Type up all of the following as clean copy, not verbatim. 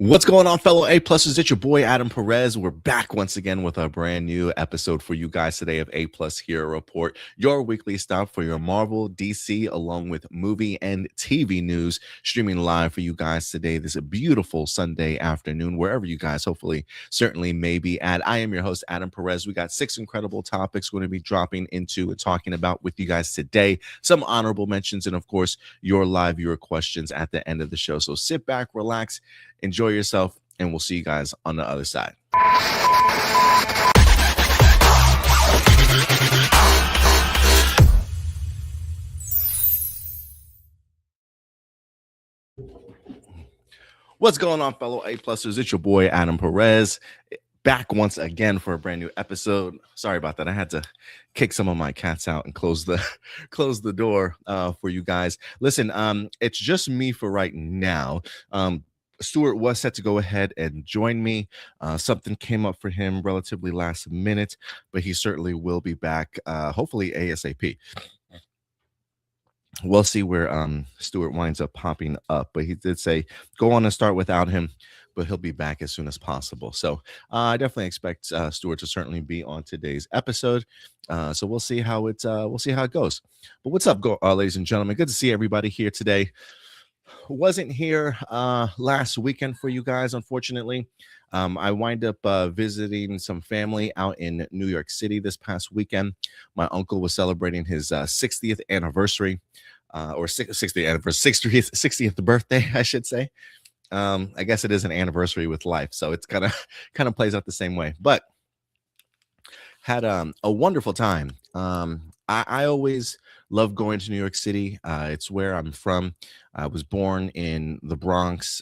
What's going on, fellow A+ers? It's your boy Adam Perez. We're back once again with a brand new episode for you guys today of A+ Hero Report, your weekly stop for your Marvel, DC, along with movie and TV news, streaming live for you guys today. This is a beautiful Sunday afternoon, wherever you guys hopefully, certainly may be at. I am your host, Adam Perez. We got 6 incredible topics we're going to be dropping into and talking about with you guys today. Some honorable mentions, and of course, your live viewer questions at the end of the show. So sit back, relax, enjoy yourself, and we'll see you guys on the other side. What's going on, fellow A+ers? It's your boy Adam Perez, back once again for a brand new episode. Sorry about that. I had to kick some of my cats out and close the door for you guys. Listen, it's just me for right now. Stuart was set to go ahead and join me. Something came up for him relatively last minute, but he certainly will be back, hopefully ASAP. We'll see where Stuart winds up popping up, but he did say go on and start without him, but he'll be back as soon as possible. So I definitely expect Stuart to certainly be on today's episode. So we'll see how it goes. But what's up, ladies and gentlemen? Good to see everybody here today. Wasn't here last weekend for you guys, unfortunately. I wind up visiting some family out in New York City this past weekend. My uncle was celebrating his 60th anniversary, or 60th anniversary, 60th birthday, I should say. I guess it is an anniversary with life, so it's kind of plays out the same way. But had a wonderful time. I always love going to New York City. It's where I'm from. I was born in the Bronx,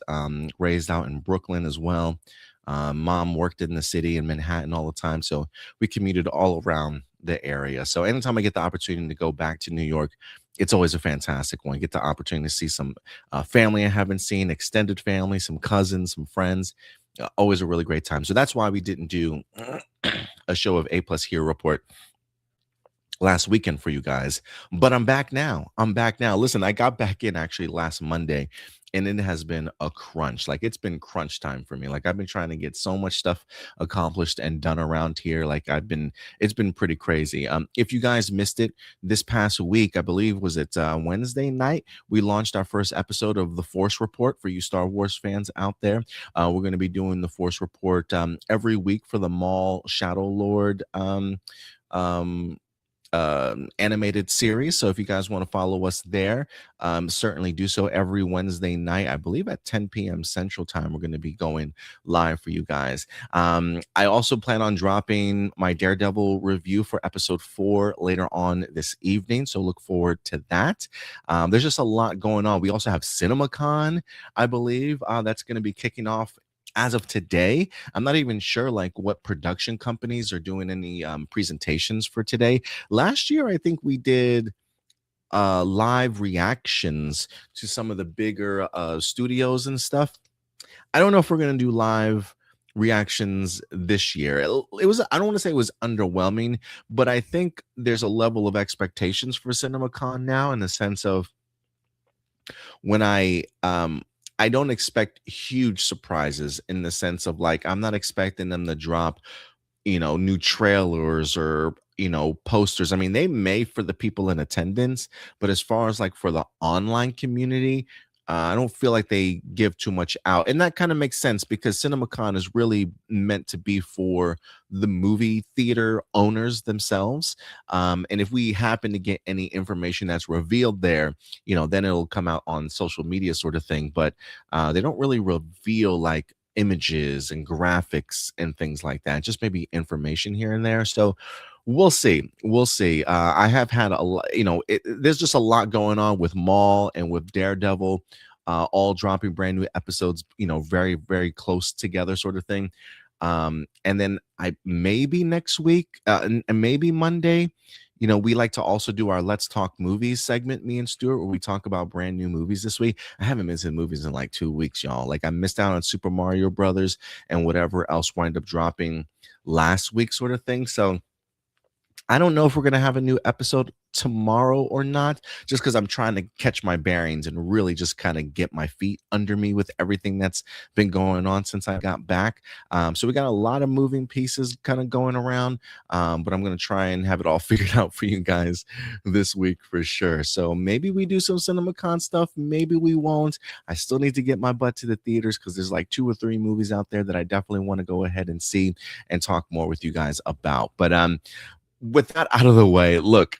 raised out in Brooklyn as well. Mom worked in the city in Manhattan all the time, so we commuted all around the area. So anytime I get the opportunity to go back to New York, it's always a fantastic one. Get the opportunity to see some family I haven't seen, extended family, some cousins, some friends. Always a really great time. So that's why we didn't do a show of A+ Hero Report last weekend for you guys, but I'm back now. Listen, I got back in actually last Monday, and it has been a crunch. Like, it's been crunch time for me. Like, I've been trying to get so much stuff accomplished and done around here. Like, it's been pretty crazy. If you guys missed it this past week, I believe was it Wednesday night, we launched our first episode of the Force Report for you Star Wars fans out there. We're going to be doing the Force Report every week for the Maul Shadow Lord animated series. So if you guys want to follow us there, certainly do so every Wednesday night. I believe at 10 p.m. Central Time, we're going to be going live for you guys. I also plan on dropping my Daredevil review for episode 4 later on this evening, so look forward to that. There's just a lot going on. We also have CinemaCon, I believe, that's going to be kicking off as of today. I'm not even sure like what production companies are doing any presentations for today. Last year, I think we did live reactions to some of the bigger studios and stuff. I don't know if we're going to do live reactions this year. It was, I don't want to say it was underwhelming, but I think there's a level of expectations for CinemaCon now, in the sense of when I don't expect huge surprises, in the sense of like, I'm not expecting them to drop, new trailers or, posters. I mean, they may for the people in attendance, but as far as like for the online community, I don't feel like they give too much out. And that kind of makes sense, because CinemaCon is really meant to be for the movie theater owners themselves. And if we happen to get any information that's revealed there, then it'll come out on social media sort of thing. But they don't really reveal like images and graphics and things like that, just maybe information here and there. So we'll see. I have had a lot, there's just a lot going on with Maul and with Daredevil, all dropping brand new episodes, very, very close together sort of thing. And then maybe next week, and maybe Monday, we like to also do our Let's Talk Movies segment, me and Stuart, where we talk about brand new movies this week. I haven't been to movies in like 2 weeks, y'all. Like, I missed out on Super Mario Brothers and whatever else wind up dropping last week sort of thing. So I don't know if we're going to have a new episode tomorrow or not, just because I'm trying to catch my bearings and really just kind of get my feet under me with everything that's been going on since I got back. So we got a lot of moving pieces kind of going around, but I'm going to try and have it all figured out for you guys this week for sure. So maybe we do some CinemaCon stuff, maybe we won't. I still need to get my butt to the theaters because there's like 2 or 3 movies out there that I definitely want to go ahead and see and talk more with you guys about. But with that out of the way, look,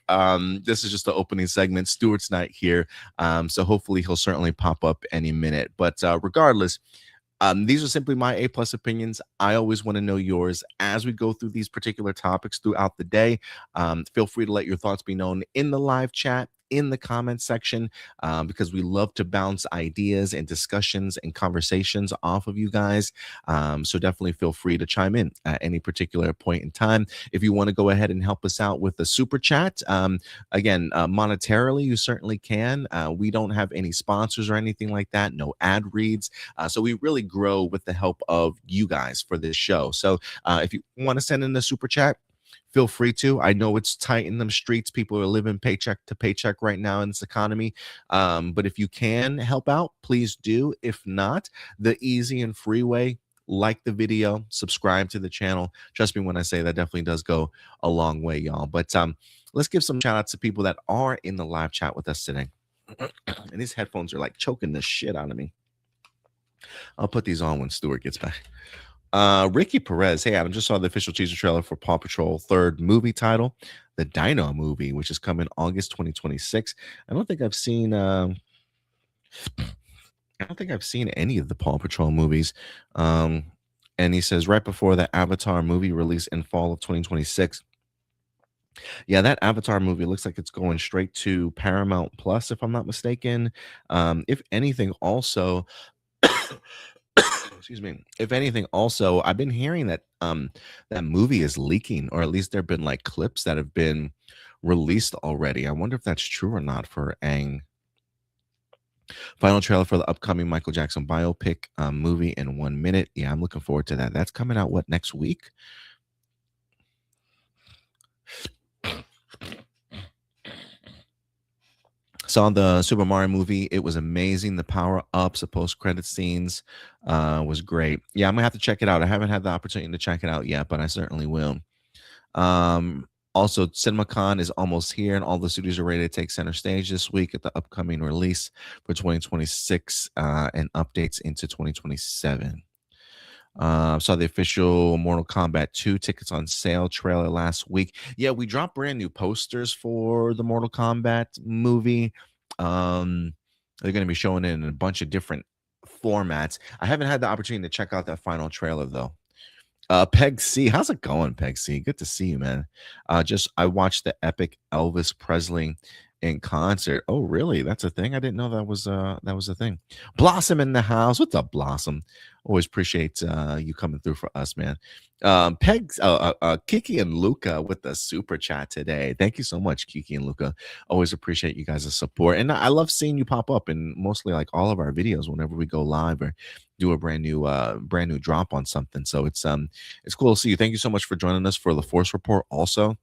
this is just the opening segment. Stuart's not here, so hopefully he'll certainly pop up any minute. But regardless, these are simply my A+ opinions. I always want to know yours as we go through these particular topics throughout the day. Feel free to let your thoughts be known in the live chat, in the comment section, because we love to bounce ideas and discussions and conversations off of you guys. So definitely feel free to chime in at any particular point in time. If you want to go ahead and help us out with the super chat, again, monetarily, you certainly can. We don't have any sponsors or anything like that, no ad reads. So we really grow with the help of you guys for this show. So if you want to send in a super chat, feel free to. I know it's tight in them streets. People are living paycheck to paycheck right now in this economy. But if you can help out, please do. If not, the easy and free way, like the video, subscribe to the channel. Trust me when I say that definitely does go a long way, y'all. But let's give some shout outs to people that are in the live chat with us today. And these headphones are like choking the shit out of me. I'll put these on when Stuart gets back. Ricky Perez, hey Adam, just saw the official teaser trailer for Paw Patrol third movie title, the Dino movie, which is coming August 2026. I don't think I've seen any of the Paw Patrol movies. And he says right before the Avatar movie release in fall of 2026. Yeah, that Avatar movie looks like it's going straight to Paramount Plus, if I'm not mistaken. If anything, also excuse me, if anything, also I've been hearing that that movie is leaking, or at least there have been like clips that have been released already. I wonder if that's true or not for Aang. Final trailer for the upcoming Michael Jackson biopic movie in 1 minute. Yeah, I'm looking forward to that. That's coming out what, next week? Saw the Super Mario movie. It was amazing. The power ups, the post credit scenes was great. Yeah, I'm gonna have to check it out. I haven't had the opportunity to check it out yet, but I certainly will. Also, CinemaCon is almost here, and all the studios are ready to take center stage this week at the upcoming release for 2026 and updates into 2027. Saw the official Mortal Kombat 2 tickets on sale trailer last week. Yeah, we dropped brand new posters for the Mortal Kombat movie. They're going to be showing it in a bunch of different formats. I haven't had the opportunity to check out that final trailer though. Peg C, how's it going, Peg C? Good to see you, man. I watched the epic Elvis Presley in concert. Oh, really? That's a thing. I didn't know that was a thing. Blossom in the house. What's up, Blossom? Always appreciate you coming through for us, man. Kiki and Luca with the super chat today. Thank you so much, Kiki and Luca. Always appreciate you guys' support, and I love seeing you pop up in mostly like all of our videos whenever we go live or do a brand new drop on something. So it's cool to see you. Thank you so much for joining us for the Force Report. Also,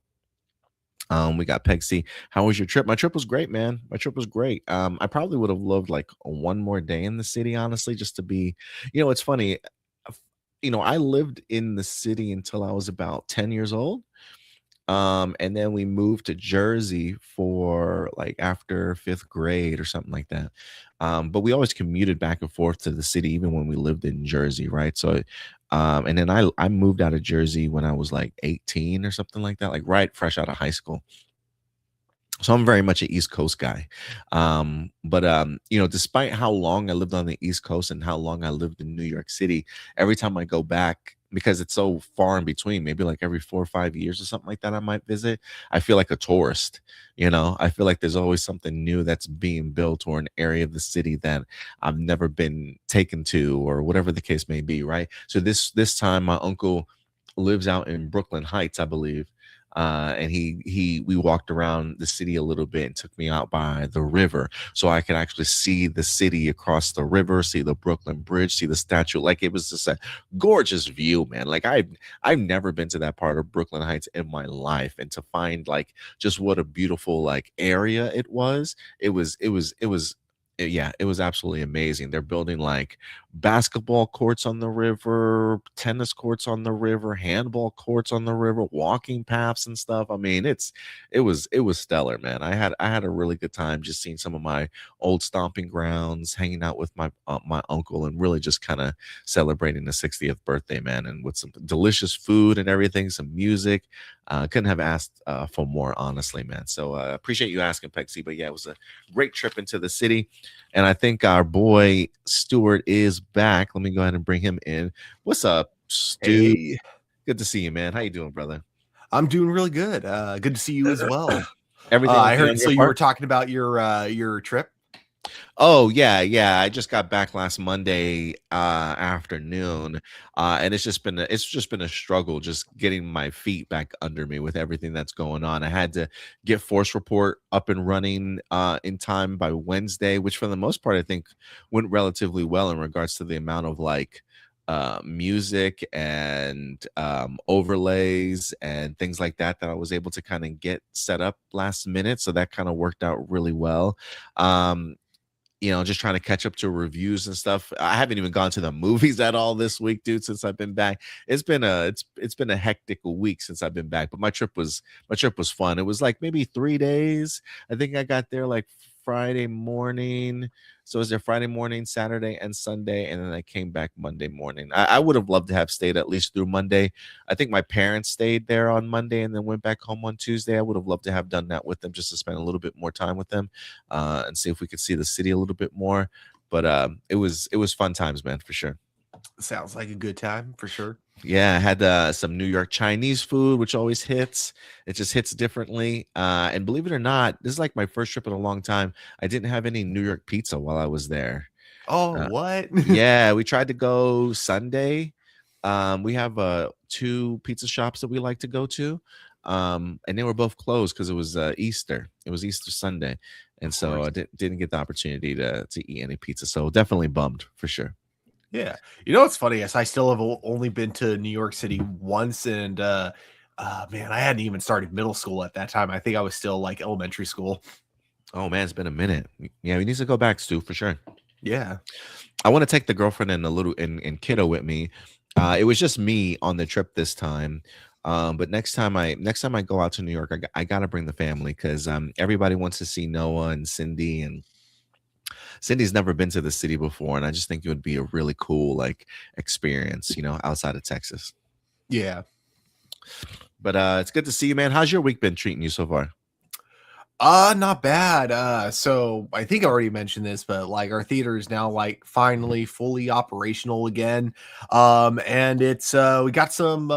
we got Peg C. How was your trip? My trip was great, man. My trip was great. I probably would have loved like one more day in the city, honestly, just to be, it's funny. I lived in the city until I was about 10 years old. And then we moved to Jersey for like after 5th grade or something like that. But we always commuted back and forth to the city, even when we lived in Jersey, right? So, and then I moved out of Jersey when I was like 18 or something like that, like right fresh out of high school. So I'm very much an East Coast guy. But despite how long I lived on the East Coast and how long I lived in New York City, every time I go back, because it's so far in between, maybe like every 4 or 5 years or something like that, I might visit. I feel like a tourist, I feel like there's always something new that's being built or an area of the city that I've never been taken to or whatever the case may be, right? So this time my uncle lives out in Brooklyn Heights, I believe. and we walked around the city a little bit and took me out by the river, so I could actually see the city across the river, see the Brooklyn Bridge, see the statue. Like it was just a gorgeous view, man. Like I've never been to that part of Brooklyn Heights in my life, and to find like just what a beautiful like area it was. Yeah, it was absolutely amazing. They're building like basketball courts on the river, tennis courts on the river, handball courts on the river, walking paths and stuff. I mean, it was stellar, man. I had a really good time just seeing some of my old stomping grounds, hanging out with my uncle, and really just kind of celebrating the 60th birthday, man, and with some delicious food and everything, some music. Couldn't have asked for more, honestly, man. So appreciate you asking, Pexi. But yeah, it was a great trip into the city. And I think our boy Stuart is back. Let me go ahead and bring him in. What's up, Stu? Hey, Good to see you, man. How you doing, brother? I'm doing really good. Good to see you as well. Everything I okay heard on your so you were part? talking about your trip. Oh yeah, yeah. I just got back last Monday afternoon, and it's just been a struggle just getting my feet back under me with everything that's going on. I had to get Force Report up and running in time by Wednesday, which for the most part I think went relatively well in regards to the amount of like music and overlays and things like that I was able to kind of get set up last minute. So that kind of worked out really well. Um, just trying to catch up to reviews and stuff. I haven't even gone to the movies at all this week, dude, since I've been back. It's been a hectic week since I've been back, but my trip was fun. It was like maybe 3 days. I think I got there like Friday morning. So it was there Friday morning, Saturday, and Sunday, and then I came back Monday morning. I would have loved to have stayed at least through Monday. I think my parents stayed there on Monday and then went back home on Tuesday. I would have loved to have done that with them just to spend a little bit more time with them and see if we could see the city a little bit more. But it was fun times, man, for sure. Sounds like a good time for sure. Yeah, I had some New York Chinese food, which always hits. It just hits differently. And believe it or not, this is like my first trip in a long time. I didn't have any New York pizza while I was there. Oh, Uh, what? yeah, we tried to go Sunday. We have two pizza shops that we like to go to. And they were both closed because it was Easter. It was Easter Sunday. And Of so course. I didn't get the opportunity to eat any pizza. So definitely bummed for sure. Yeah. You know what's funny is I still have only been to New York City once, and man, I hadn't even started middle school at that time. I think I was still like elementary school. Oh man, it's been a minute. Yeah, we need to go back, Stu, for sure. Yeah. I want to take the girlfriend and and kiddo with me. It was just me on the trip this time. But next time I go out to New York, I gotta bring the family because everybody wants to see Noah and Cindy, and Cindy's never been to the city before, and I just think it would be a really cool like experience, outside of Texas. Yeah. But it's good to see you, man. How's your week been treating you so far? Not bad. So I think I already mentioned this, but like our theater is now like finally fully operational again. And it's we got some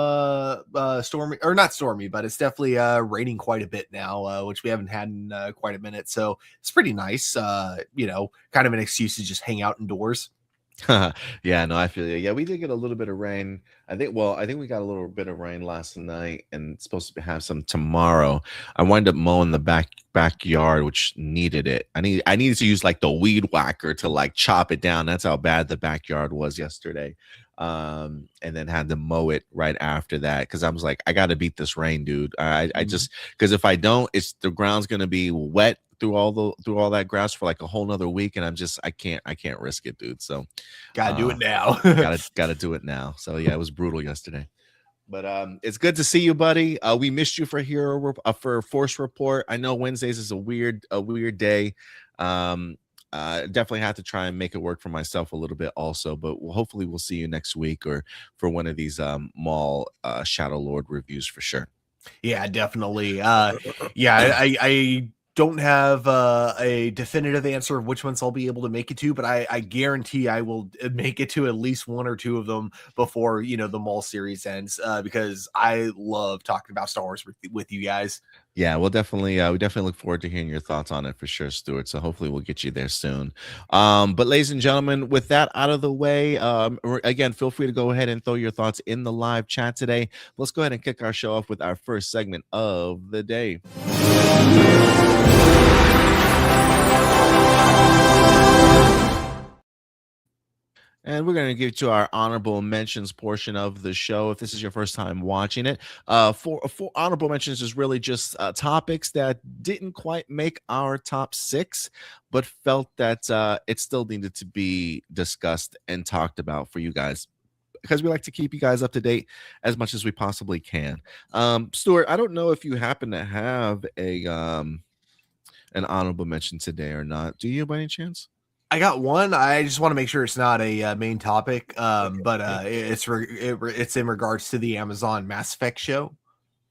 stormy, or not stormy, but it's definitely raining quite a bit now, which we haven't had in quite a minute. So it's pretty nice. Kind of an excuse to just hang out indoors. Yeah, no, I feel you. Yeah, we did get a little bit of rain. I think we got a little bit of rain last night and it's supposed to have some tomorrow. I wound up mowing the backyard, which needed it. I needed to use like the weed whacker to like chop it down. That's how bad the backyard was yesterday. And then had to mow it right after that because I was like, I gotta beat this rain, dude. I Mhm. just because if I don't, it's the ground's gonna be wet through all that grass for like a whole nother week, and I can't risk it, dude. So Gotta do uh it now. gotta do it now. So yeah, it was brutal yesterday. But it's good to see you, buddy. We missed you for Force Report. I know Wednesdays is a weird day. Um definitely have to try and make it work for myself a little bit also, but hopefully we'll see you next week or for one of these mall Shadow Lord reviews for sure. Yeah, definitely. Yeah, I don't have a definitive answer of which ones I'll be able to make it to, but I guarantee I will make it to at least one or two of them before the mall series ends. Because I love talking about Star Wars with you guys. Yeah, we definitely look forward to hearing your thoughts on it for sure, Stuart. So hopefully we'll get you there soon. But ladies and gentlemen, with that out of the way, again, feel free to go ahead and throw your thoughts in the live chat today. Let's go ahead and kick our show off with our first segment of the day. And we're going to get to our honorable mentions portion of the show. If this is your first time watching it, for honorable mentions is really just topics that didn't quite make our top six, but felt that it still needed to be discussed and talked about for you guys, because we like to keep you guys up to date as much as we possibly can. Stuart, I don't know if you happen to have a an honorable mention today or not. Do you by any chance? I got one. I just want to make sure it's not a main topic, Okay. but Okay. it's in regards to the Amazon Mass Effect show.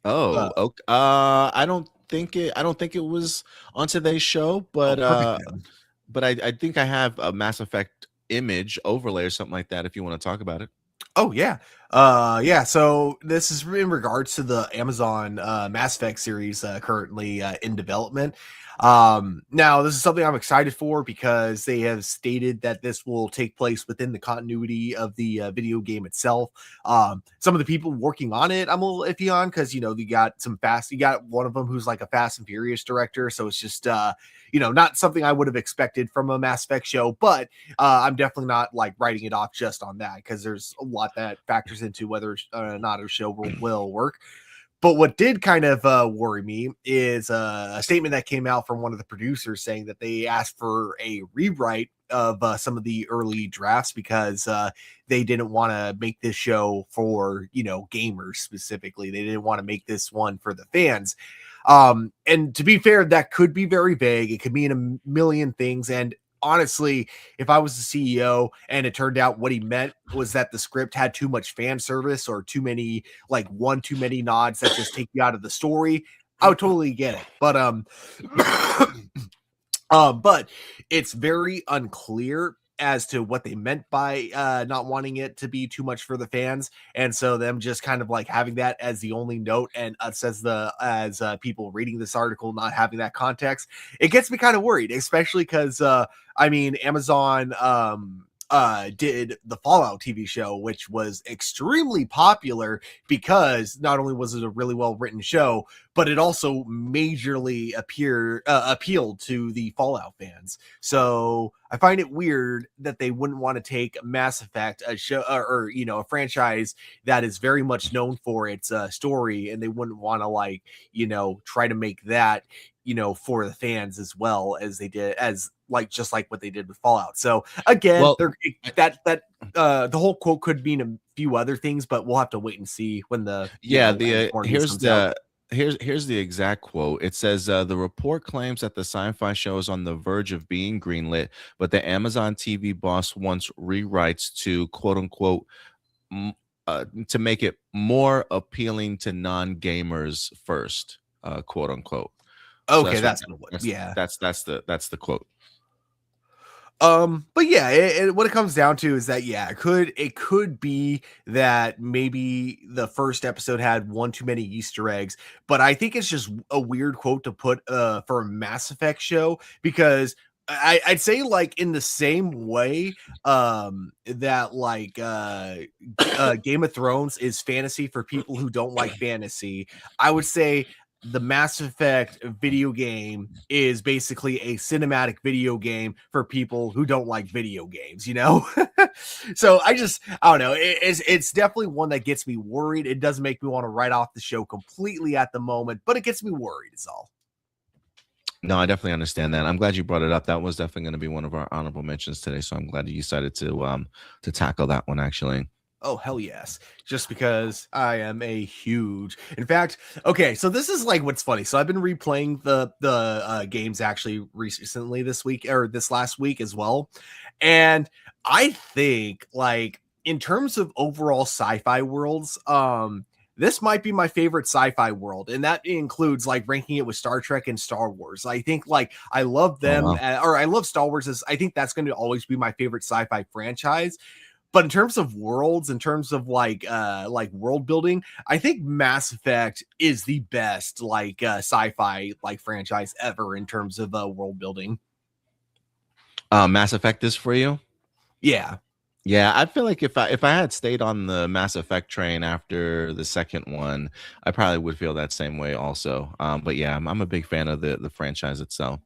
Oh, okay. I don't think it was on today's show, Perfect then. but I think I have a Mass Effect image overlay or something like that if you want to talk about it. Oh yeah. Yeah, so this is in regards to the Amazon Mass Effect series currently in development. Now this is something I'm excited for because they have stated that this will take place within the continuity of the video game itself. Some of the people working on it I'm a little iffy on, because you got one of them who's like a Fast and Furious director, so it's just not something I would have expected from a Mass Effect show, but I'm definitely not like writing it off just on that, because there's a lot that factors into whether or not a show will work. But what did kind of worry me is a statement that came out from one of the producers saying that they asked for a rewrite of some of the early drafts because they didn't want to make this show for gamers specifically. They didn't want to make this one for the fans. And to be fair, that could be very vague. It could mean a million things. And honestly, if I was the CEO and it turned out what he meant was that the script had too much fan service or too many, like one too many nods that just take you out of the story, I would totally get it. But but it's very unclear as to what they meant by not wanting it to be too much for the fans, and so them just kind of like having that as the only note, and us as people reading this article not having that context, it gets me kind of worried, especially because I mean, Amazon did the Fallout TV show, which was extremely popular because not only was it a really well written show, but it also majorly appealed to the Fallout fans. So I find it weird that they wouldn't want to take Mass Effect, a show or a franchise that is very much known for its story, and they wouldn't want to try to make that for the fans as well as they did, as like just like what they did with Fallout. So again, Well, they're the whole quote could mean a few other things, but we'll have to wait and see when the yeah, more news here's comes out. here's the exact quote. It says the report claims that the sci-fi show is on the verge of being greenlit, but the Amazon TV boss wants rewrites to quote unquote m- to make it more appealing to non-gamers first, quote unquote. So Okay, that's what that's what, that's yeah. that's the quote. But yeah, what it comes down to is that it could be that maybe the first episode had one too many Easter eggs, but I think it's just a weird quote to put for a Mass Effect show, because I'd say like in the same way that Game of Thrones is fantasy for people who don't like fantasy, I would say the Mass Effect video game is basically a cinematic video game for people who don't like video games. So I don't know. It's definitely one that gets me worried. It doesn't make me want to write off the show completely at the moment, but it gets me worried, is all. No, I definitely understand that. I'm glad you brought it up. That was definitely going to be one of our honorable mentions today. So I'm glad you decided to tackle that one actually. Oh, hell yes. Just because I am a huge. In fact, okay, so this is like what's funny. So I've been replaying the games actually recently this week, or this last week as well. And I think like in terms of overall sci-fi worlds, this might be my favorite sci-fi world, and that includes like ranking it with Star Trek and Star Wars. I think like I love Oh them, wow. or I love Star Wars. I think that's going to always be my favorite sci-fi franchise. But in terms of worlds, in terms of like world building, I think Mass Effect is the best like sci-fi like franchise ever in terms of world building. Mass Effect is for you? Yeah. Yeah, I feel like if I had stayed on the Mass Effect train after the second one, I probably would feel that same way also. But yeah, I'm a big fan of the franchise itself.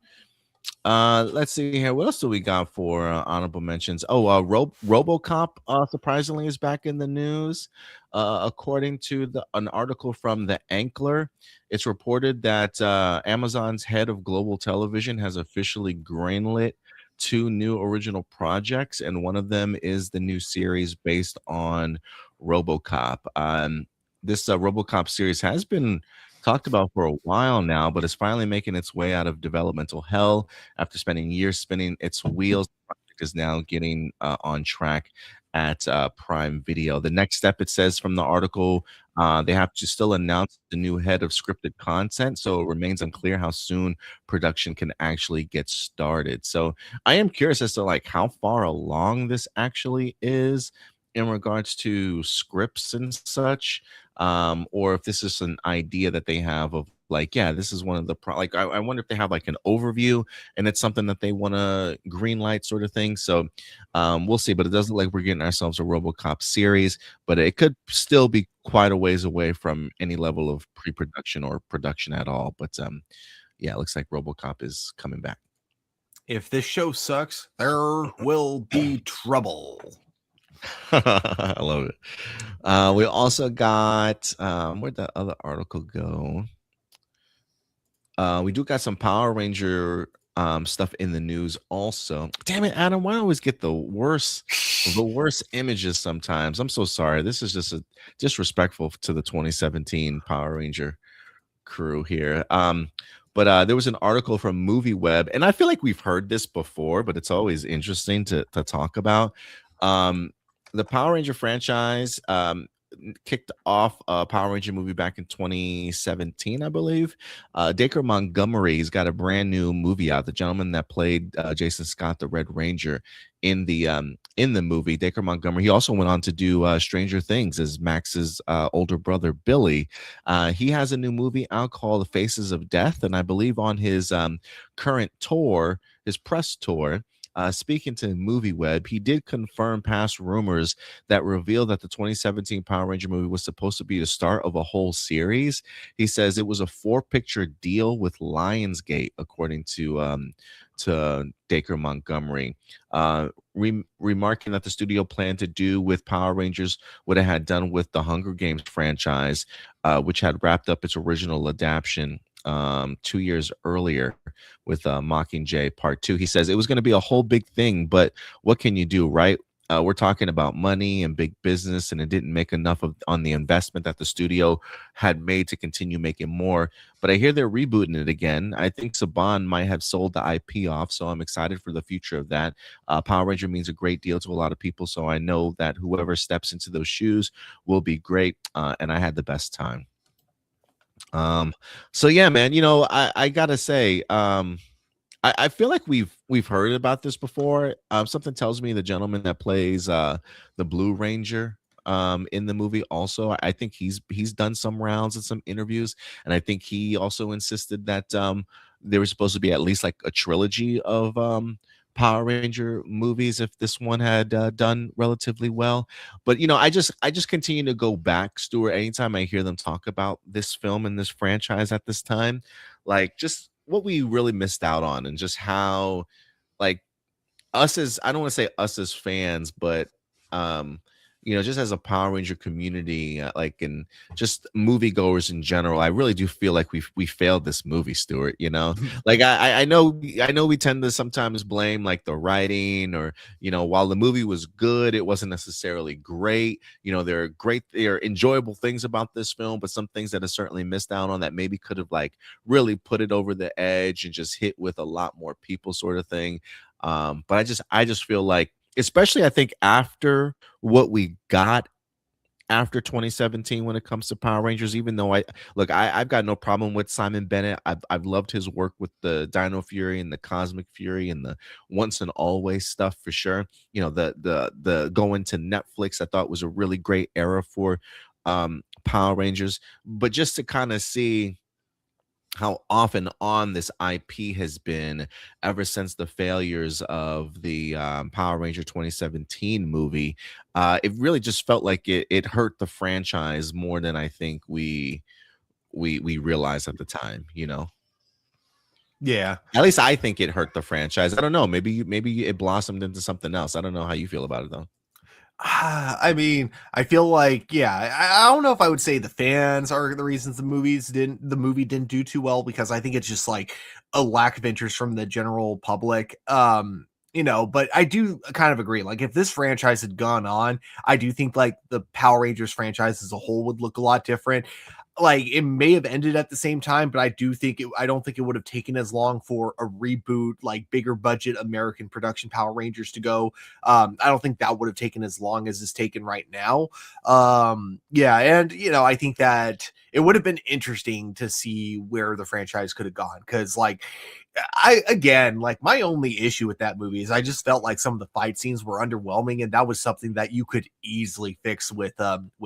Let's see here. What else do we got for honorable mentions? Oh, RoboCop surprisingly is back in the news. According to an article from the Ankler, it's reported that Amazon's head of global television has officially greenlit two new original projects, and one of them is the new series based on RoboCop. This RoboCop series has been talked about for a while now, but it's finally making its way out of developmental hell after spending years spinning its wheels. The project is now getting on track at Prime Video. The next step, it says from the article, they have to still announce the new head of scripted content, so it remains unclear how soon production can actually get started. So I am curious as to like how far along this actually is in regards to scripts and such, or if this is an idea that they have of like, yeah, this is one of the like I wonder if they have like an overview and it's something that they want to green light sort of thing. So we'll see, but it doesn't look like we're getting ourselves a RoboCop series, but it could still be quite a ways away from any level of pre-production or production at all. But yeah, it looks like RoboCop is coming back. If this show sucks, there will be trouble. I love it. We also got where'd that other article go? We do got some Power Ranger stuff in the news also. Damn it, Adam, why do I always get the worst images sometimes? I'm so sorry. This is just disrespectful to the 2017 Power Ranger crew here. But there was an article from MovieWeb, and I feel like we've heard this before, but it's always interesting to talk about. Um, the Power Ranger franchise kicked off a Power Ranger movie back in 2017, I believe. Dacre Montgomery's got a brand new movie out. The gentleman that played Jason Scott, the Red Ranger, in the movie, Dacre Montgomery. He also went on to do Stranger Things as Max's older brother Billy. He has a new movie out called The Faces of Death, and I believe on his current tour, his press tour. Speaking to MovieWeb, he did confirm past rumors that revealed that the 2017 Power Ranger movie was supposed to be the start of a whole series. He says it was a 4-picture deal with Lionsgate, according to Dacre Montgomery, remarking that the studio planned to do with Power Rangers what it had done with the Hunger Games franchise, which had wrapped up its original adaptation 2 years earlier with Mockingjay Part 2. He says it was going to be a whole big thing, but what can you do, right? We're talking about money and big business, and it didn't make enough on the investment that the studio had made to continue making more. But I hear they're rebooting it again. I think Saban might have sold the IP off, so I'm excited for the future of that. Power Ranger means a great deal to a lot of people, so I know that whoever steps into those shoes will be great, and I had the best time. So yeah, man, I gotta say, I feel like we've heard about this before. Something tells me the gentleman that plays the Blue Ranger in the movie also, I think he's done some rounds and some interviews, and I think he also insisted that there was supposed to be at least like a trilogy of Power Ranger movies if this one had done relatively well. But I just continue to go back, Stuart, anytime I hear them talk about this film and this franchise at this time, like just what we really missed out on, and just how like us as I don't want to say us as fans, but um, just as a Power Ranger community, like and just moviegoers in general, I really do feel like we failed this movie, Stuart. Like I know we tend to sometimes blame like the writing, or while the movie was good, it wasn't necessarily great. There are enjoyable things about this film, but some things that are certainly missed out on that maybe could have like really put it over the edge and just hit with a lot more people, sort of thing. But I just feel like, especially I think after what we got after 2017 when it comes to Power Rangers. Even though I've got no problem with Simon Bennett. I've loved his work with the Dino Fury and the Cosmic Fury and the Once and Always stuff for sure. You know, the going to Netflix I thought was a really great era for Power Rangers. But just to kind of see how off and on this IP has been ever since the failures of the Power Ranger 2017 movie. It really just felt like it hurt the franchise more than I think we realized at the time. You know, Yeah. at least I think it hurt the franchise. I don't know. Maybe it blossomed into something else. I don't know how you feel about it though. I mean, I feel like, yeah, I don't know if I would say the fans are the reasons the movie didn't do too well, because I think it's just like a lack of interest from the general public. But I do kind of agree. Like, if this franchise had gone on, I do think like the Power Rangers franchise as a whole would look a lot different. Like, it may have ended at the same time, but I don't think it would have taken as long for a reboot, like bigger budget American production Power Rangers to go. I don't think that would have taken as long as it's taken right now. Yeah, and I think that it would have been interesting to see where the franchise could have gone, because like I again, like, my only issue with that movie is I just felt like some of the fight scenes were underwhelming, and that was something that you could easily fix with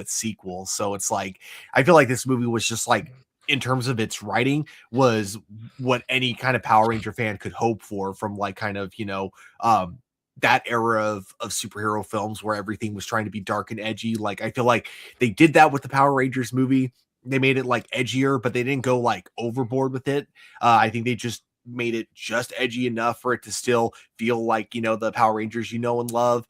sequels. So it's like I feel like this movie was just like, in terms of its writing, was what any kind of Power Ranger fan could hope for from like kind of that era of superhero films where everything was trying to be dark and edgy. Like, I feel like they did that with the Power Rangers movie. They made it like edgier, but they didn't go like overboard with it. I think they just made it just edgy enough for it to still feel like the Power Rangers and love.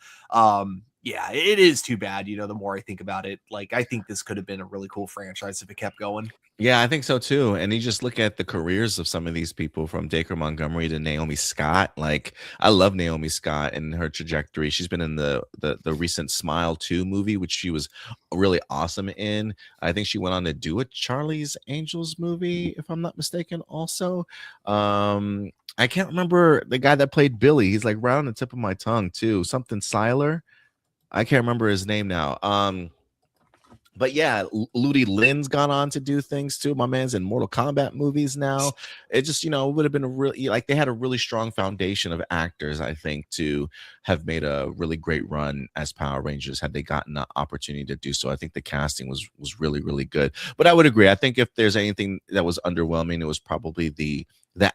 Yeah, it is too bad. The more I think about it, like, I think this could have been a really cool franchise if it kept going. Yeah, I think so too. And you just look at the careers of some of these people, from Dacre Montgomery to Naomi Scott. Like, I love Naomi Scott and her trajectory. She's been in the recent Smile 2 movie, which she was really awesome in. I think she went on to do a Charlie's Angels movie, if I'm not mistaken, also. I can't remember the guy that played Billy. He's like right on the tip of my tongue too. Something Seiler. I can't remember his name now. But yeah, Ludi Lynn's gone on to do things too. My man's in Mortal Kombat movies now. It just, it would have been a really, like, they had a really strong foundation of actors, I think, to have made a really great run as Power Rangers had they gotten the opportunity to do so. I think the casting was really, really good. But I would agree. I think if there's anything that was underwhelming, it was probably the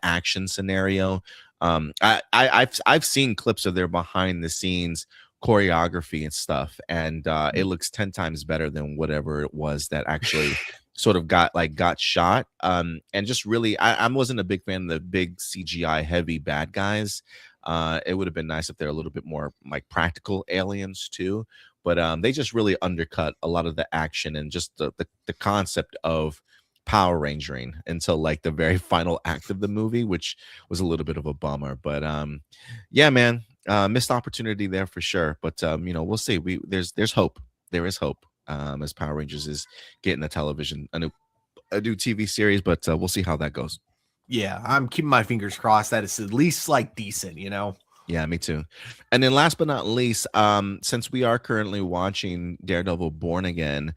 action scenario. I've seen clips of their behind the scenes choreography and stuff, and it looks 10 times better than whatever it was that actually sort of got shot. And just really, I wasn't a big fan of the big CGI heavy bad guys. It would have been nice if they're a little bit more like practical aliens too, but they just really undercut a lot of the action and just the concept of Power Rangering until like the very final act of the movie, which was a little bit of a bummer. But yeah, man, missed opportunity there for sure. But we'll see. There's hope. There is hope, as Power Rangers is getting a new TV series, but we'll see how that goes. Yeah, I'm keeping my fingers crossed that it's at least like decent. Yeah, me too. And then last but not least, since we are currently watching Daredevil Born Again,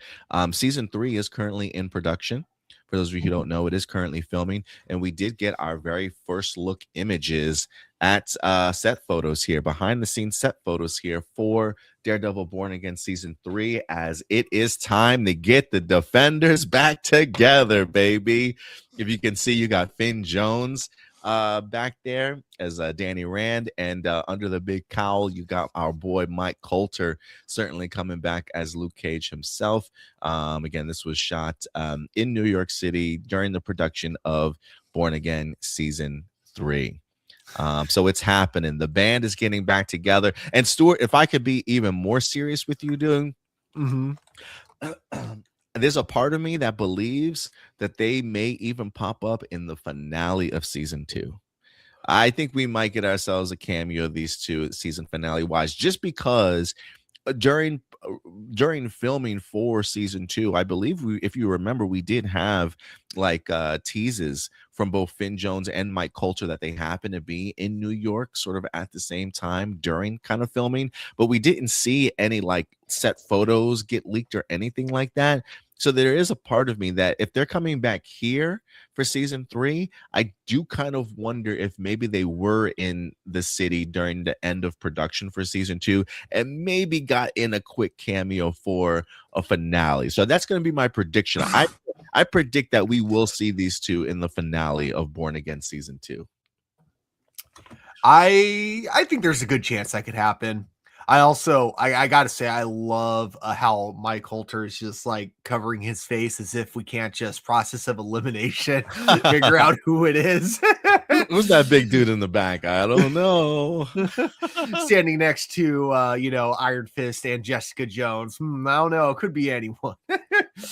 season 3 is currently in production. For those of you who don't know, it is currently filming, and we did get our very first look images at set photos here, behind the scenes set photos here for Daredevil Born Again season 3, as it is time to get the Defenders back together, baby. If you can see, you got Finn Jones back there as Danny Rand, and under the big cowl you got our boy Mike Coulter, certainly coming back as Luke Cage himself. Again, this was shot in New York City during the production of Born Again season 3. So it's happening. The band is getting back together. And Stuart, if I could be even more serious with you, dude, there's a part of me that believes that they may even pop up in the finale of season 2. I think we might get ourselves a cameo of these two season finale wise, just because during during filming for season 2, I believe if you remember, we did have like teases from both Finn Jones and Mike Coulter that they happened to be in New York sort of at the same time during kind of filming, but we didn't see any like set photos get leaked or anything like that. So there is a part of me that if they're coming back here for season 3, I do kind of wonder if maybe they were in the city during the end of production for season 2 and maybe got in a quick cameo for a finale. So that's going to be my prediction. I predict that we will see these two in the finale of Born Again season 2. I think there's a good chance that could happen. I gotta say, I love how Mike Holter is just like covering his face as if we can't just process of elimination figure out who it is. Who's that big dude in the back? I don't know. Standing next to Iron Fist and Jessica Jones. I don't know. It could be anyone.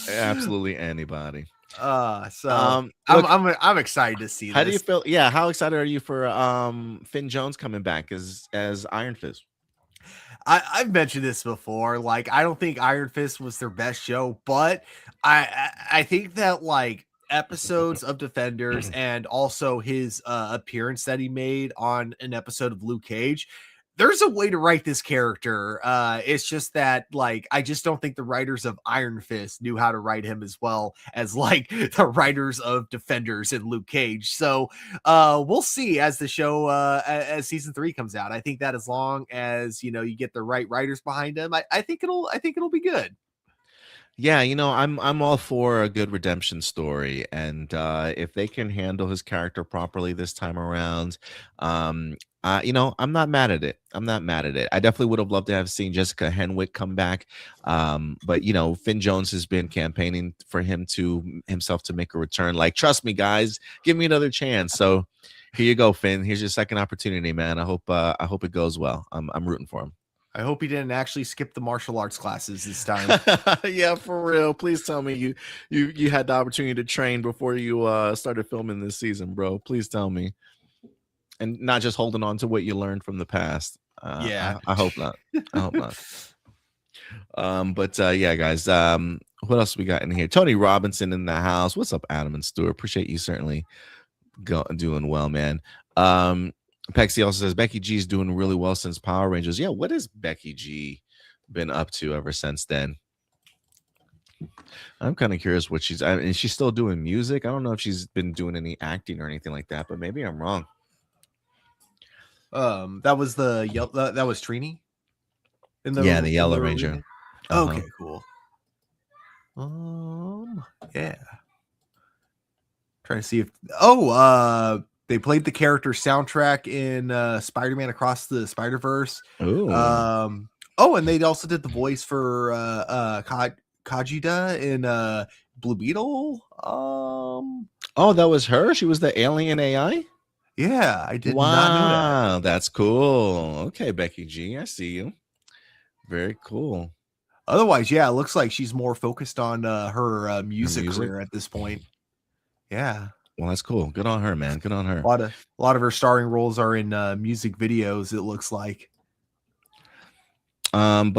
Absolutely anybody. So look, I'm excited to see how this. do you feel? Yeah, how excited are you for Finn Jones coming back as Iron Fist? I've mentioned this before. Like, I don't think Iron Fist was their best show, but I think that like episodes of Defenders and also his appearance that he made on an episode of Luke Cage, there's a way to write this character. It's just that like I just don't think the writers of Iron Fist knew how to write him as well as like the writers of Defenders and Luke Cage. So we'll see as the show as season 3 comes out. I think that as long as you get the right writers behind him, I think it'll be good. Yeah, I'm all for a good redemption story, and if they can handle his character properly this time around, I'm not mad at it. I'm not mad at it. I definitely would have loved to have seen Jessica Henwick come back, but Finn Jones has been campaigning for himself to make a return. Like, trust me, guys, give me another chance. So here you go, Finn. Here's your second opportunity, man. I hope it goes well. I'm rooting for him. I hope he didn't actually skip the martial arts classes this time. Yeah, for real. Please tell me you had the opportunity to train before you started filming this season, bro. Please tell me, and not just holding on to what you learned from the past. Yeah, I hope not. I hope not. But yeah, guys. What else we got in here? Tony Robinson in the house. What's up, Adam and Stuart? Appreciate you certainly doing well, man. Pexi also says Becky G's doing really well since Power Rangers. Yeah, what has Becky G been up to ever since then? I'm kind of curious what is she still doing music? I don't know if she's been doing any acting or anything like that, but maybe I'm wrong. That was that was Trini in the Yellow Ranger. Okay, cool. Yeah. Trying to see if they played the character soundtrack in Spider-Man Across the Spider-Verse. And they also did the voice for Kajida in Blue Beetle. That was her? She was the alien AI? Yeah, I did not know that. Wow, that's cool. Okay, Becky G, I see you. Very cool. Otherwise, yeah, it looks like she's more focused on her music career at this point. Yeah. Well, that's cool. Good on her, man. Good on her. A lot of her starring roles are in music videos, it looks like. All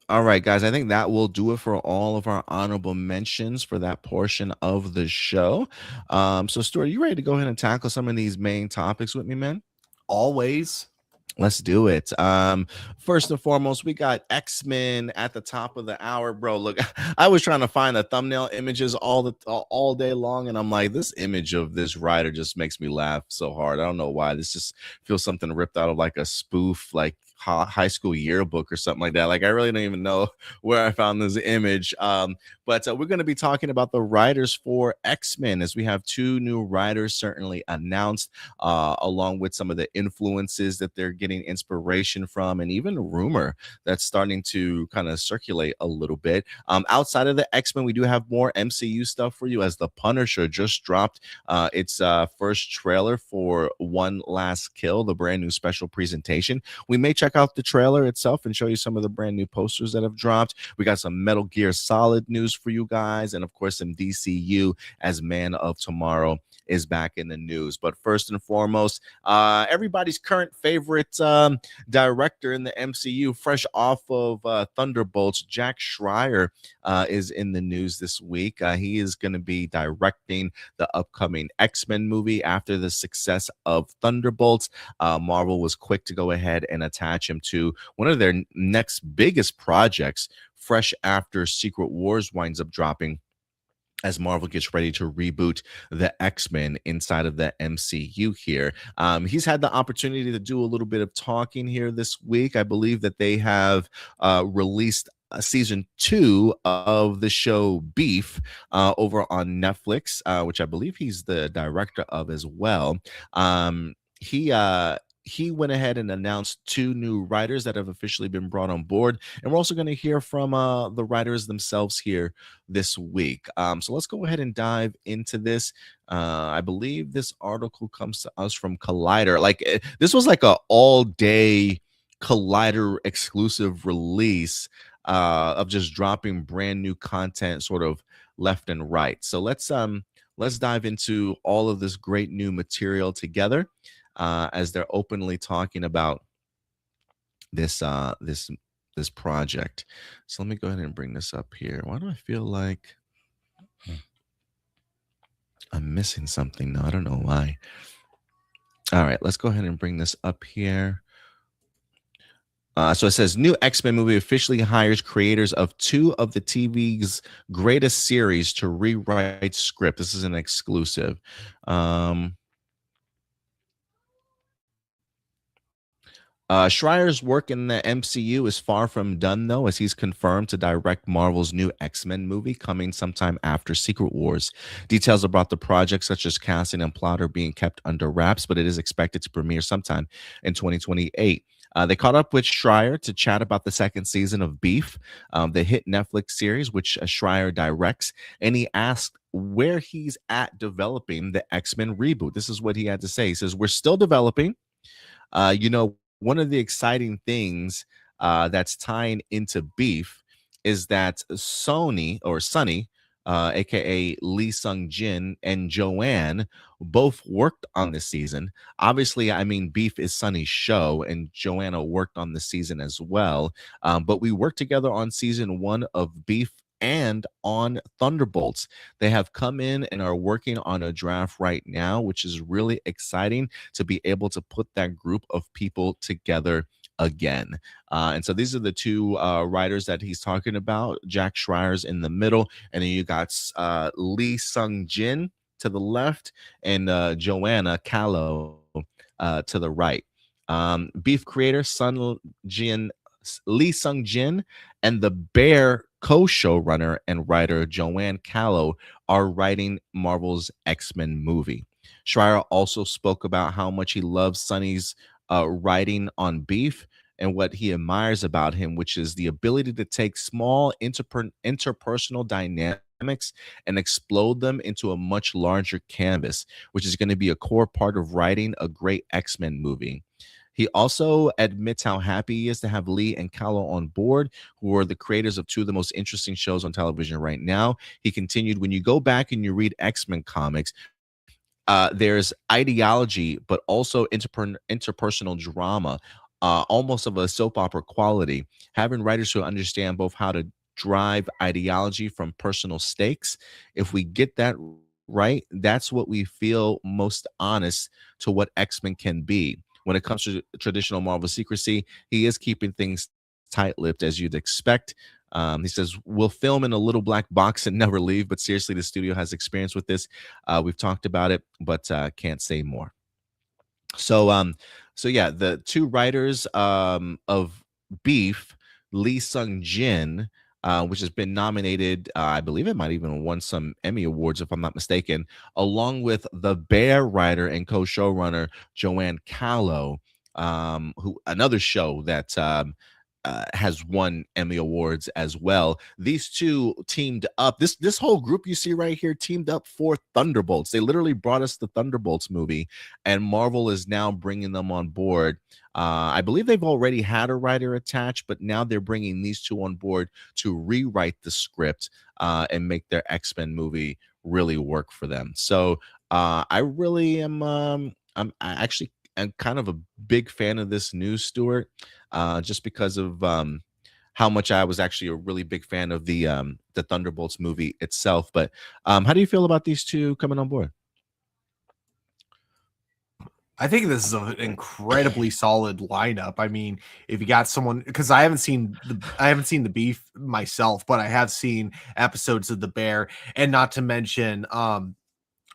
right, guys, I think that will do it for all of our honorable mentions for that portion of the show. So Stuart, are you ready to go ahead and tackle some of these main topics with me, man? Always. Let's do it. First and foremost, we got X-Men at the top of the hour, bro. Look, I was trying to find the thumbnail images all day long, and I'm like, this image of this writer just makes me laugh so hard. I don't know why. This just feels something ripped out of like a spoof, like high school yearbook or something like that. Like, I really don't even know where I found this image. But we're going to be talking about the writers for X-Men, as we have 2 new writers certainly announced, along with some of the influences that they're getting inspiration from, and even a rumor that's starting to kind of circulate a little bit. Outside of the X-Men, we do have more MCU stuff for you, as the Punisher just dropped its first trailer for One Last Kill, the brand new special presentation. We may check check out the trailer itself and show you some of the brand new posters that have dropped. We got some Metal Gear Solid news for you guys, and of course, some DCU as Man of Tomorrow is back in the news. But first and foremost, everybody's current favorite director in the MCU, fresh off of Thunderbolts, Jack Schreier is in the news this week. He is going to be directing the upcoming X-Men movie after the success of Thunderbolts. Marvel was quick to go ahead and attach him to one of their next biggest projects, fresh after Secret Wars winds up dropping, as Marvel gets ready to reboot the X-Men inside of the MCU here. He's had the opportunity to do a little bit of talking here this week. I believe that they have released season 2 of the show Beef over on Netflix, which I believe he's the director of as well. He went ahead and announced 2 new writers that have officially been brought on board, and we're also going to hear from the writers themselves here this week. So let's go ahead and dive into this. I believe this article comes to us from Collider. This was like a all-day Collider exclusive release of just dropping brand new content, sort of left and right. So let's dive into all of this great new material together. As they're openly talking about this project. So let me go ahead and bring this up here. Why do I feel like I'm missing something? No, I don't know why. All right, let's go ahead and bring this up here. So it says, new X-Men movie officially hires creators of 2 of the TV's greatest series to rewrite script. This is an exclusive. Schreier's work in the MCU is far from done, though, as he's confirmed to direct Marvel's new X-Men movie coming sometime after Secret Wars. Details about the project, such as casting and plot, are being kept under wraps, but it is expected to premiere sometime in 2028. They caught up with Schreier to chat about the second season of Beef, the hit Netflix series, which Schreier directs, and he asked where he's at developing the X-Men reboot. This is what he had to say. He says, "We're still developing. One of the exciting things that's tying into Beef is that Sonny, aka Lee Sung Jin, and Joanne both worked on this season. Obviously, I mean, Beef is Sonny's show, and Joanna worked on the season as well. But we worked together on season 1 of Beef and on Thunderbolts. They have come in and are working on a draft right now, which is really exciting to be able to put that group of people together again." And so these are the 2 writers that he's talking about. Jack Schreier's in the middle, and then you got Lee Sung Jin to the left and Joanna Callow to the right. Beef creator Lee Sung Jin and the Bear co-showrunner and writer Joanne Callow are writing Marvel's X-Men movie. Schreier also spoke about how much he loves Sonny's writing on Beef and what he admires about him, which is the ability to take small interpersonal dynamics and explode them into a much larger canvas, which is going to be a core part of writing a great X-Men movie. He also admits how happy he is to have Lee and Callow on board, who are the creators of 2 of the most interesting shows on television right now. He continued, "When you go back and you read X-Men comics, there's ideology, but also interpersonal drama, almost of a soap opera quality. Having writers who understand both how to drive ideology from personal stakes, if we get that right, that's what we feel most honest to what X-Men can be. When it comes to traditional Marvel secrecy, he is keeping things tight-lipped, as you'd expect." He says, "We'll film in a little black box and never leave, but seriously, the studio has experience with this. We've talked about it, but can't say more." So yeah, the 2 writers of Beef, Lee Sung Jin, which has been nominated, I believe it might even won some Emmy Awards, if I'm not mistaken, along with the Bear writer and co-showrunner Joanne Callow, who another show that has won Emmy Awards as well. These 2 teamed up. This whole group you see right here teamed up for Thunderbolts. They literally brought us the Thunderbolts movie, and Marvel is now bringing them on board I believe they've already had a writer attached, but now they're bringing these two on board to rewrite the script and make their X-Men movie really work for them. So I really am. I actually am kind of a big fan of this news, Stuart, just because of how much I was actually a really big fan of the Thunderbolts movie itself. But how do you feel about these two coming on board? I think this is an incredibly solid lineup. I mean, if you got someone, because I haven't seen the Beef myself, but I have seen episodes of the Bear, and not to mention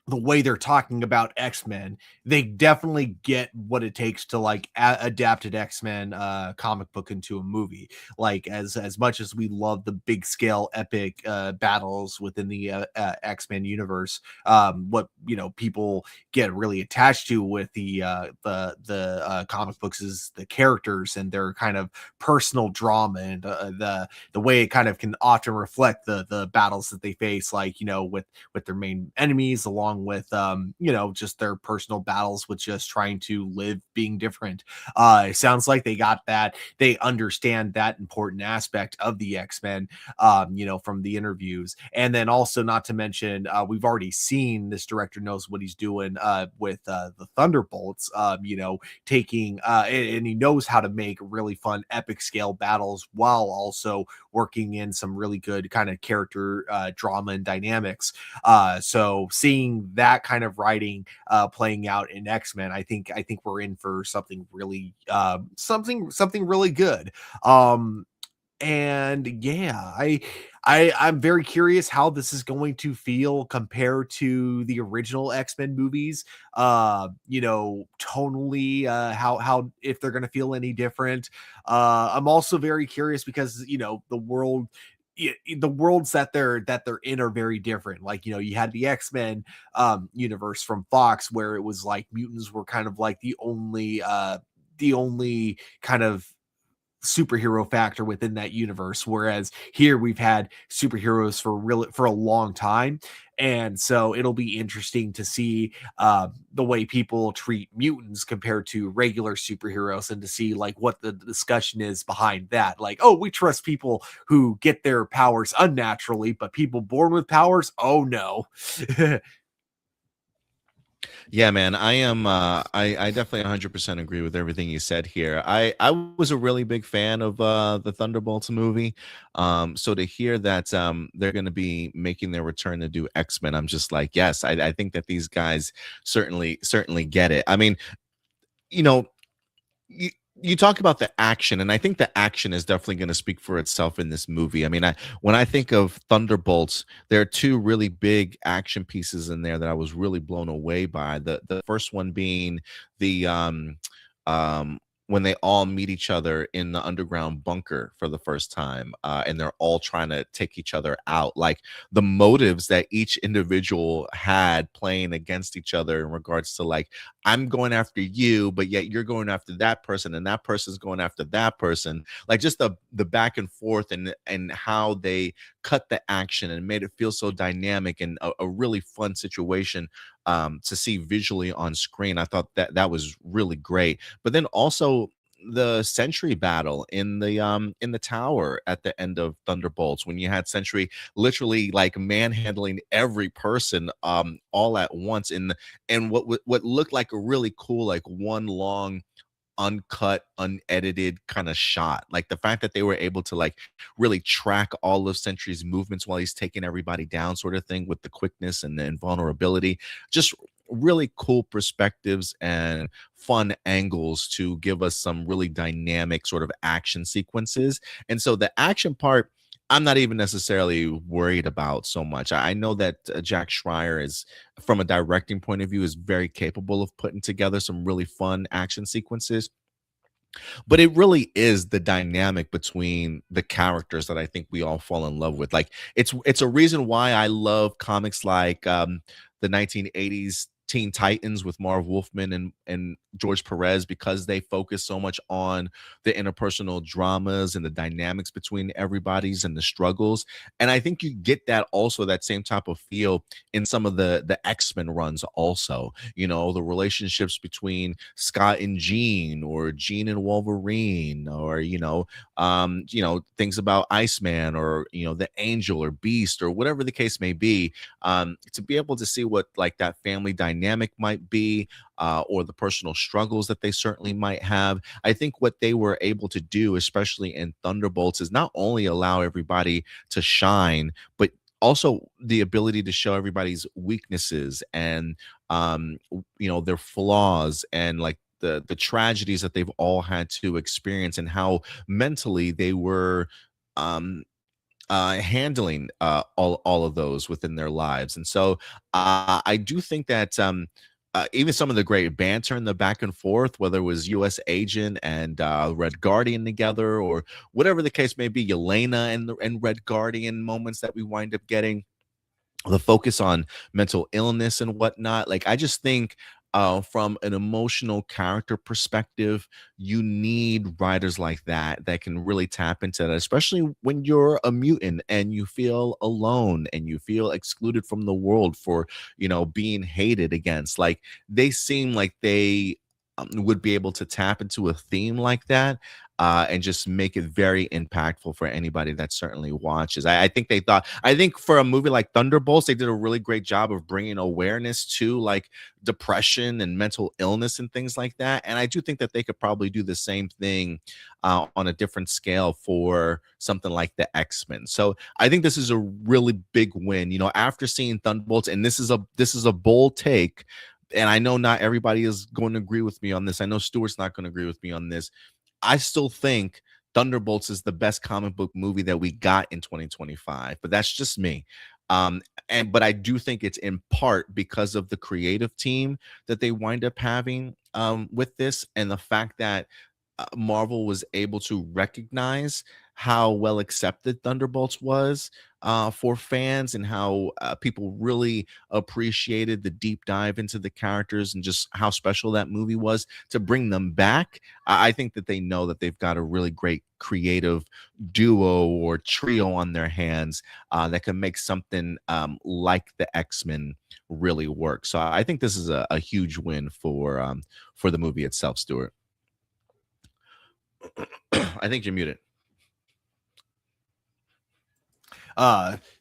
the way they're talking about X-Men, they definitely get what it takes to like adapt an X-Men comic book into a movie. Like as much as we love the big scale epic battles within the X-Men universe, what people get really attached to with the comic books is the characters and their kind of personal drama, and the way it kind of can often reflect the battles that they face, like with their main enemies, along with just their personal battles with just trying to live being different. It sounds like they got that, they understand that important aspect of the X-Men, from the interviews. And then also, not to mention, we've already seen this director knows what he's doing with the Thunderbolts, taking and he knows how to make really fun epic scale battles while also working in some really good kind of character drama and dynamics. So seeing that kind of writing playing out in X-Men, I think we're in for something really something really good. And yeah, I'm very curious how this is going to feel compared to the original X-Men movies. Tonally, how if they're going to feel any different. I'm also very curious because the worlds that they're in are very different. Like, you had the X-Men universe from Fox, where it was like mutants were kind of like the only kind of superhero factor within that universe, whereas here we've had superheroes for a long time. And so it'll be interesting to see the way people treat mutants compared to regular superheroes, and to see like what the discussion is behind that. Like, oh, we trust people who get their powers unnaturally, but people born with powers, oh no. Yeah, man, I am. I definitely 100% agree with everything you said here. I was a really big fan of the Thunderbolts movie. So to hear that they're going to be making their return to do X-Men, I'm just like, yes, I think that these guys certainly get it. I mean, you know, you you talk about the action, and I think the action is definitely going to speak for itself in this movie. I mean, when I think of Thunderbolts, there are two really big action pieces in there that I was really blown away by. The first one being the when they all meet each other in the underground bunker for the first time, and they're all trying to take each other out. Like the motives that each individual had playing against each other in regards to like, I'm going after you, but yet you're going after that person, and that person's going after that person. Like just the back and forth, and how they cut the action and made it feel so dynamic, and a really fun situation to see visually on screen. I thought that that was really great. But then also the Sentry battle in the tower at the end of Thunderbolts, when you had Sentry literally like manhandling every person all at once, and what looked like a really cool like one long uncut, unedited kind of shot. Like the fact that they were able to like really track all of Sentry's movements while he's taking everybody down, sort of thing, with the quickness and the invulnerability. Just really cool perspectives and fun angles to give us some really dynamic sort of action sequences. And so the action part, I'm not even necessarily worried about so much. I know that Jack Schreier is, from a directing point of view, is very capable of putting together some really fun action sequences. But it really is the dynamic between the characters that I think we all fall in love with. Like it's a reason why I love comics like the 1980s Teen Titans with Marv Wolfman and George Perez, because they focus so much on the interpersonal dramas and the dynamics between everybody's and the struggles. And I think you get that also, that same type of feel in some of the X-Men runs also. You know, the relationships between Scott and Jean, or Jean and Wolverine, or things about Iceman, or the Angel or Beast, or whatever the case may be. To be able to see what like that family dynamic might be, or the personal struggles that they certainly might have. I think what they were able to do, especially in Thunderbolts, is not only allow everybody to shine, but also the ability to show everybody's weaknesses and their flaws, and like the tragedies that they've all had to experience, and how mentally they were um handling all of those within their lives. And so I do think that even some of the great banter in the back and forth, whether it was U.S. Agent and Red Guardian together, or whatever the case may be, Yelena and Red Guardian moments that we wind up getting, the focus on mental illness and whatnot. Like, I just think from an emotional character perspective, you need writers like that can really tap into that, especially when you're a mutant and you feel alone and you feel excluded from the world for, being hated against. Like, they seem like they would be able to tap into a theme like that, and just make it very impactful for anybody that certainly watches. I think for a movie like Thunderbolts, they did a really great job of bringing awareness to like depression and mental illness and things like that. And I do think that they could probably do the same thing on a different scale for something like the X-Men. So I think this is a really big win. After seeing Thunderbolts, and this is a bold take, and I know not everybody is going to agree with me on this. I know Stuart's not going to agree with me on this. I still think Thunderbolts is the best comic book movie that we got in 2025, but that's just me. But I do think it's in part because of the creative team that they wind up having with this, and the fact that Marvel was able to recognize how well accepted Thunderbolts was for fans, and how people really appreciated the deep dive into the characters and just how special that movie was to bring them back. I think that they know that they've got a really great creative duo or trio on their hands that can make something like the X-Men really work. So I think this is a huge win for the movie itself, Stuart. I think you're muted.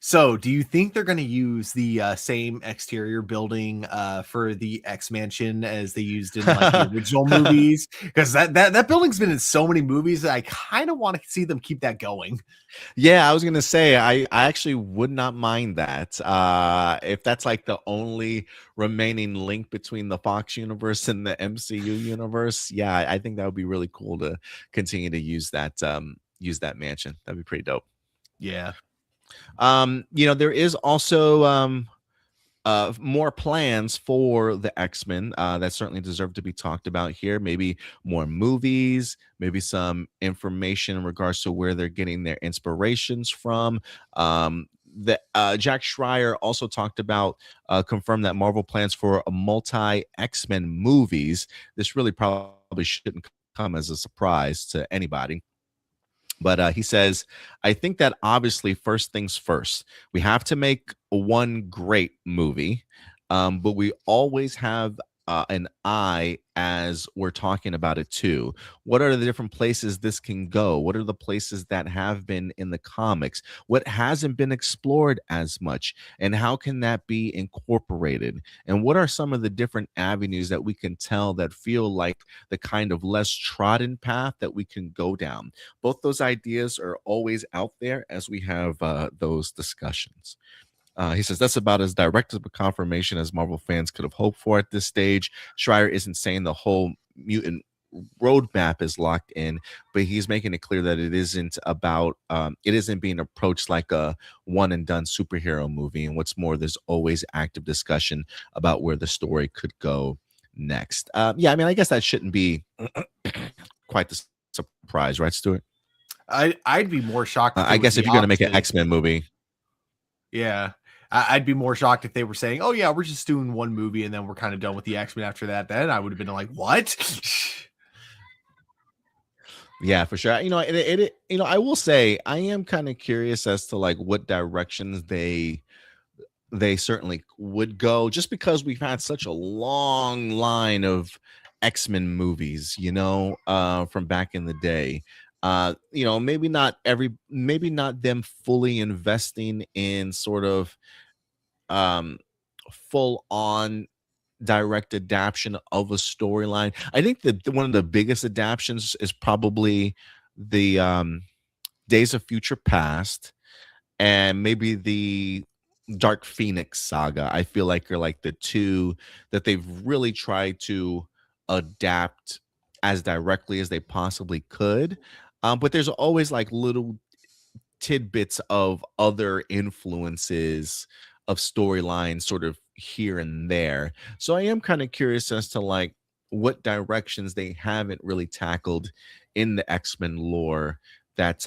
So do you think they're going to use the same exterior building for the X Mansion as they used in like the original movies? Because that building's been in so many movies that I kind of want to see them keep that going. Yeah, I was gonna say I actually would not mind that. If that's like the only remaining link between the Fox universe and the MCU universe, yeah, I think that would be really cool to continue to use that mansion. That'd be pretty dope. Yeah. There is also more plans for the X-Men that certainly deserve to be talked about here. Maybe more movies, maybe some information in regards to where they're getting their inspirations from. The Jack Schreier also talked about confirmed that Marvel plans for a multi X-Men movies. This really probably shouldn't come as a surprise to anybody. But he says, I think that obviously, first things first, we have to make one great movie, but we always have an eye as we're talking about it too. What are the different places this can go? What are the places that have been in the comics? What hasn't been explored as much? And how can that be incorporated? And what are some of the different avenues that we can tell that feel like the kind of less trodden path that we can go down? Both those ideas are always out there as we have those discussions. He says that's about as direct of a confirmation as Marvel fans could have hoped for at this stage. Schreier isn't saying the whole mutant roadmap is locked in, but he's making it clear that it isn't being approached like a one and done superhero movie. And what's more, there's always active discussion about where the story could go next. Yeah, I mean, I guess that shouldn't be quite the surprise, right, Stuart? I'd be more shocked. I guess if you're going to make an X-Men movie. Yeah. I'd be more shocked if they were saying, "Oh yeah, we're just doing one movie and then we're kind of done with the X-Men after that." Then I would have been like, "What?" Yeah, for sure. I will say I am kind of curious as to like what directions they certainly would go, just because we've had such a long line of X-Men movies, from back in the day. Maybe not them fully investing in sort of full on direct adaptation of a storyline. I think that one of the biggest adaptations is probably the Days of Future Past, and maybe the Dark Phoenix saga. I feel like are like the two that they've really tried to adapt as directly as they possibly could. But there's always like little tidbits of other influences of storylines sort of here and there. So I am kind of curious as to like what directions they haven't really tackled in the X-Men lore that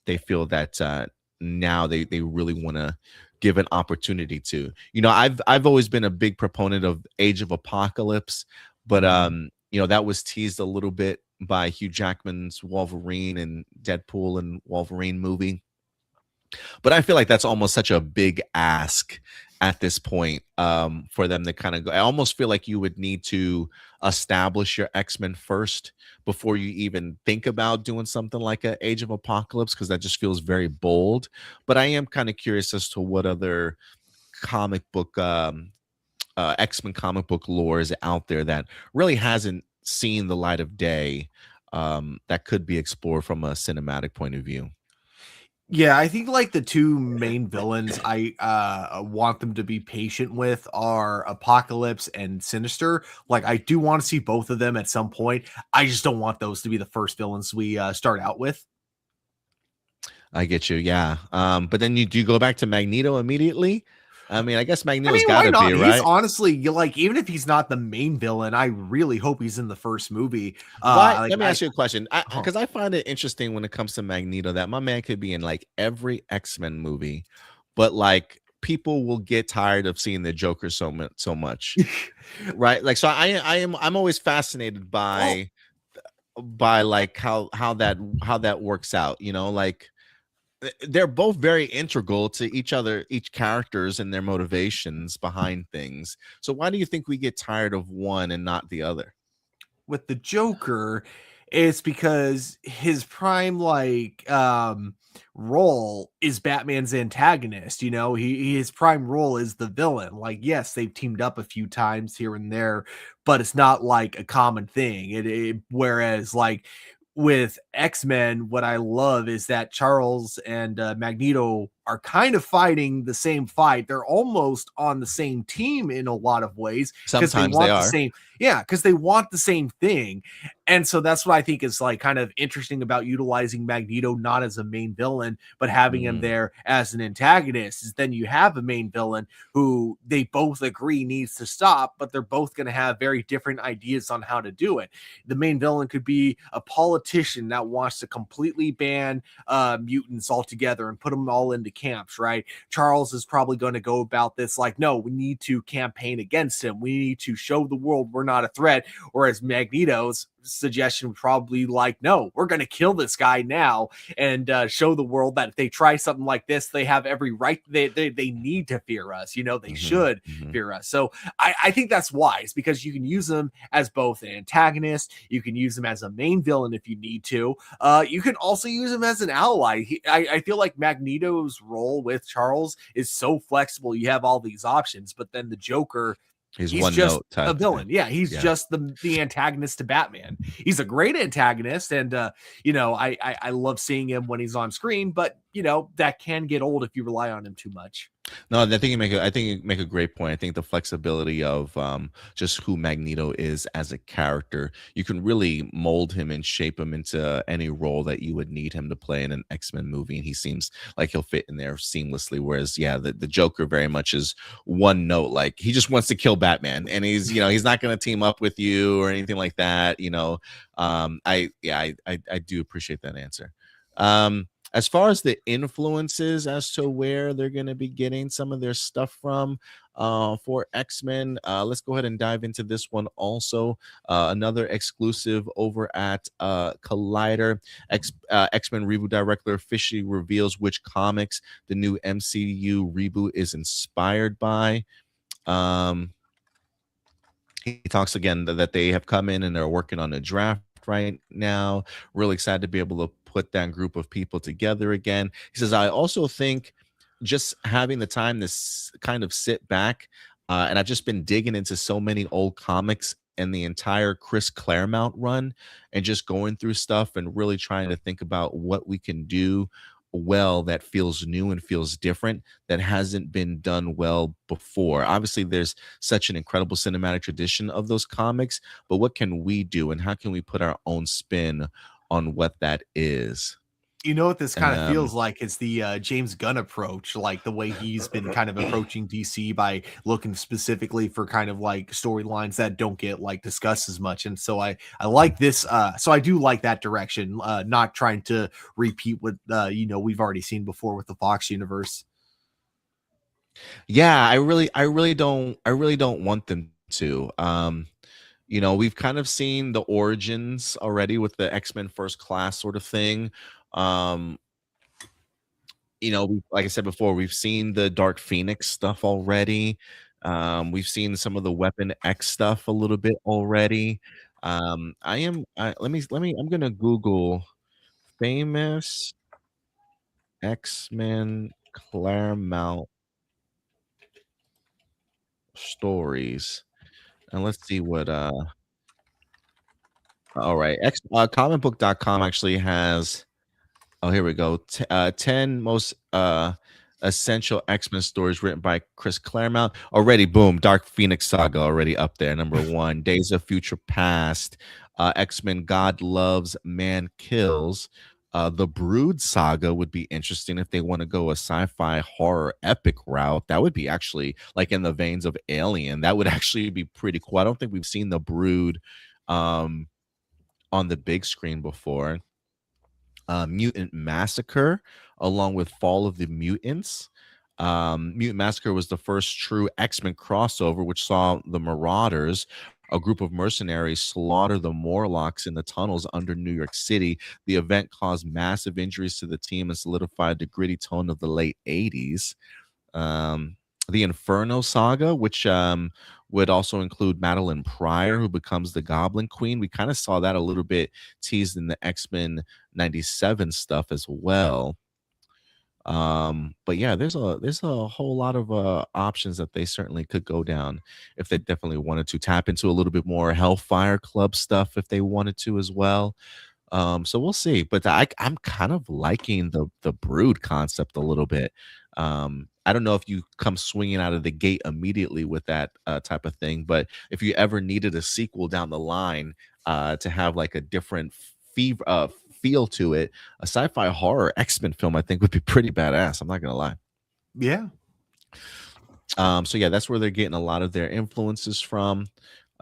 they feel that now they really want to give an opportunity to. I've always been a big proponent of Age of Apocalypse, but Mhm. that was teased a little bit by Hugh Jackman's Wolverine and Deadpool and Wolverine movie. But I feel like that's almost such a big ask at this point, for them to kind of go. I almost feel like you would need to establish your X-Men first before you even think about doing something like a Age of Apocalypse, because that just feels very bold. But I am kind of curious as to what other comic book X-Men comic book lore is out there that really hasn't seen the light of day, that could be explored from a cinematic point of view. Yeah, I think like the two main villains I want them to be patient with are Apocalypse and Sinister. Like I do want to see both of them at some point. I just don't want those to be the first villains we start out with. I get you, yeah. But then you do go back to Magneto immediately? I mean, I guess I Magneto's mean, why gotta be, not? He's right? honestly like, even if he's not the main villain, I really hope he's in the first movie. Why Like let me I ask you a question. I huh. Because I find it interesting when it comes to Magneto that my man could be in, like, every X-Men movie, but, like, people will get tired of seeing the Joker so much, right? Like, so I'm always fascinated Well, by, like, how that works out, like, they're both very integral to each characters and their motivations behind things. So why do you think we get tired of one and not the other? with the Joker, it's because his prime role is Batman's antagonist. His prime role is the villain. Like, yes, they've teamed up a few times here and there, but it's not like a common thing. Whereas like with X-Men, what I love is that Charles and Magneto are kind of fighting the same fight. They're almost on the same team in a lot of ways because they Sometimes they want the are. same, yeah, because they want the same thing. And so that's what I think is like kind of interesting about utilizing Magneto not as a main villain, but having him Mm, there as an antagonist. Is then you have a main villain who they both agree needs to stop, but they're both going to have very different ideas on how to do it. The main villain could be a politician that wants to completely ban mutants altogether and put them all into camps, right? Charles is probably going to go about this like, no, we need to campaign against him. We need to show the world we're not a threat. Whereas Magneto's suggestion would probably like, no, we're going to kill this guy now and show the world that if they try something like this, they have every right. They need to fear us. They mhm, should mhm. fear us. So I think that's wise because you can use them as both an antagonist. You can use them as a main villain if you need to. You can also use him as an ally. I feel like Magneto's role with Charles is so flexible. You have all these options, but then the Joker, He's he's one just note a type thing. villain. Yeah, he's Yeah. just the antagonist to Batman. He's a great antagonist, and I love seeing him when he's on screen. But that can get old if you rely on him too much. No, I think you make a great point. I think the flexibility of just who Magneto is as a character, you can really mold him and shape him into any role that you would need him to play in an X-Men movie, and he seems like he'll fit in there seamlessly. Whereas, yeah, the Joker very much is one note, like he just wants to kill Batman, and he's not going to team up with you or anything like that. I do appreciate that answer. Um, As far as the influences as to where they're going to be getting some of their stuff from for X-Men, let's go ahead and dive into this one also. Another exclusive over at Collider. X-Men reboot director officially reveals which comics the new MCU reboot is inspired by. He talks again that they have come in and they're working on a draft right now. Really excited to be able to put that group of people together again. He says, I also think just having the time to kind of sit back, and I've just been digging into so many old comics and the entire Chris Claremont run and just going through stuff and really trying to think about what we can do well that feels new and feels different that hasn't been done well before. Obviously, there's such an incredible cinematic tradition of those comics, but what can we do and how can we put our own spin on what that is? You know what this kind of Um, feels like? It's the James Gunn approach, like the way he's been kind of approaching DC by looking specifically for kind of like storylines that don't get like discussed as much. And so I like this. So I do like that direction, not trying to repeat what we've already seen before with the Fox universe. yeah, I really don't want them to. We've kind of seen the origins already with the X-Men First Class sort of thing. Um, like I said before, we've seen the Dark Phoenix stuff already. We've seen some of the Weapon X stuff a little bit already. I'm gonna Google famous X-Men Claremont stories, and let's see what all right, comicbook.com actually has. Oh, here we go. 10 most essential X-Men stories written by Chris Claremont. Already, boom, Dark Phoenix Saga already up there. Number one, Days of Future Past, X-Men God Loves, Man Kills. The Brood Saga would be interesting if they want to go a sci-fi horror epic route. That would be actually like in the veins of Alien. That would actually be pretty cool. I don't think we've seen the Brood um, on the big screen before. Mutant Massacre, along with Fall of the Mutants. Mutant Massacre was the first true X-Men crossover, which saw the Marauders, a group of mercenaries, slaughter the Morlocks in the tunnels under New York City. The event caused massive injuries to the team and solidified the gritty tone of the late 80s. The Inferno Saga, which would also include Madeline Pryor, who becomes the Goblin Queen. We kind of saw that a little bit teased in the X-Men 97 stuff as well. But yeah, there's a whole lot of options that they certainly could go down if they definitely wanted to tap into a little bit more Hellfire Club stuff if they wanted to as well. So we'll see. But I'm kind of liking the Brood concept a little bit. I don't know if you come swinging out of the gate immediately with that type of thing, but if you ever needed a sequel down the line to have like a different feel to it, a sci-fi horror X-Men film I think would be pretty badass. I'm not gonna lie. Yeah. So yeah, that's where they're getting a lot of their influences from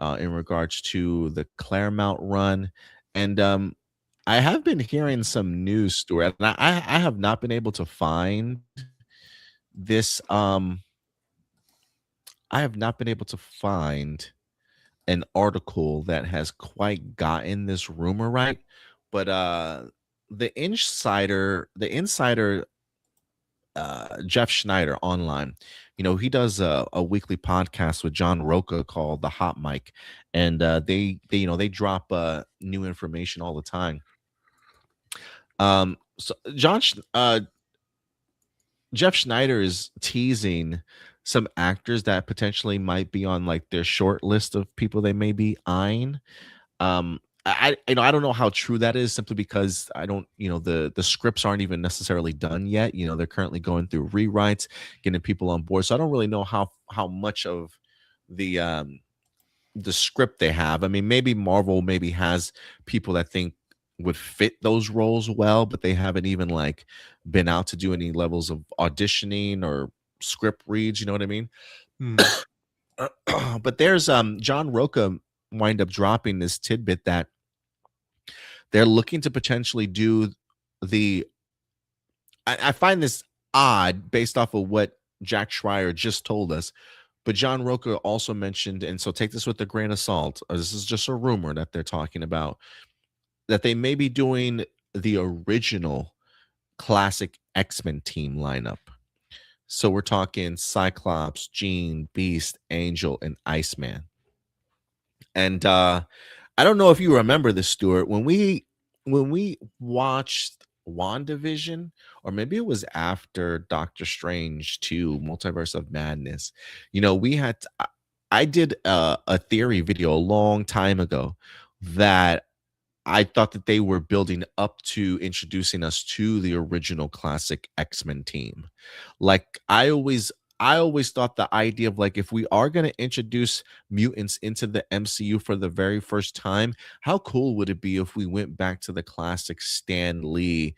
in regards to the Claremont run. And I have been hearing some news story, and I have not been able to find this. I have not been able to find an article that has quite gotten this rumor right, but the insider Jeff Schneider online. He does a weekly podcast with John Roca called The Hot Mic, and they drop new information all the time. So Jeff Schneider is teasing some actors that potentially might be on like their short list of people they may be eyeing. I don't know how true that is simply because I don't the scripts aren't even necessarily done yet. They're currently going through rewrites, getting people on board. So I don't really know how much of the script they have. I mean, maybe Marvel maybe has people that think would fit those roles well, but they haven't even like been out to do any levels of auditioning or script reads, you know what I mean? Hmm. But there's John Roca wind up dropping this tidbit that they're looking to potentially do the I find this odd based off of what Jack Schreier just told us. But John Roca also mentioned, and so take this with a grain of salt. This is just a rumor that they're talking about, that they may be doing the original classic X-Men team lineup. So we're talking Cyclops, Jean, Beast, Angel, and Iceman. And I don't know if you remember this, Stuart. When we watched WandaVision, or maybe it was after Doctor Strange 2, Multiverse of Madness, we had I did a theory video a long time ago that I thought that they were building up to introducing us to the original classic X-Men team. Like I always thought the idea of, like, if we are going to introduce mutants into the MCU for the very first time, how cool would it be if we went back to the classic Stan Lee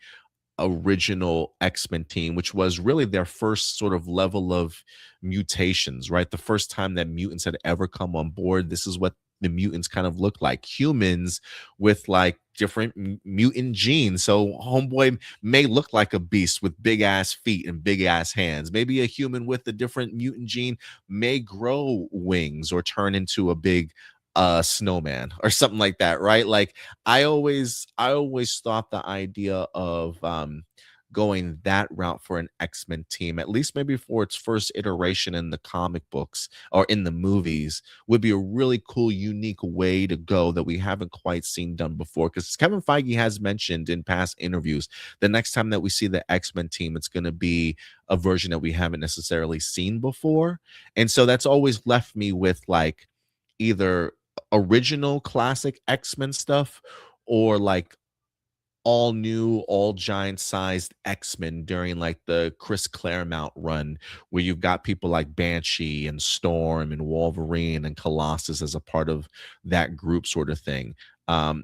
original X-Men team, which was really their first sort of level of mutations, right? The first time that mutants had ever come on board. This is what the mutants kind of look like, humans with like different mutant genes. So homeboy may look like a beast with big ass feet and big ass hands. Maybe a human with a different mutant gene may grow wings or turn into a big snowman or something like that, right? Like I always thought the idea of going that route for an X-Men team, at least maybe for its first iteration in the comic books or in the movies, would be a really cool, unique way to go that we haven't quite seen done before. Because Kevin Feige has mentioned in past interviews, the next time that we see the X-Men team, it's going to be a version that we haven't necessarily seen before. And so that's always left me with like either original classic X-Men stuff or like all new, all giant sized X-Men during like the Chris Claremont run, where you've got people like Banshee and Storm and Wolverine and Colossus as a part of that group, sort of thing.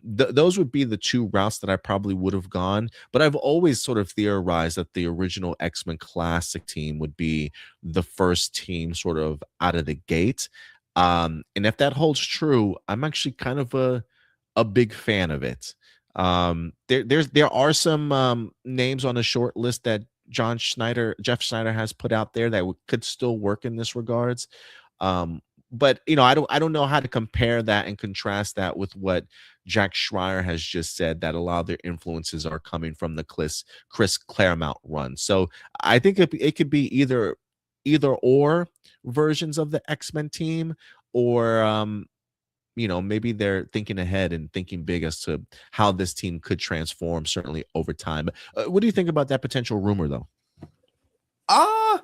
Those would be the two routes that I probably would have gone. But I've always sort of theorized that the original X-Men classic team would be the first team sort of out of the gate. And if that holds true, I'm actually kind of a big fan of it. There are some names on the short list that Jeff Schneider has put out there that could still work in this regards. But I don't know how to compare that and contrast that with what Jack Schreier has just said, that a lot of their influences are coming from the Chris Claremont run. So I think it could be either or versions of the X-Men team, or maybe they're thinking ahead and thinking big as to how this team could transform, certainly over time. What do you think about that potential rumor, though? Ah,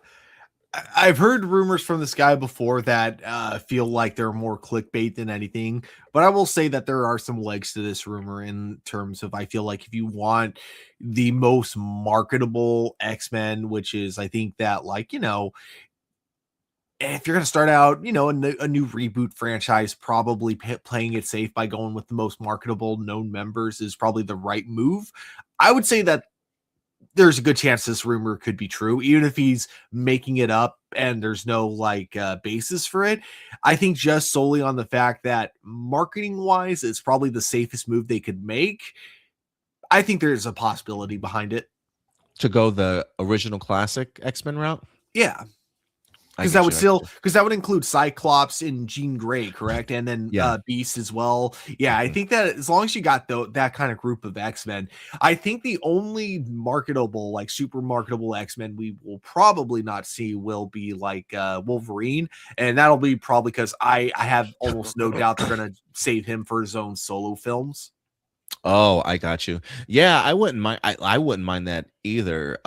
I've heard rumors from this guy before that feel like they're more clickbait than anything, but I will say that there are some legs to this rumor in terms of, I feel like if you want the most marketable X-Men, which is, I think that, like, if you're going to start out, a new reboot franchise, probably playing it safe by going with the most marketable known members is probably the right move. I would say that there's a good chance this rumor could be true, even if he's making it up and there's no basis for it. I think just solely on the fact that marketing wise, it's probably the safest move they could make. I think there's a possibility behind it. To go the original classic X-Men route? Yeah. I Because that get would you. I get you. include Cyclops and Jean Grey, correct? And then Yeah. Beast as well. Yeah, I Mhm. think that as long as you got that kind of group of X-Men, I think the only marketable, like super marketable X-Men we will probably not see will be like Wolverine. And that'll be probably because I have almost no doubt they're gonna save him for his own solo films. Oh, I got you. Yeah, I wouldn't mind. I wouldn't mind that either.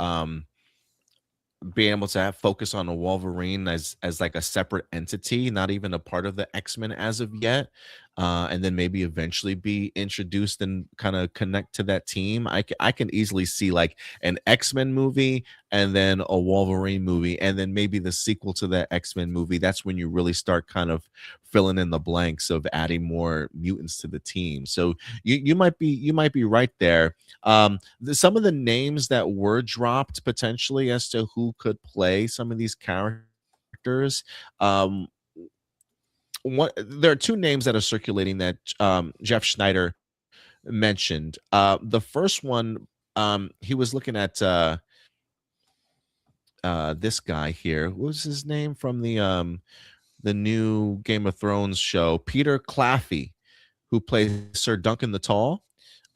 Being able to focus on a Wolverine as like a separate entity, not even a part of the X-Men as of yet, and then maybe eventually be introduced and kind of connect to that team. I can easily see like an X-Men movie and then a Wolverine movie, and then maybe the sequel to that X-Men movie. That's when you really start kind of filling in the blanks of adding more mutants to the team. So you might be right there. Some of the names that were dropped potentially as to who could play some of these characters. Um, there are two names that are circulating that Jeff Schneider mentioned. The first one, he was looking at. this guy here. What was his name from the new Game of Thrones show? Peter Claffey, who plays Sir Duncan the Tall.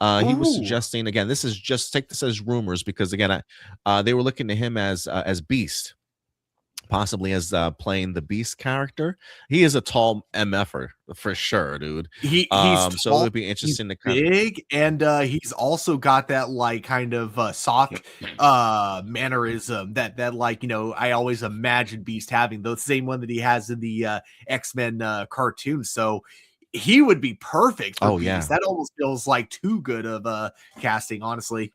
He was Ooh, suggesting, again, this is just take this as rumors because again, they were looking to him as Beast, possibly as playing the Beast character. He is a tall mf'er for sure, dude. he's So it tall, would be he's interesting to kind of. big, and he's also got that like kind of soft mannerism that like I always imagine Beast having, the same one that he has in the X-Men cartoon. So he would be perfect for Oh Beast. yeah. That almost feels like too good of casting, honestly.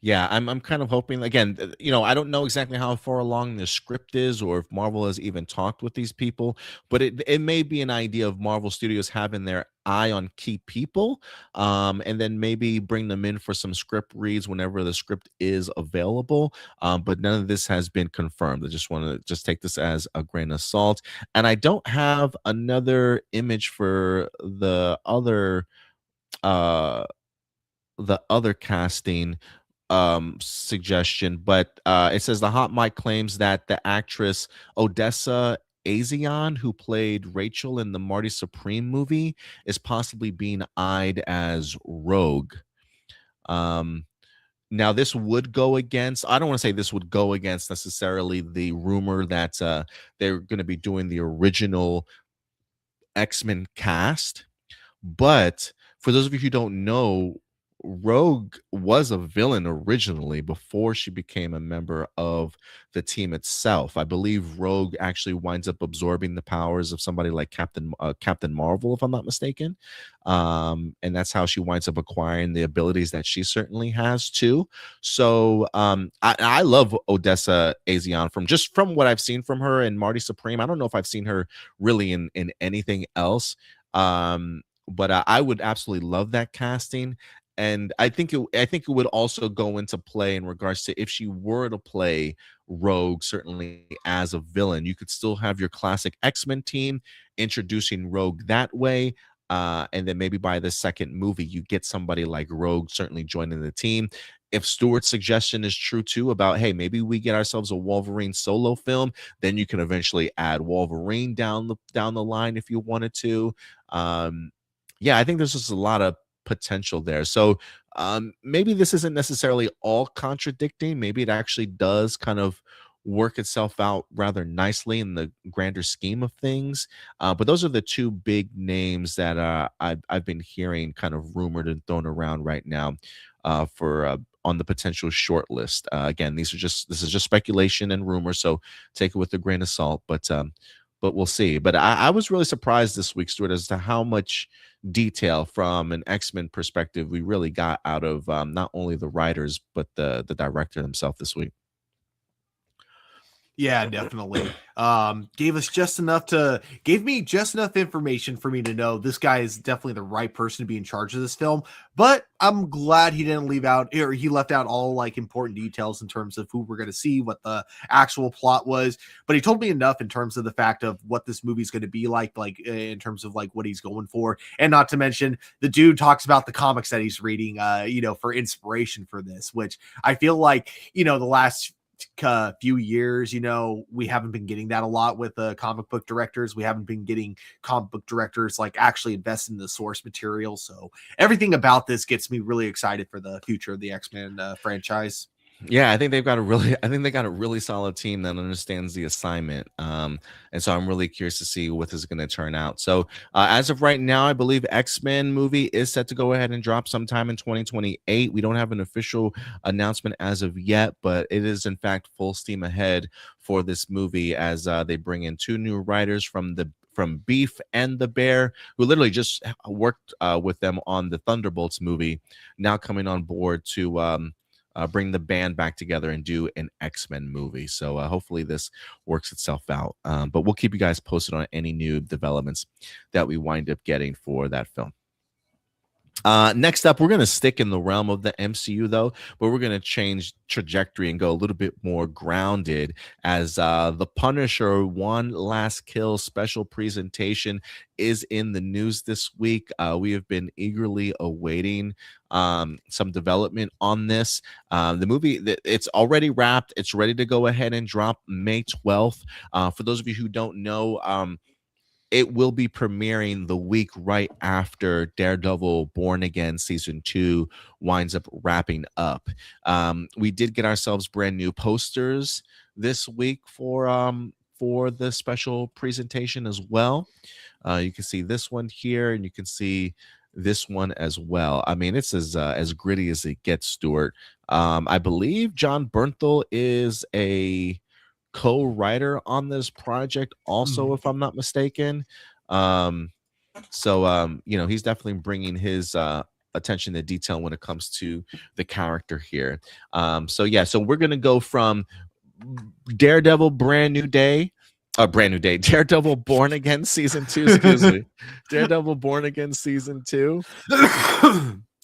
Yeah, I'm kind of hoping again, I don't know exactly how far along the script is or if Marvel has even talked with these people, but it may be an idea of Marvel Studios having their eye on key people, and then maybe bring them in for some script reads whenever the script is available. But none of this has been confirmed. I just want to just take this as a grain of salt. And I don't have another image for uh the other casting suggestion, but it says the hot mic claims that the actress Odessa Azion, who played Rachel in the Marty Supreme movie, is possibly being eyed as Rogue. um Now this would go against, I don't want to say this would go against necessarily the rumor that they're going to be doing the original X-Men cast. But for those of you who don't know, Rogue was a villain originally before she became a member of the team itself. I believe Rogue actually winds up absorbing the powers of somebody like Captain Marvel, if I'm not mistaken, and that's how she winds up acquiring the abilities that she certainly has too. So I love Odessa Azion from what I've seen from her in Marty Supreme. I don't know if I've seen her really in anything else. But I would absolutely love that casting, and I think it would also go into play in regards to if she were to play Rogue, certainly as a villain, you could still have your classic X-Men team introducing Rogue that way. And then maybe by the second movie, you get somebody like Rogue certainly joining the team. If Stewart's suggestion is true too about, hey, maybe we get ourselves a Wolverine solo film, then you can eventually add Wolverine down the line if you wanted to. Um, yeah, I think there's just a lot of potential there. So maybe this isn't necessarily all contradicting. Maybe it actually does kind of work itself out rather nicely in the grander scheme of things. But those are the two big names that I've been hearing kind of rumored and thrown around right now for on the potential short list. Again, this is just speculation and rumor, so take it with a grain of salt. But we'll see. But I was really surprised this week, Stuart, as to how much detail from an X-Men perspective we really got out of not only the writers but the director himself this week. Yeah, definitely. Gave me just enough information for me to know this guy is definitely the right person to be in charge of this film. But I'm glad he didn't leave out, or he left out all like important details in terms of who we're going to see, what the actual plot was. But he told me enough in terms of the fact of what this movie's going to be like in terms of like what he's going for, and not to mention the dude talks about the comics that he's reading, for inspiration for this, which I feel like the last few years, we haven't been getting that a lot with comic book directors. We haven't been getting comic book directors like actually invest in the source material. So everything about this gets me really excited for the future of the X-Men franchise. Yeah, I think they got a really solid team that understands the assignment. And so I'm really curious to see what this is going to turn out. So as of right now, I believe X-Men movie is set to go ahead and drop sometime in 2028. We don't have an official announcement as of yet, but it is in fact full steam ahead for this movie as they bring in two new writers from Beef and the Bear, who literally just worked with them on the Thunderbolts movie, now coming on board to bring the band back together and do an X-Men movie. So hopefully this works itself out. But we'll keep you guys posted on any new developments that we wind up getting for that film. Next up, we're going to stick in the realm of the MCU, though, but we're going to change trajectory and go a little bit more grounded as the Punisher One Last Kill special presentation is in the news this week. We have been eagerly awaiting some development on this. The movie, it's already wrapped. It's ready to go ahead and drop May 12th. For those of you who don't know, it will be premiering the week right after Daredevil Born Again season 2 winds up wrapping up. We did get ourselves brand new posters this week for the special presentation as well. You can see this one here, and you can see this one as well. I mean, it's as gritty as it gets, Stuart. I believe John Bernthal is a co-writer on this project also, if I'm not mistaken. You know, he's definitely bringing his attention to detail when it comes to the character here. So we're gonna go from Daredevil Daredevil Born Again season 2, excuse me, Daredevil Born Again season 2.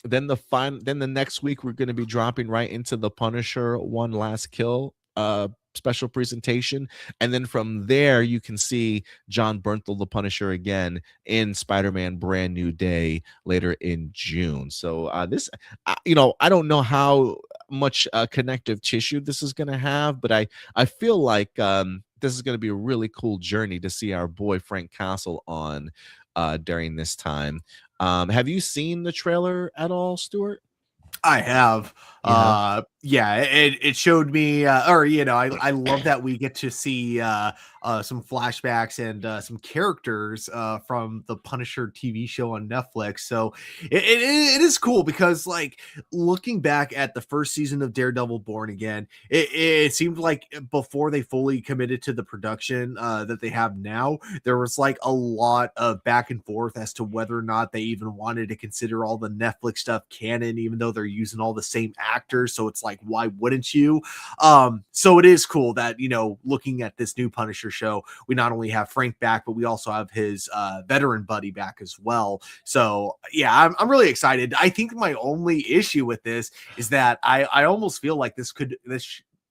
Then the next week we're going to be dropping right into the Punisher One Last Kill special presentation, and then from there you can see John Bernthal the Punisher again in Spider-Man Brand New Day later in June. So this you know, I don't know how much connective tissue this is going to have, but I feel like this is going to be a really cool journey to see our boy Frank Castle on during this time. Have you seen the trailer at all, Stuart? I have. Yeah. Yeah, it showed me, or you know, I love that we get to see some flashbacks and some characters from the Punisher TV show on Netflix. So it is cool because, like, looking back at the first season of Daredevil Born Again, it seemed like before they fully committed to the production that they have now, there was like a lot of back and forth as to whether or not they even wanted to consider all the Netflix stuff canon, even though they're using all the same actors. So it's like, why wouldn't you? So it is cool that, you know, looking at this new Punisher show, we not only have Frank back, but we also have his veteran buddy back as well. So yeah, I'm really excited. I think my only issue with this is that I almost feel like this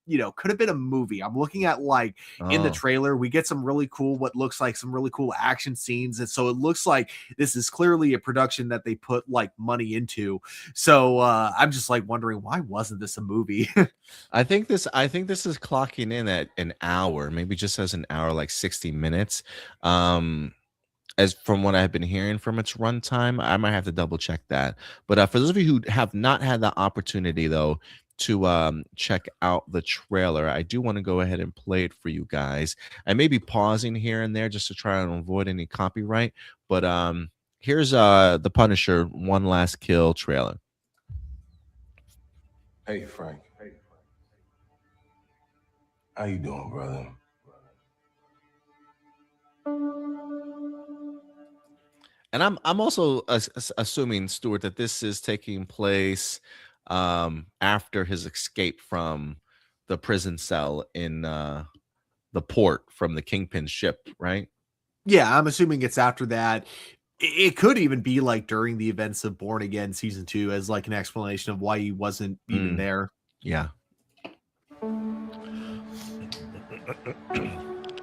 you know, could have been a movie. I'm looking at, like, in the trailer, we get some really cool, what looks like some really cool action scenes. And so it looks like this is clearly a production that they put like money into. So I'm just like wondering, why wasn't this a movie? I think this is clocking in at an hour, maybe just as an hour, like 60 minutes. As from what I've been hearing from its runtime, I might have to double check that. But for those of you who have not had the opportunity, though, to check out the trailer, I do want to go ahead and play it for you guys. I may be pausing here and there just to try and avoid any copyright, but here's the Punisher One Last Kill trailer. Hey, Frank. How you doing, brother? And I'm also assuming, Stuart, that this is taking place after his escape from the prison cell in the port from the Kingpin ship, right? Yeah, I'm assuming it's after that. It could even be like during the events of Born Again season 2 as like an explanation of why he wasn't even there. Yeah.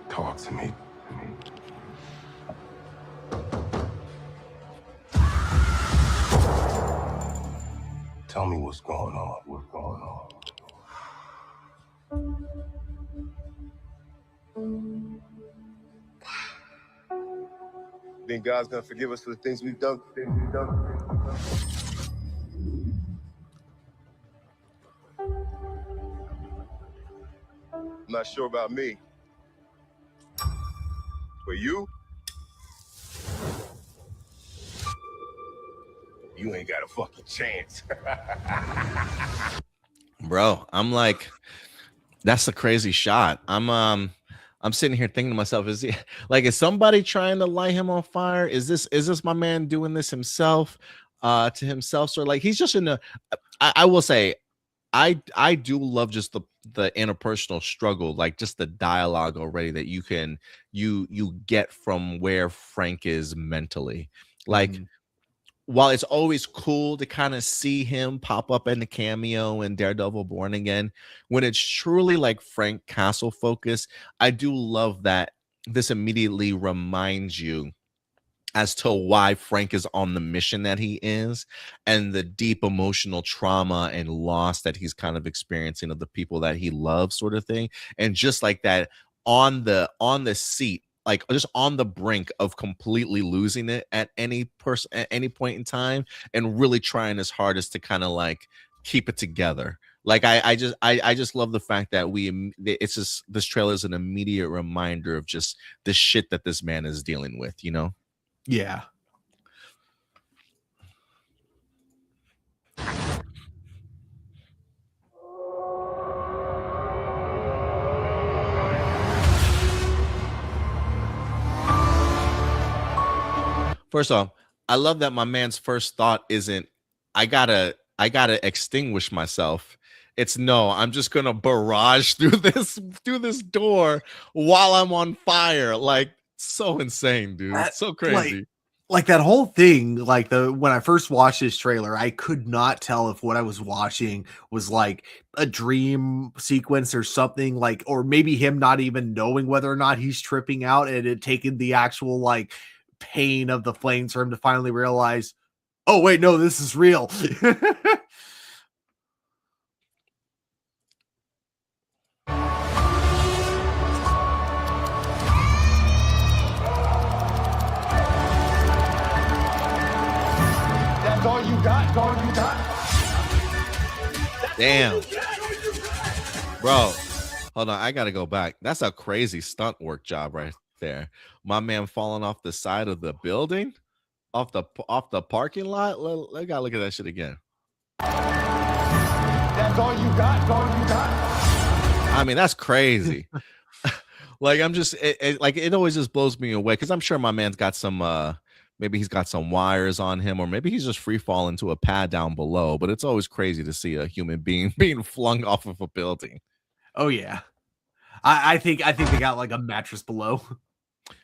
Talk to me. Tell me what's going on. What's going on? Think God's gonna forgive us for the things we've done? I'm not sure about me. But you ain't got a fucking chance. Bro, I'm like, that's a crazy shot. I'm sitting here thinking to myself, is somebody trying to light him on fire? Is this my man doing this himself to himself? So like, he's just I will say, I do love just the interpersonal struggle, like just the dialogue already that you get from where Frank is mentally. Like, while it's always cool to kind of see him pop up in the cameo in Daredevil Born Again, when it's truly like Frank Castle focus, I do love that this immediately reminds you as to why Frank is on the mission that he is, and the deep emotional trauma and loss that he's kind of experiencing of the people that he loves, sort of thing. And just like that, on the seat, like just on the brink of completely losing it at any person at any point in time, and really trying his hardest to kind of like keep it together. Like I just love the fact that it's just, this trailer is an immediate reminder of just the shit that this man is dealing with, you know. Yeah. First off, I love that my man's first thought isn't I gotta extinguish myself. It's no, I'm just gonna barrage through this door while I'm on fire. Like, so insane, dude. So crazy. Like that whole thing, like when I first watched this trailer, I could not tell if what I was watching was like a dream sequence or something, like, or maybe him not even knowing whether or not he's tripping out, and it taken the actual like pain of the flames for him to finally realize, oh wait, no, this is real. That's all you got? That's all you got? Damn. Bro, hold on. I gotta go back. That's a crazy stunt work job right there. My man falling off the side of the building, off the parking lot. Let gotta look at that shit again. That's all you got? That's all you got? I mean, that's crazy. Like, I'm just like, it always just blows me away, because I'm sure my man's got some maybe he's got some wires on him, or maybe he's just free falling to a pad down below. But it's always crazy to see a human being being flung off of a building. Oh yeah. I think they got like a mattress below.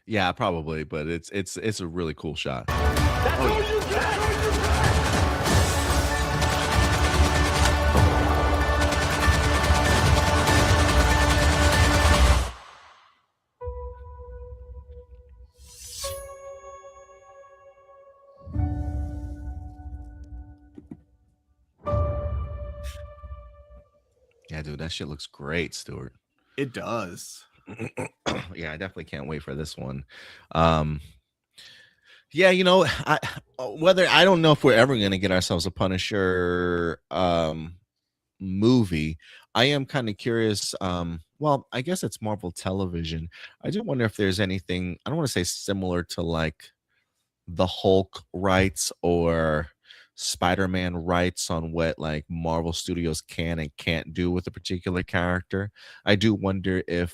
Yeah, probably, but it's a really cool shot. That's all you got? Yeah, dude, that shit looks great, Stuart. It does. Yeah, I definitely can't wait for this one. Um, yeah, you know, whether I don't know if we're ever gonna get ourselves a Punisher movie. I am kind of curious. Well, I guess it's Marvel Television. I do wonder if there's anything, I don't want to say similar to like the Hulk rights or Spider-Man rights on what like Marvel Studios can and can't do with a particular character. I do wonder if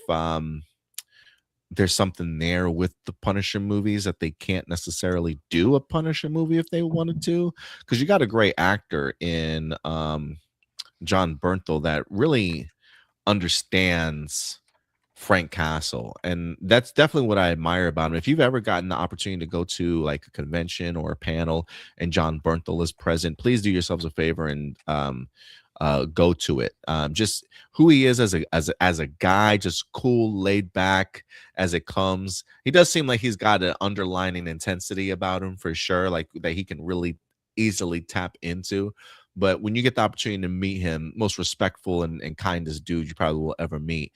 there's something there with the Punisher movies that they can't necessarily do a Punisher movie if they wanted to, because you got a great actor in John Bernthal that really understands Frank Castle, and that's definitely what I admire about him. If you've ever gotten the opportunity to go to like a convention or a panel and John Bernthal is present, please do yourselves a favor and go to it. Just who he is as a guy, just cool, laid back as it comes. He does seem like he's got an underlining intensity about him for sure, like that he can really easily tap into. But when you get the opportunity to meet him, most respectful and kindest dude you probably will ever meet.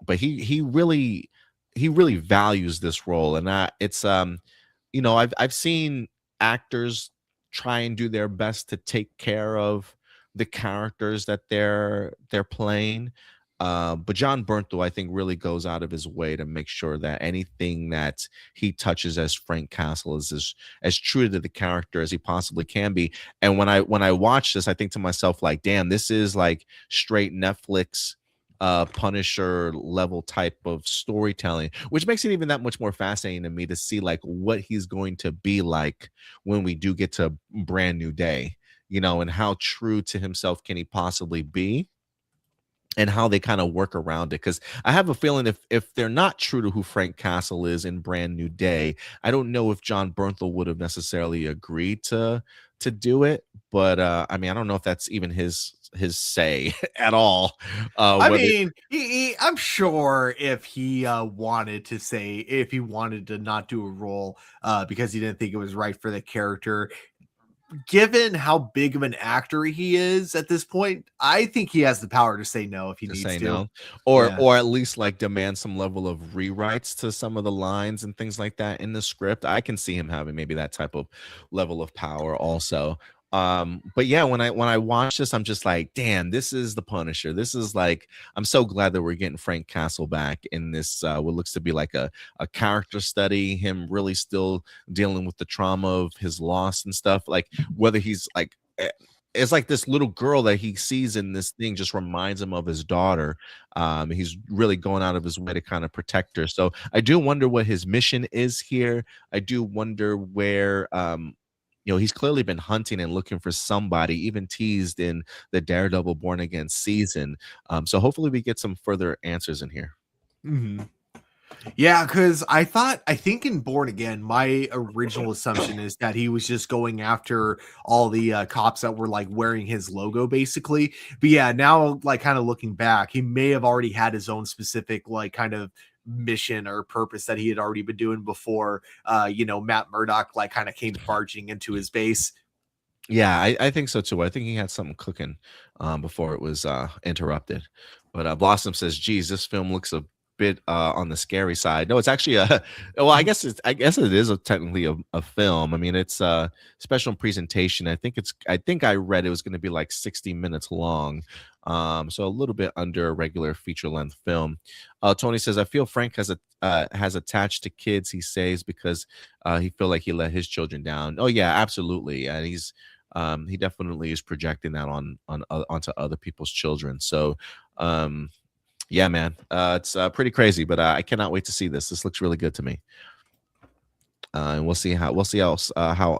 But he really values this role, and it's you know, I've seen actors try and do their best to take care of the characters that they're playing. But John Bernthal, I think, really goes out of his way to make sure that anything that he touches as Frank Castle is as true to the character as he possibly can be. And when I watch this, I think to myself, like, damn, this is like straight Netflix Punisher level type of storytelling, which makes it even that much more fascinating to me to see like what he's going to be like when we do get to Brand New Day, you know, and how true to himself can he possibly be. and how they kind of work around it. Because I have a feeling if they're not true to who Frank Castle is in Brand New Day, I don't know if John Bernthal would have necessarily agreed to do it. But I mean, I don't know if that's even his say at all. I Whether mean, I'm sure if he wanted to say, if he wanted to not do a role because he didn't think it was right for the character, given how big of an actor he is at this point, I think he has the power to say no if he to needs say to. no, Yeah. or at least like demand some level of rewrites to some of the lines and things like that in the script. I can see him having maybe that type of level of power also. But yeah, when I watch this, I'm just like, damn, this is the Punisher. This is like, I'm so glad that we're getting Frank Castle back in this what looks to be like a character study, him really still dealing with the trauma of his loss and stuff, like whether he's like it's like this little girl that he sees in this thing just reminds him of his daughter. He's really going out of his way to kind of protect her. So I do wonder what his mission is here. I do wonder where he's clearly been hunting and looking for somebody, even teased in the Daredevil Born Again season. So hopefully we get some further answers in here. Mhm. Yeah, because I think in Born Again, my original assumption is that he was just going after all the cops that were like wearing his logo, basically. But yeah, now like kind of looking back, he may have already had his own specific like kind of mission or purpose that he had already been doing before. Matt Murdock like kind of came barging into his base. Yeah, I think so too. I think he had something cooking before it was interrupted. But Blossom says, "Geez, this film looks a bit on the scary side." No, it's actually a well, I guess it is technically a film. I mean, it's a special presentation. I think I read it was going to be like 60 minutes long. So a little bit under a regular feature length film. Tony says, "I feel Frank has attached to kids he saves because he feel like he let his children down." Oh yeah, absolutely. And he definitely is projecting that onto other people's children. So yeah, man, it's pretty crazy, but I cannot wait to see this. This looks really good to me. And we'll see how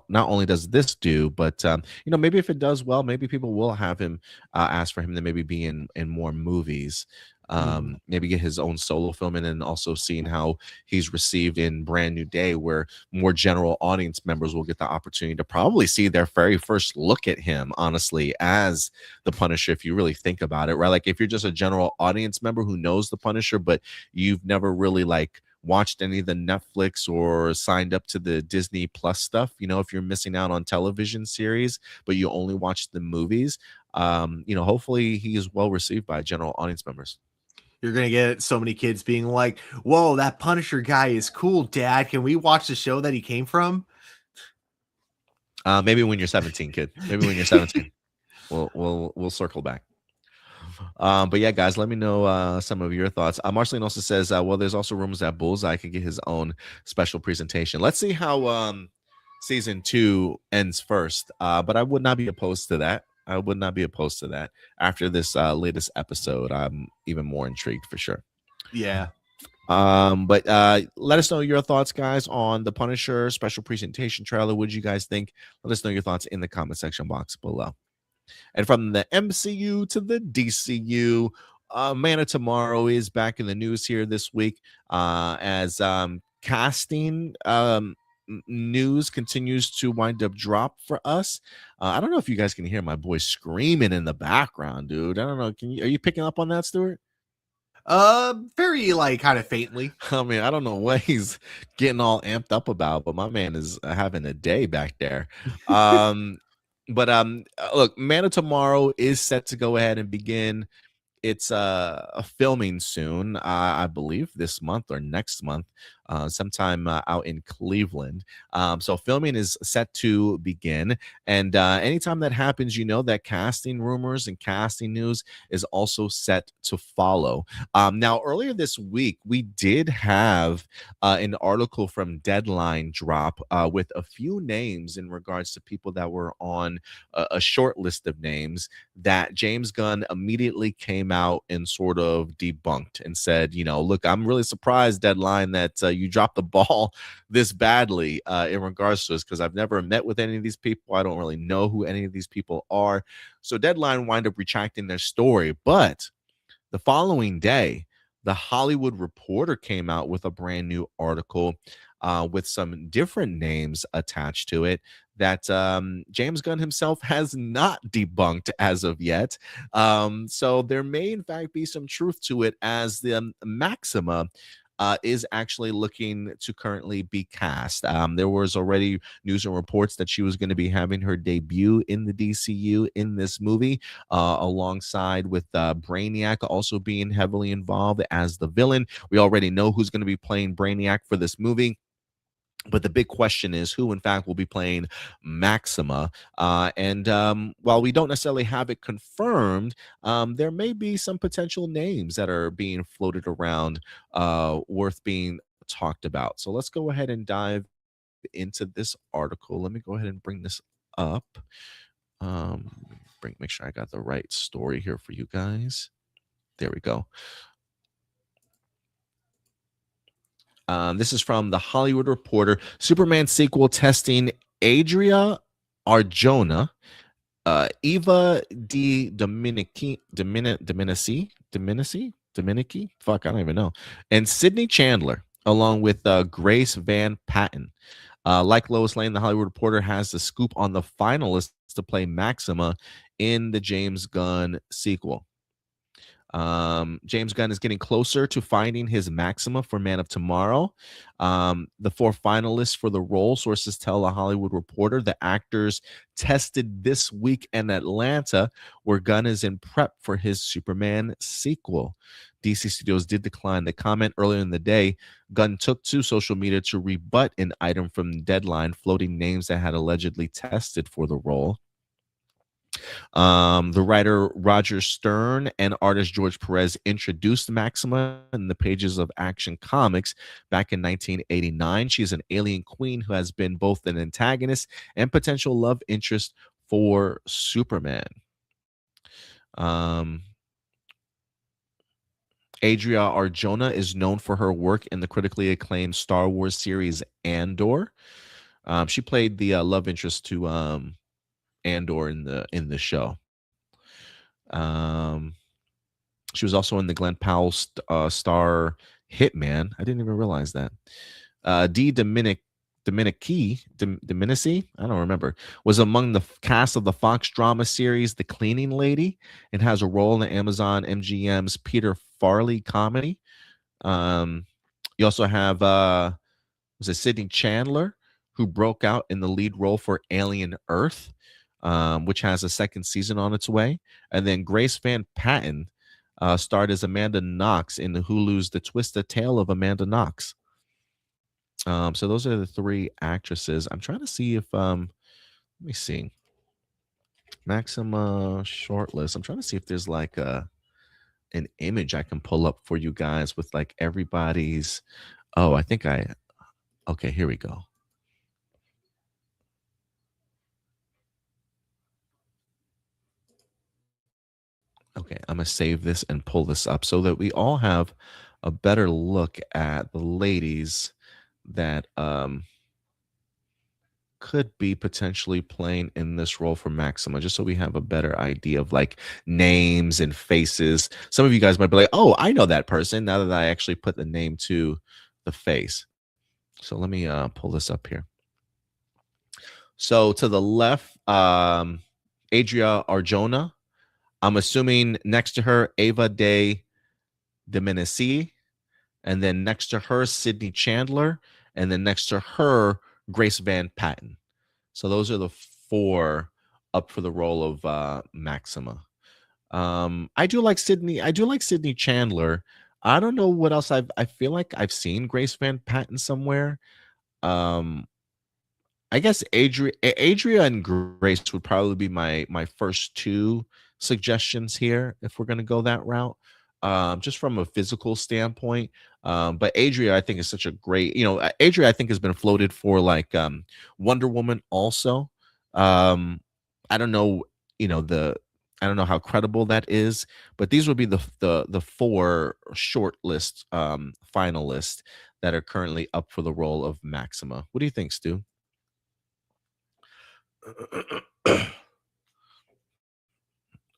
not only does this do, but maybe if it does well, maybe people will have him ask for him to maybe be in more movies. Maybe get his own solo film, and then also seeing how he's received in Brand New Day, where more general audience members will get the opportunity to probably see their very first look at him, honestly, as the Punisher, if you really think about it, right? Like if you're just a general audience member who knows the Punisher, but you've never really like watched any of the Netflix or signed up to the Disney Plus stuff, if you're missing out on television series, but you only watch the movies, hopefully he is well received by general audience members. You're gonna get so many kids being like, "Whoa, that Punisher guy is cool, Dad. Can we watch the show that he came from?" Maybe when you're 17, kid. Maybe when you're 17, we'll circle back. But yeah, guys, let me know some of your thoughts. Marceline also says, well, there's also rumors that Bullseye could get his own special presentation. Let's see how season 2 ends first. But I would not be opposed to that. I would not be opposed to that. After this latest episode, I'm even more intrigued for sure. Yeah. But let us know your thoughts, guys, on the Punisher special presentation trailer. What did you guys think? Let us know your thoughts in the comment section box below. And from the MCU to the DCU, Man of Tomorrow is back in the news here this week as casting news continues to wind up drop for us. I don't know if you guys can hear my boy screaming in the background, dude. I don't know. Are you picking up on that, Stuart? Very like kind of faintly. I mean, I don't know what he's getting all amped up about, but my man is having a day back there. But look, Man of Tomorrow is set to go ahead and begin it's filming soon, I believe this month or next month, sometime out in Cleveland. So filming is set to begin, and anytime that happens, that casting rumors and casting news is also set to follow. Now, earlier this week, we did have an article from Deadline drop with a few names in regards to people that were on a short list of names that James Gunn immediately came out and sort of debunked and said, look, I'm really surprised, Deadline, that you dropped the ball this badly in regards to this, because I've never met with any of these people. I don't really know who any of these people are. So Deadline wind up retracting their story, but The following day, the Hollywood Reporter came out with a brand new article with some different names attached to it that James Gunn himself has not debunked as of yet. So there may, in fact, be some truth to it, as the Maxima is actually looking to currently be cast. There was already news and reports that she was going to be having her debut in the DCU in this movie, alongside with Brainiac also being heavily involved as the villain. We already know who's going to be playing Brainiac for this movie. But the big question is who, in fact, will be playing Maxima. And while we don't necessarily have it confirmed, there may be some potential names that are being floated around worth being talked about. So let's go ahead and dive into this article. Let me go ahead and bring this up. Make sure I got the right story here for you guys. There we go. This is from the Hollywood Reporter. Superman sequel testing Adria Arjona, Eva Dominici. Fuck, I don't even know. And Sydney Chandler, along with Grace Van Patten. Like Lois Lane, the Hollywood Reporter has the scoop on the finalists to play Maxima in the James Gunn sequel. James Gunn is getting closer to finding his Maxima for Man of Tomorrow. The 4 finalists for the role, sources tell The Hollywood Reporter, the actors tested this week in Atlanta, where Gunn is in prep for his Superman sequel. DC Studios did decline the comment earlier in the day. Gunn took to social media to rebut an item from Deadline floating names that had allegedly tested for the role. The writer Roger Stern and artist George Perez introduced Maxima in the pages of Action Comics back in 1989. She's an alien queen who has been both an antagonist and potential love interest for Superman. Adria Arjona is known for her work in the critically acclaimed Star Wars series Andor. She played the love interest to Andor in the show. She was also in the Glenn Powell star Hitman. I didn't even realize that. Dominici, I don't remember, was among the cast of the Fox drama series The Cleaning Lady and has a role in the Amazon MGM's Peter Farley comedy. You also have was it Sydney Chandler, who broke out in the lead role for Alien Earth, which has a second season on its way. And then Grace Van Patten starred as Amanda Knox in the Hulu's The Twisted Tale of Amanda Knox. So those are the 3 actresses. I'm trying to see if let me see. Maxima shortlist. I'm trying to see if there's like an image I can pull up for you guys with like everybody's. Oh, I think okay, here we go. Okay, I'm going to save this and pull this up so that we all have a better look at the ladies that could be potentially playing in this role for Maxima, just so we have a better idea of like names and faces. Some of you guys might be like, oh, I know that person, now that I actually put the name to the face. So let me pull this up here. So to the left, Adria Arjona. I'm assuming next to her, Ava de Dominici, and then next to her, Sydney Chandler, and then next to her, Grace Van Patten. So those are the 4 up for the role of Maxima. I do like Sydney Chandler. I don't know what else I feel like I've seen Grace Van Patten somewhere. I guess Adria and Grace would probably be my first 2 suggestions here if we're going to go that route, just from a physical standpoint. But Adria, I think, is such a great, Adria, I think, has been floated for like Wonder Woman also. I don't know, I don't know how credible that is, but these would be the 4 short list finalists that are currently up for the role of Maxima. What do you think, Stu?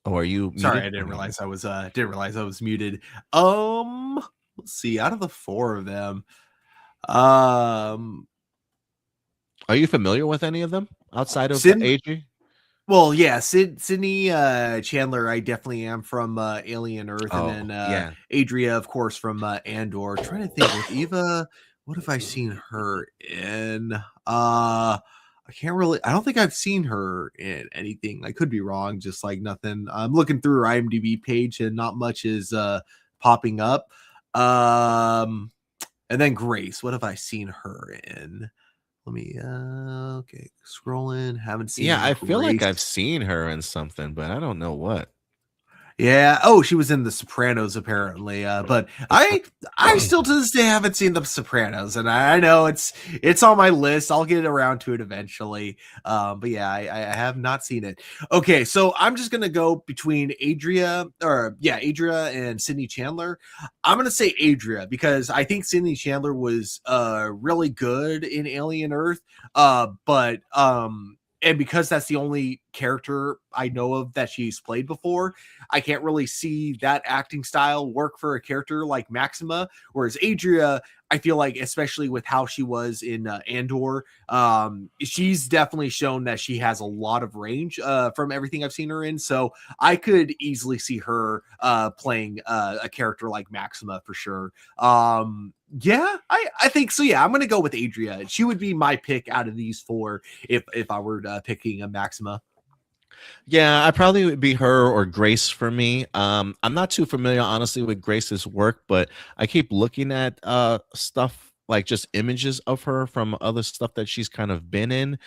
Oh, are you Sorry, muted? I didn't Okay. realize I was muted. Let's see. Out of the four of them, um, Are you familiar with any of them outside of Sid. AG? Well, yeah, Sydney Chandler, I definitely am from Alien Earth, and Oh, then yeah. Adria, of course, from Andor. Trying to think with Eva, what have I seen her in? I can't really. I don't think I've seen her in anything. I could be wrong. Just like nothing. I'm looking through her IMDb page, and not much is popping up. Um, and then Grace, what have I seen her in? Let me okay, scrolling, haven't Yeah, seen I feel like I've Grace. seen her in something, but I don't know what. Yeah. Oh, she was in The Sopranos apparently. But I still to this day haven't seen The Sopranos, and I know it's on my list. I'll get around to it eventually. But yeah, I have not seen it. Okay, so I'm just gonna go between Adria and Sydney Chandler. I'm gonna say Adria because I think Sydney Chandler was really good in Alien Earth. But and because that's the only character I know of that she's played before, I can't really see that acting style work for a character like Maxima. Whereas Adria, I feel like, especially with how she was in Andor, she's definitely shown that she has a lot of range from everything I've seen her in. So I could easily see her playing a character like Maxima for sure. Yeah, I think so. Yeah, I'm gonna go with Adria. She would be my pick out of these four if I were picking a Maxima. Yeah, I probably would be her or Grace for me. I'm not too familiar, honestly, with Grace's work, but I keep looking at stuff like just images of her from other stuff that she's kind of been in.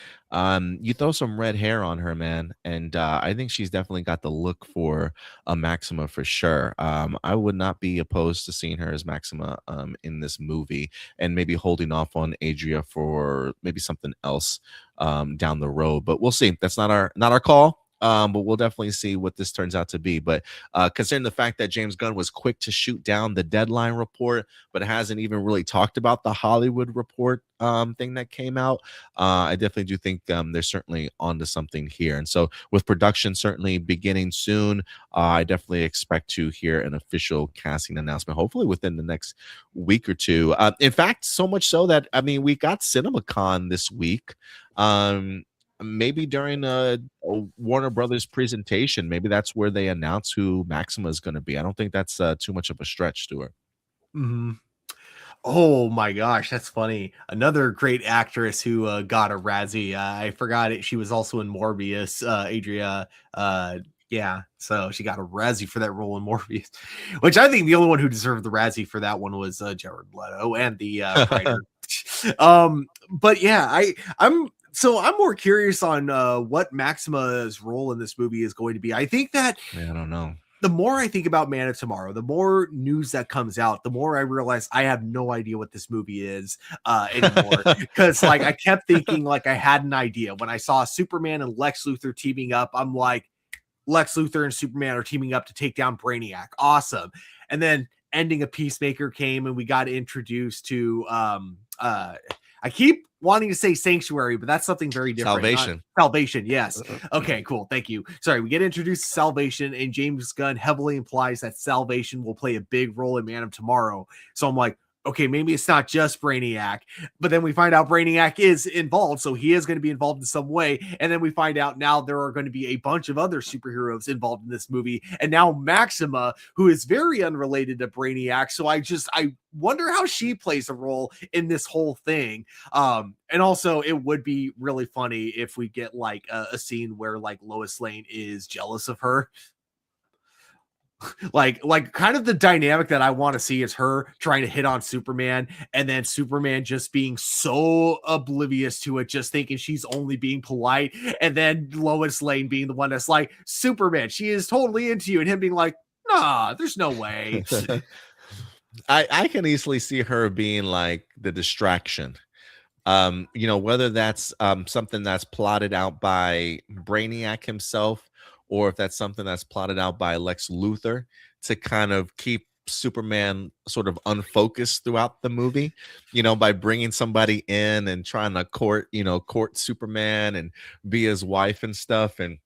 You throw some red hair on her, man, and I think she's definitely got the look for a Maxima for sure. I would not be opposed to seeing her as Maxima in this movie, and maybe holding off on Adria for maybe something else down the road. But we'll see. That's not our call. But we'll definitely see what this turns out to be. But considering the fact that James Gunn was quick to shoot down the Deadline report, but hasn't even really talked about the Hollywood report thing that came out, I definitely do think they're certainly onto something here. And so, with production certainly beginning soon, I definitely expect to hear an official casting announcement, hopefully within the next week or two. In fact, so much so that I mean, we got CinemaCon this week. Um, Maybe during a Warner Brothers presentation, maybe that's where they announce who Maxima is going to be. I don't think that's too much of a stretch, Stuart. Mm-hmm. Oh my gosh, that's funny. Another great actress who got a Razzie. I forgot it. She was also in Morbius. Adria. Yeah, so she got a Razzie for that role in Morbius, which I think the only one who deserved the Razzie for that one was Jared Leto and the writer. But yeah, I'm more curious on what Maxima's role in this movie is going to be. I think that Yeah, I don't know. the more I think about Man of Tomorrow, the more news that comes out, the more I realize I have no idea what this movie is anymore. Because like I kept thinking like I had an idea when I saw Superman and Lex Luthor teaming up. I'm like, Lex Luthor and Superman are teaming up to take down Brainiac. Awesome. And then ending of Peacemaker came and we got introduced to I keep wanting to say Sanctuary, but that's something very different. Salvation. Salvation, yes. Okay, cool. Thank you. Sorry, we get introduced to Salvation, and James Gunn heavily implies that Salvation will play a big role in Man of Tomorrow. So I'm like, okay, maybe it's not just Brainiac, but then we find out Brainiac is involved, so he is going to be involved in some way. And then we find out now there are going to be a bunch of other superheroes involved in this movie, and now Maxima, who is very unrelated to Brainiac. So I wonder how she plays a role in this whole thing. And also it would be really funny if we get like a scene where like Lois Lane is jealous of her. like kind of the dynamic that I want to see is her trying to hit on Superman and then Superman just being so oblivious to it, just thinking she's only being polite, and then Lois Lane being the one that's like, Superman, she is totally into you, and him being like, nah, there's no way. I can easily see her being like the distraction. Whether that's something that's plotted out by Brainiac himself, or if that's something that's plotted out by Lex Luthor to kind of keep Superman sort of unfocused throughout the movie, by bringing somebody in and trying to court Superman and be his wife and stuff. And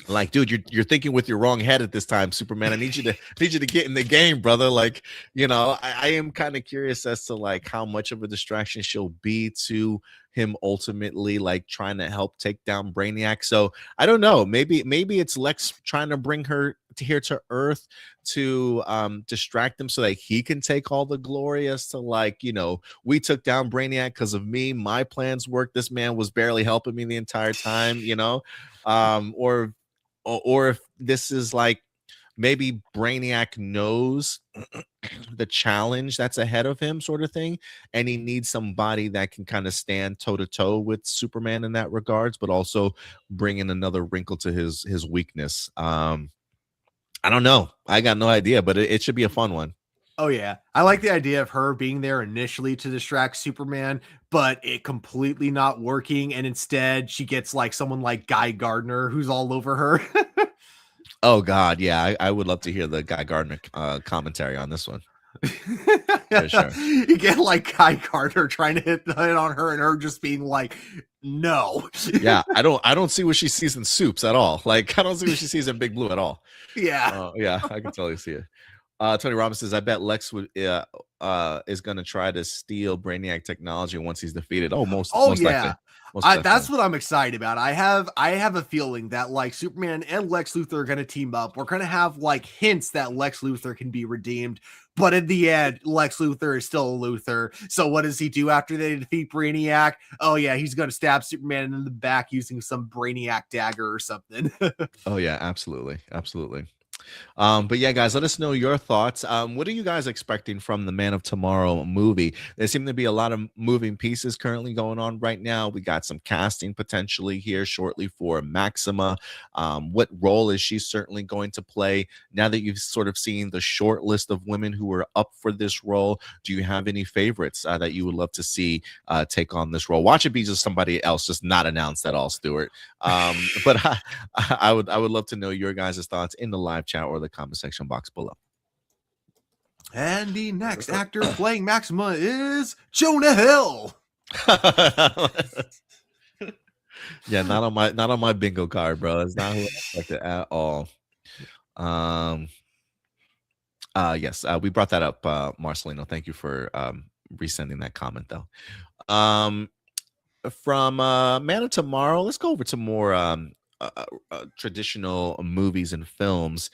Like, dude, you're thinking with your wrong head at this time, Superman. I need you to get in the game, brother. Like, I am kind of curious as to like how much of a distraction she'll be to him ultimately, like trying to help take down Brainiac. So I don't know. Maybe it's Lex trying to bring her to here to Earth to distract him so that he can take all the glory as to like, we took down Brainiac because of me. My plans worked. This man was barely helping me the entire time. Or if this is like maybe Brainiac knows the challenge that's ahead of him, sort of thing, and he needs somebody that can kind of stand toe to toe with Superman in that regards, but also bring in another wrinkle to his weakness. I don't know. I got no idea, but it should be a fun one. Oh yeah, I like the idea of her being there initially to distract Superman, but it completely not working, and instead she gets like someone like Guy Gardner who's all over her. Oh God, yeah, I would love to hear the Guy Gardner commentary on this one. For sure. You get like Guy Gardner trying to hit on her, and her just being like, "No." Yeah, I don't see what she sees in Soups at all. Like, I don't see what she sees in Big Blue at all. Yeah, Yeah, I can totally see it. Tony Robbins says, "I bet Lex is going to try to steal Brainiac technology once he's defeated." Oh, most yeah. likely. Most That's what I'm excited about. I have a feeling that like Superman and Lex Luthor are going to team up. We're going to have like hints that Lex Luthor can be redeemed, but in the end, Lex Luthor is still a Luthor. So what does he do after they defeat Brainiac? Oh yeah, he's going to stab Superman in the back using some Brainiac dagger or something. Oh yeah, absolutely. But yeah, guys, let us know your thoughts. What are you guys expecting from the Man of Tomorrow movie? There seem to be a lot of moving pieces currently going on right now. We got some casting potentially here shortly for Maxima. What role is she certainly going to play? Now that you've sort of seen the short list of women who are up for this role, do you have any favorites that you would love to see take on this role? Watch it be just somebody else, just not announced at all, Stuart. But I would love to know your guys' thoughts in the live chat or the comment section box below. And the next actor playing Maxima is Jonah Hill. Yeah, not on my bingo card, bro. It's not who I expected at all. Yes, we brought that up, Marcelino. Thank you for resending that comment though. From Man of Tomorrow, let's go over to more traditional movies and films.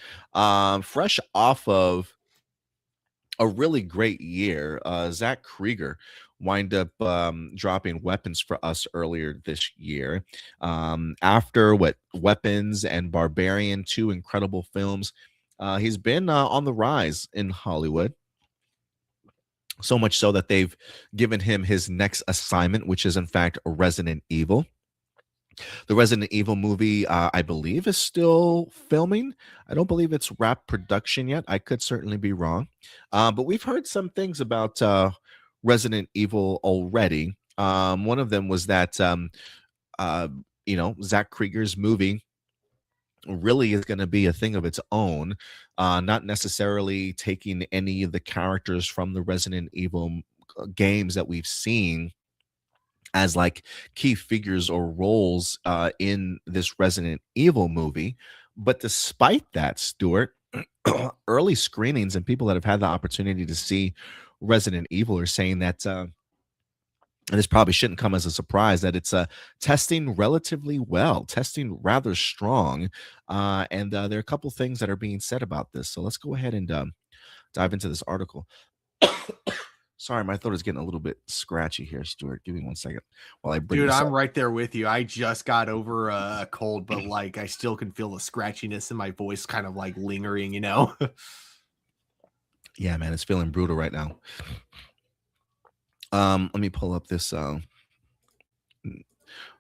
Fresh off of a really great year, Zach Cregger wind up dropping Weapons for us earlier this year. After Weapons and Barbarian, two incredible films, he's been on the rise in Hollywood. So much so that they've given him his next assignment, which is in fact Resident Evil. The Resident Evil movie, I believe, is still filming. I don't believe it's wrapped production yet. I could certainly be wrong. But we've heard some things about Resident Evil already. One of them was that, Zach Cregger's movie really is going to be a thing of its own, not necessarily taking any of the characters from the Resident Evil games that we've seen as like key figures or roles in this Resident Evil movie. But despite that, Stuart, early screenings and people that have had the opportunity to see Resident Evil are saying that, and this probably shouldn't come as a surprise, that it's testing relatively well, testing rather strong. And there are a couple things that are being said about this. So let's go ahead and dive into this article. Sorry, my throat is getting a little bit scratchy here, Stuart. Give me 1 second while I bring. Dude, this I'm up. right there with you. I just got over a cold, but like I still can feel the scratchiness in my voice, kind of like lingering. Yeah, man, it's feeling brutal right now. Let me pull up this. So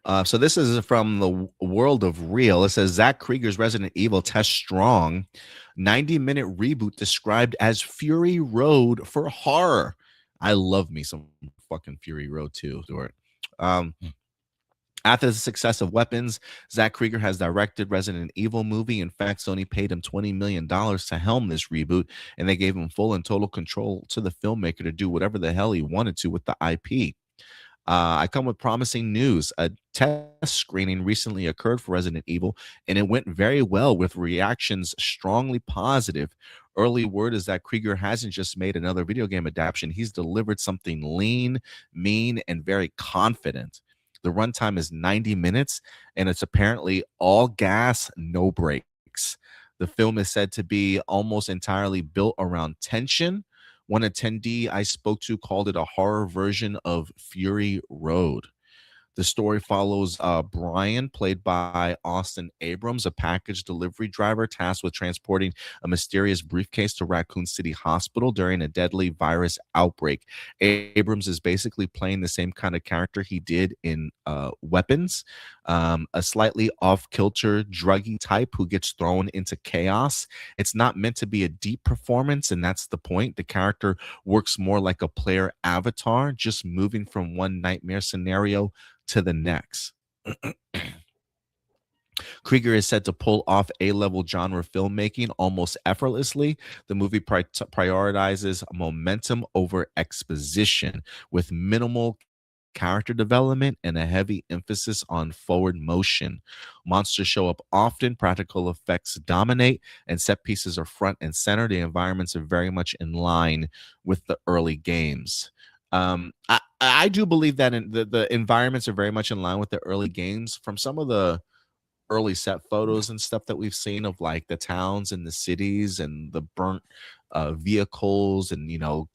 this is from the World of Real. It says Zach Cregger's Resident Evil tests strong. 90-minute reboot described as Fury Road for horror. I love me some fucking Fury Road too, Stuart. After the success of Weapons, Zach Cregger has directed Resident Evil movie. In fact, Sony paid him $20 million to helm this reboot, and they gave him full and total control to the filmmaker to do whatever the hell he wanted to with the IP. I come with promising news. A test screening recently occurred for Resident Evil, and it went very well with reactions strongly positive. Early word is that Krieger hasn't just made another video game adaptation, he's delivered something lean, mean, and very confident. The runtime is 90 minutes, and it's apparently all gas, no brakes. The film is said to be almost entirely built around tension. One attendee I spoke to called it a horror version of Fury Road. The story follows Brian, played by Austin Abrams, a package delivery driver tasked with transporting a mysterious briefcase to Raccoon City Hospital during a deadly virus outbreak. Abrams is basically playing the same kind of character he did in Weapons, a slightly off-kilter, druggy type who gets thrown into chaos. It's not meant to be a deep performance, and that's the point. The character works more like a player avatar, just moving from one nightmare scenario to the next. Krieger is said to pull off A-level genre filmmaking almost effortlessly. The movie prioritizes momentum over exposition with minimal character development and a heavy emphasis on forward motion. Monsters show up often, practical effects dominate, and set pieces are front and center. The environments are very much in line with the early games. I do believe that the environments are very much in line with the early games. From some of the early set photos and stuff that we've seen of like the towns and the cities and the burnt vehicles and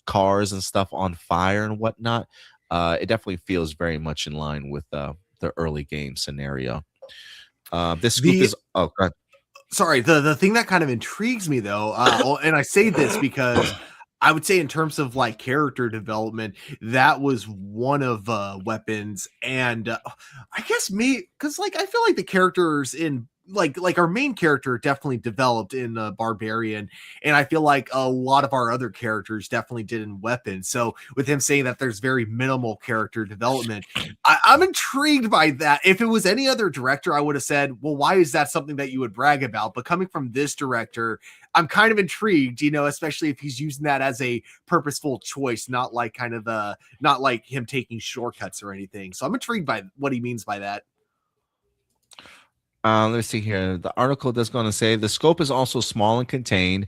cars and stuff on fire and whatnot, it definitely feels very much in line with the early game scenario. This scoop is go ahead. Sorry, the thing that kind of intrigues me though, and I say this because I would say in terms of like character development, that was one of Weapons, and I guess me, because like I feel like the characters in like our main character definitely developed in Barbarian, and I feel like a lot of our other characters definitely did in Weapons. So with him saying that there's very minimal character development, I'm intrigued by that. If it was any other director, I would have said, well, why is that something that you would brag about? But coming from this director, I'm kind of intrigued, especially if he's using that as a purposeful choice, not like not like him taking shortcuts or anything. So I'm intrigued by what he means by that. Let's see here. The article that's going to say the scope is also small and contained.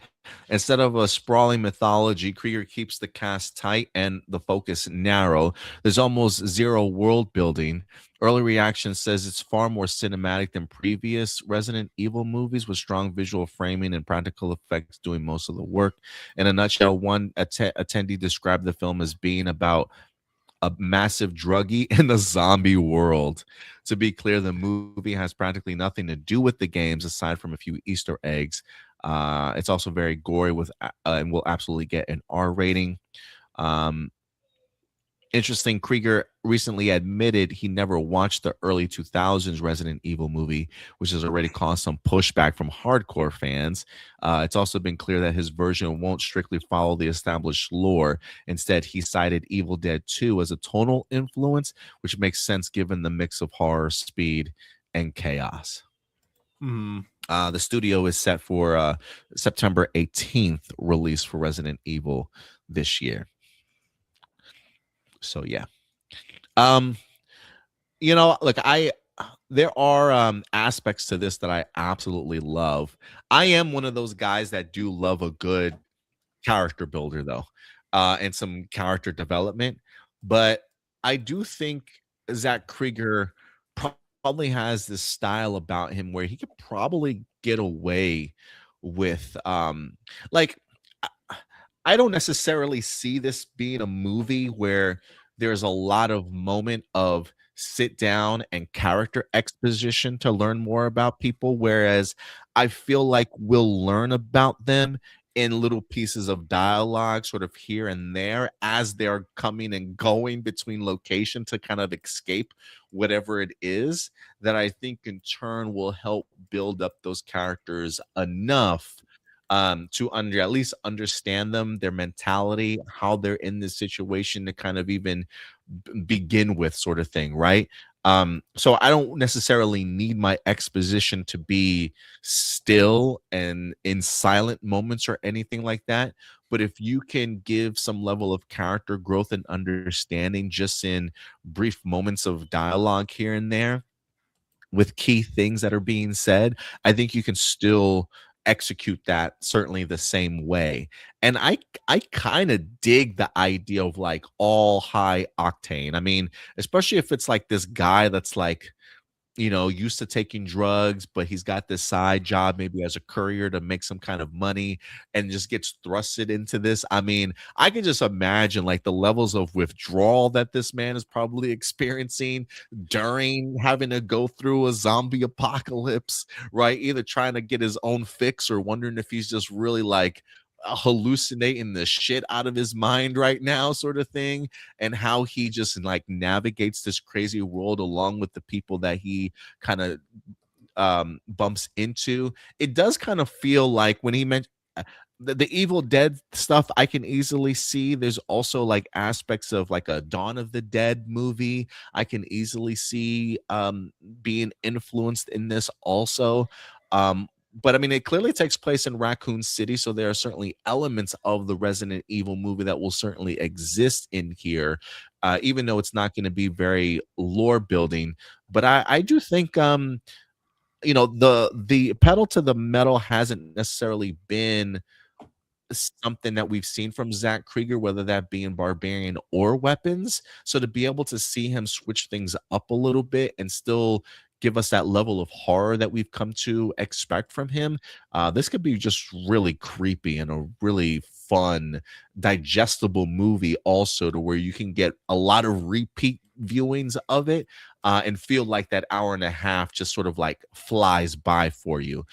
Instead of a sprawling mythology, Krieger keeps the cast tight and the focus narrow. There's almost zero world building. Early reaction says it's far more cinematic than previous Resident Evil movies, with strong visual framing and practical effects doing most of the work. In a nutshell, one attendee described the film as being about a massive druggie in the zombie world. To be clear, the movie has practically nothing to do with the games aside from a few Easter eggs. It's also very gory with and will absolutely get an R rating. Interesting, Krieger recently admitted he never watched the early 2000s Resident Evil movie, which has already caused some pushback from hardcore fans. It's also been clear that his version won't strictly follow the established lore. Instead, he cited Evil Dead 2 as a tonal influence, which makes sense given the mix of horror, speed, and chaos. The studio is set for September 18th release for Resident Evil this year. So yeah. Look, there are aspects to this that I absolutely love. I am one of those guys that do love a good character builder though, and some character development. But I do think Zach Krieger probably has this style about him where he could probably get away with like I don't necessarily see this being a movie where there's a lot of moment of sit down and character exposition to learn more about people, whereas I feel like we'll learn about them in little pieces of dialogue sort of here and there as they're coming and going between location to kind of escape whatever it is that I think in turn will help build up those characters enough to at least understand them, their mentality, how they're in this situation to kind of even begin with, sort of thing, right? So I don't necessarily need my exposition to be still and in silent moments or anything like that. But if you can give some level of character growth and understanding just in brief moments of dialogue here and there, with key things that are being said, I think you can still execute that certainly the same way. And I kind of dig the idea of like all high octane. I mean, especially if it's like this guy that's like, used to taking drugs, but he's got this side job, maybe as a courier to make some kind of money and just gets thrusted into this. I mean, I can just imagine like the levels of withdrawal that this man is probably experiencing during having to go through a zombie apocalypse, right? Either trying to get his own fix or wondering if he's just really like hallucinating the shit out of his mind right now, sort of thing, and how he just like navigates this crazy world along with the people that he kind of bumps into. It does kind of feel like when he mentioned the Evil Dead stuff, I can easily see. There's also like aspects of like a Dawn of the Dead movie. I can easily see being influenced in this also. But I mean, it clearly takes place in Raccoon City, so there are certainly elements of the Resident Evil movie that will certainly exist in here, even though it's not going to be very lore building. But I do think the pedal to the metal hasn't necessarily been something that we've seen from Zach Krieger, whether that be in Barbarian or Weapons. So to be able to see him switch things up a little bit and still give us that level of horror that we've come to expect from him, this could be just really creepy and a really fun, digestible movie also, to where you can get a lot of repeat viewings of it and feel like that hour and a half just sort of like flies by for you.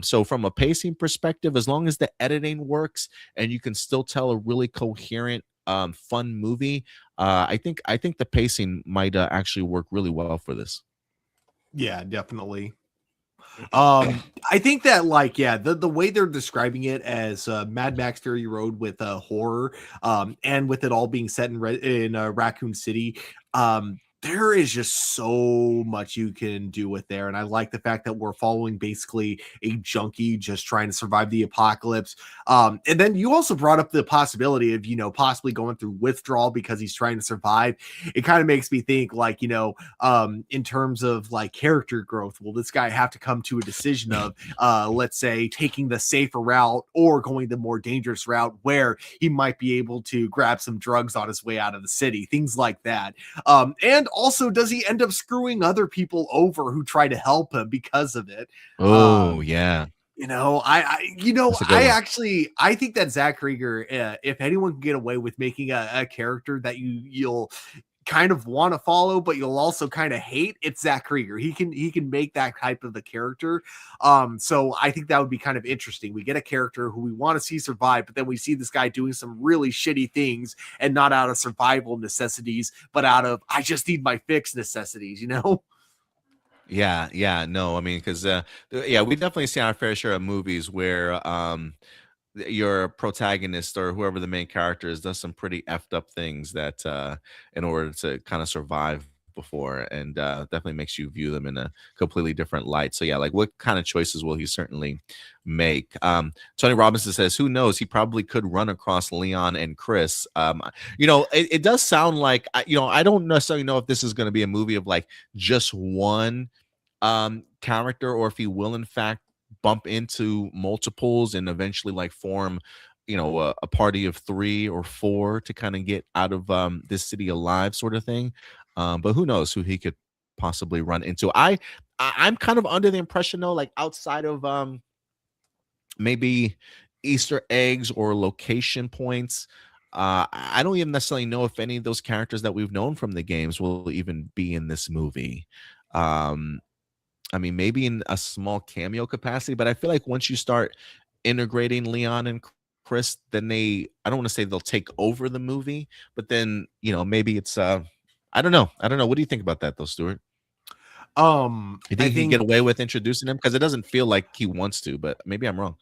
So from a pacing perspective, as long as the editing works and you can still tell a really coherent, fun movie, I think the pacing might actually work really well for this. Yeah, definitely. I think that like yeah, the way they're describing it as Mad Max Fury Road with horror, and with it all being set in Raccoon City, there is just so much you can do with there, and I like the fact that we're following basically a junkie just trying to survive the apocalypse. And then you also brought up the possibility of possibly going through withdrawal because he's trying to survive. It kind of makes me think like in terms of like character growth, will this guy have to come to a decision of let's say taking the safer route or going the more dangerous route where he might be able to grab some drugs on his way out of the city, things like that. And also, does he end up screwing other people over who try to help him because of it? Oh yeah, I that's a good I one. actually I think that Zach Krieger, if anyone can get away with making a character that you'll kind of want to follow, but you'll also kind of hate, it's Zach Krieger. He can make that type of the character. So I think that would be kind of interesting. We get a character who we want to see survive, but then we see this guy doing some really shitty things, and not out of survival necessities, but out of I just need my fix necessities. Yeah, yeah, no, I mean, because yeah, we definitely see our fair share of movies where your protagonist or whoever the main character is does some pretty effed up things that in order to kind of survive before, and definitely makes you view them in a completely different light. So yeah, like what kind of choices will he certainly make? Tony Robinson says, who knows, he probably could run across Leon and Chris. It does sound like I don't necessarily know if this is going to be a movie of like just one character, or if he will in fact bump into multiples and eventually like form a party of 3 or 4 to kind of get out of this city alive, sort of thing. But who knows who he could possibly run into. I'm kind of under the impression though, like outside of maybe Easter eggs or location points, I don't even necessarily know if any of those characters that we've known from the games will even be in this movie. um I mean, maybe in a small cameo capacity, but I feel like once you start integrating Leon and Chris, then I don't want to say they'll take over the movie, but then, maybe it's I don't know. I don't know. What do you think about that though, Stuart? You I think he can think get away with introducing him? Because it doesn't feel like he wants to, but maybe I'm wrong.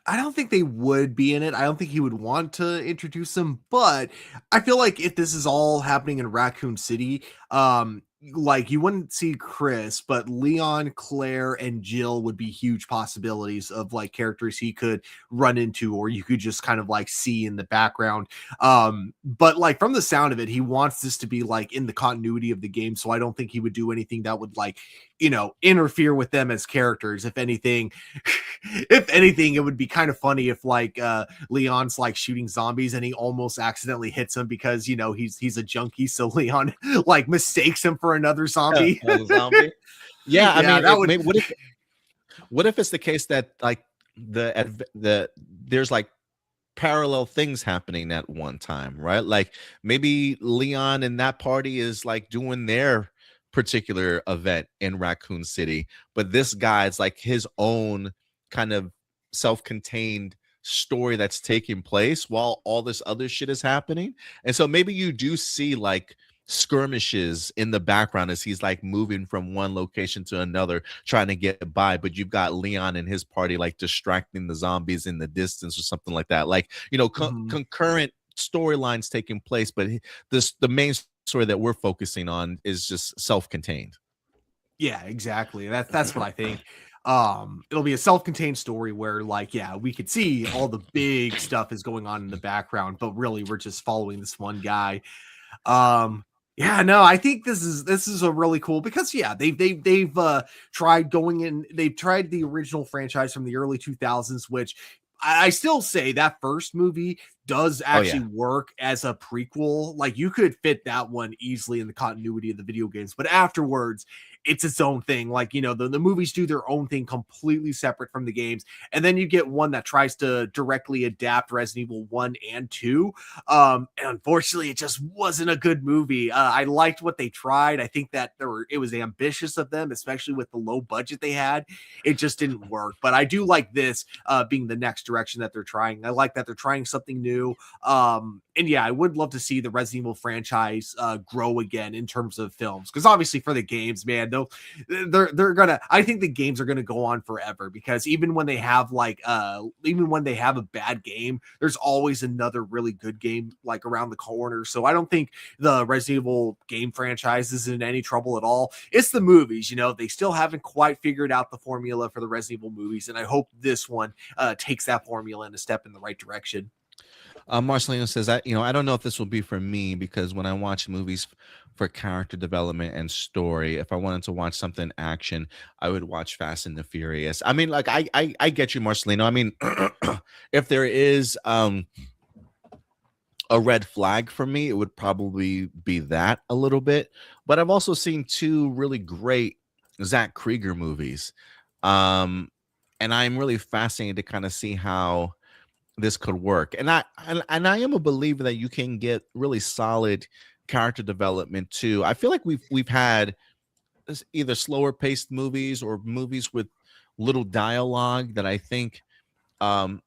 I don't think they would be in it. I don't think he would want to introduce them, but I feel like if this is all happening in Raccoon City, like you wouldn't see Chris, but Leon, Claire, and Jill would be huge possibilities of like characters he could run into, or you could just kind of like see in the background. But like from the sound of it, he wants this to be like in the continuity of the game. So I don't think he would do anything that would like, interfere with them as characters. If anything, if anything, it would be kind of funny if like Leon's like shooting zombies and he almost accidentally hits him because he's a junkie. So Leon like mistakes him for another zombie. A zombie. Yeah, I Yeah, mean, that would. what if it's the case that like the there's like parallel things happening at one time, right? Like maybe Leon and that party is like doing their particular event in Raccoon City, but this guy's like his own kind of self-contained story that's taking place while all this other shit is happening. And so maybe you do see like skirmishes in the background as he's like moving from one location to another trying to get by, but you've got Leon and his party like distracting the zombies in the distance or something like that, like Mhm. concurrent storylines taking place, but the main story that we're focusing on is just self-contained. Yeah, exactly. That's what I think. It'll be a self-contained story where like, yeah, we could see all the big stuff is going on in the background, but really we're just following this one guy. Yeah, no, I think this is a really cool because yeah, they've tried going in, they've tried the original franchise from the early 2000s, which I still say that first movie does Oh yeah. actually work as a prequel. Like you could fit that one easily in the continuity of the video games, but afterwards it's its own thing. Like, the movies do their own thing completely separate from the games. And then you get one that tries to directly adapt Resident Evil 1 and 2. And unfortunately, it just wasn't a good movie. I liked what they tried. I think that it was ambitious of them, especially with the low budget they had. It just didn't work. But I do like this being the next direction that they're trying. I like that they're trying something new. And yeah, I would love to see the Resident Evil franchise grow again in terms of films, because obviously for the games, man, they're gonna. I think the games are gonna go on forever because even when they have even when they have a bad game, there's always another really good game like around the corner. So I don't think the Resident Evil game franchise is in any trouble at all. It's the movies, they still haven't quite figured out the formula for the Resident Evil movies, and I hope this one takes that formula and a step in the right direction. Marcelino says, I don't know if this will be for me because when I watch movies for character development and story, if I wanted to watch something action, I would watch Fast and the Furious. I mean, like I get you, Marcelino. I mean, if there is a red flag for me, it would probably be that a little bit. But I've also seen two really great Zach Krieger movies. Um, and I'm really fascinated to kind of see how this could work. And I am a believer that you can get really solid character development too. I feel like we've had either slower paced movies or movies with little dialogue that I think um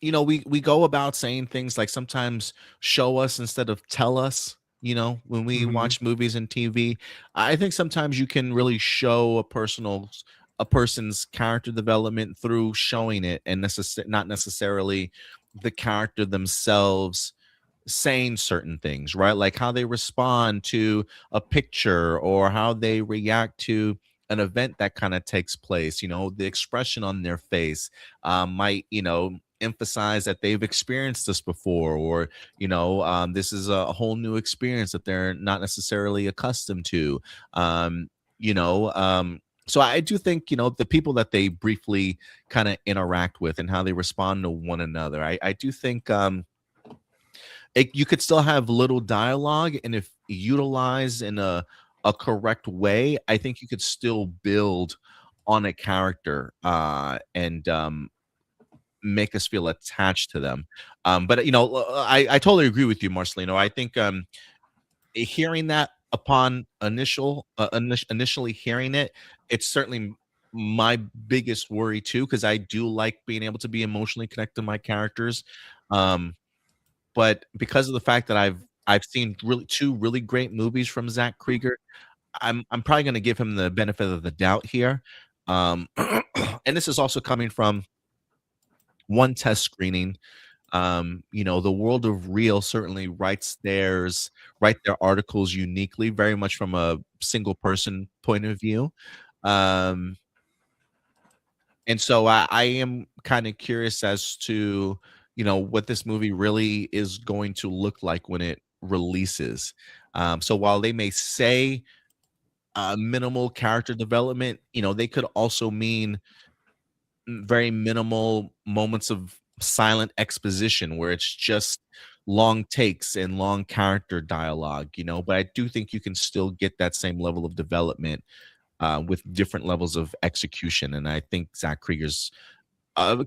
we go about saying things like sometimes show us instead of tell us, when we Mhm. watch movies and TV. I think sometimes you can really show a person's character development through showing it and not necessarily the character themselves saying certain things, right? Like how they respond to a picture or how they react to an event that kind of takes place. The expression on their face might, emphasize that they've experienced this before, or, this is a whole new experience that they're not necessarily accustomed to. Um, so I do think, the people that they briefly kind of interact with and how they respond to one another. I do think you could still have little dialogue, and if utilized in a correct way, I think you could still build on a character and make us feel attached to them. But I totally agree with you, Marcelino. I think hearing that upon initially hearing it, it's certainly my biggest worry too, because I do like being able to be emotionally connected to my characters. Um, but because of the fact that I've seen really two really great movies from Zach Krieger, I'm probably going to give him the benefit of the doubt here. Um, and this is also coming from one test screening The World of Real certainly write their articles uniquely, very much from a single person point of view. Um, and so I am kind of curious as to, what this movie really is going to look like when it releases. So while they may say minimal character development, they could also mean very minimal moments of silent exposition where it's just long takes and long character dialogue, but I do think you can still get that same level of development with different levels of execution. And I think Zach Krieger's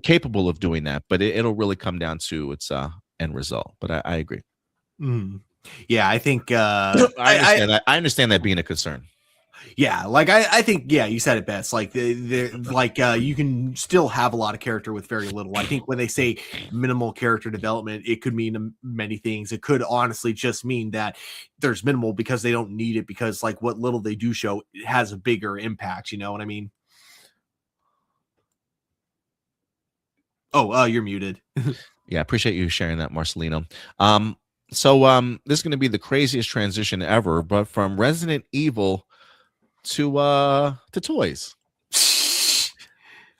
capable of doing that, but it'll really come down to its end result. But I agree. Mm. Yeah, I think I understand that. I understand that being a concern. yeah, like I think yeah, you said it best. Like you can still have a lot of character with very little. I think when they say minimal character development, it could mean many things. It could honestly just mean that there's minimal because they don't need it, because like what little they do show, it has a bigger impact. You know what I mean? Oh, you're muted. Yeah, appreciate you sharing that, Marcelino. So this is going to be the craziest transition ever, but from Resident Evil to toys.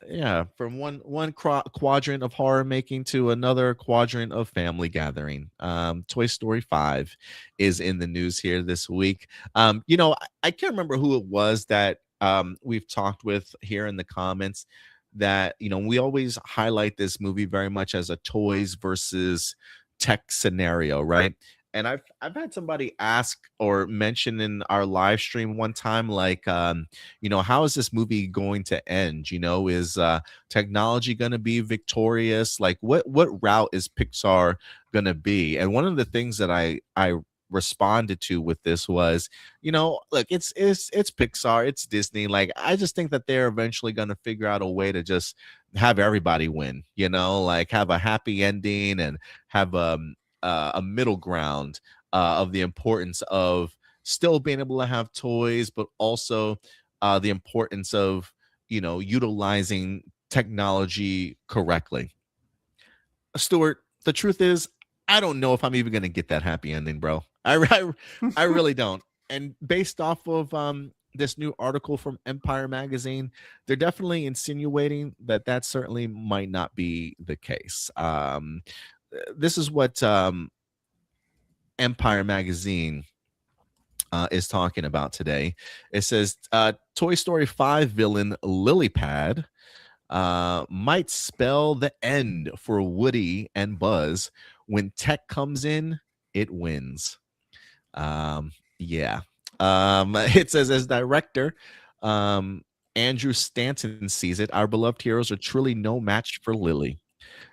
Yeah, from one quadrant of horror making to another quadrant of family gathering. Toy Story 5 is in the news here this week. I can't remember who it was that we've talked with here in the comments that we always highlight this movie very much as a toys versus tech scenario, right? And I've had somebody ask or mention in our live stream one time, like, how is this movie going to end? Is technology going to be victorious? Like, what route is Pixar going to be? And one of the things that I responded to with this was, look, it's Pixar, it's Disney. Like, I just think that they're eventually going to figure out a way to just have everybody win. Like have a happy ending and have a middle ground of the importance of still being able to have toys, but also the importance of utilizing technology correctly. Stuart, the truth is, I don't know if I'm even going to get that happy ending, bro. I really don't. And based off of this new article from Empire Magazine, they're definitely insinuating that certainly might not be the case. This is what Empire Magazine is talking about today. It says Toy Story 5 villain Lilypad might spell the end for Woody and Buzz. When tech comes in, it wins. Yeah. It says as director, Andrew Stanton sees it. Our beloved heroes are truly no match for Lily.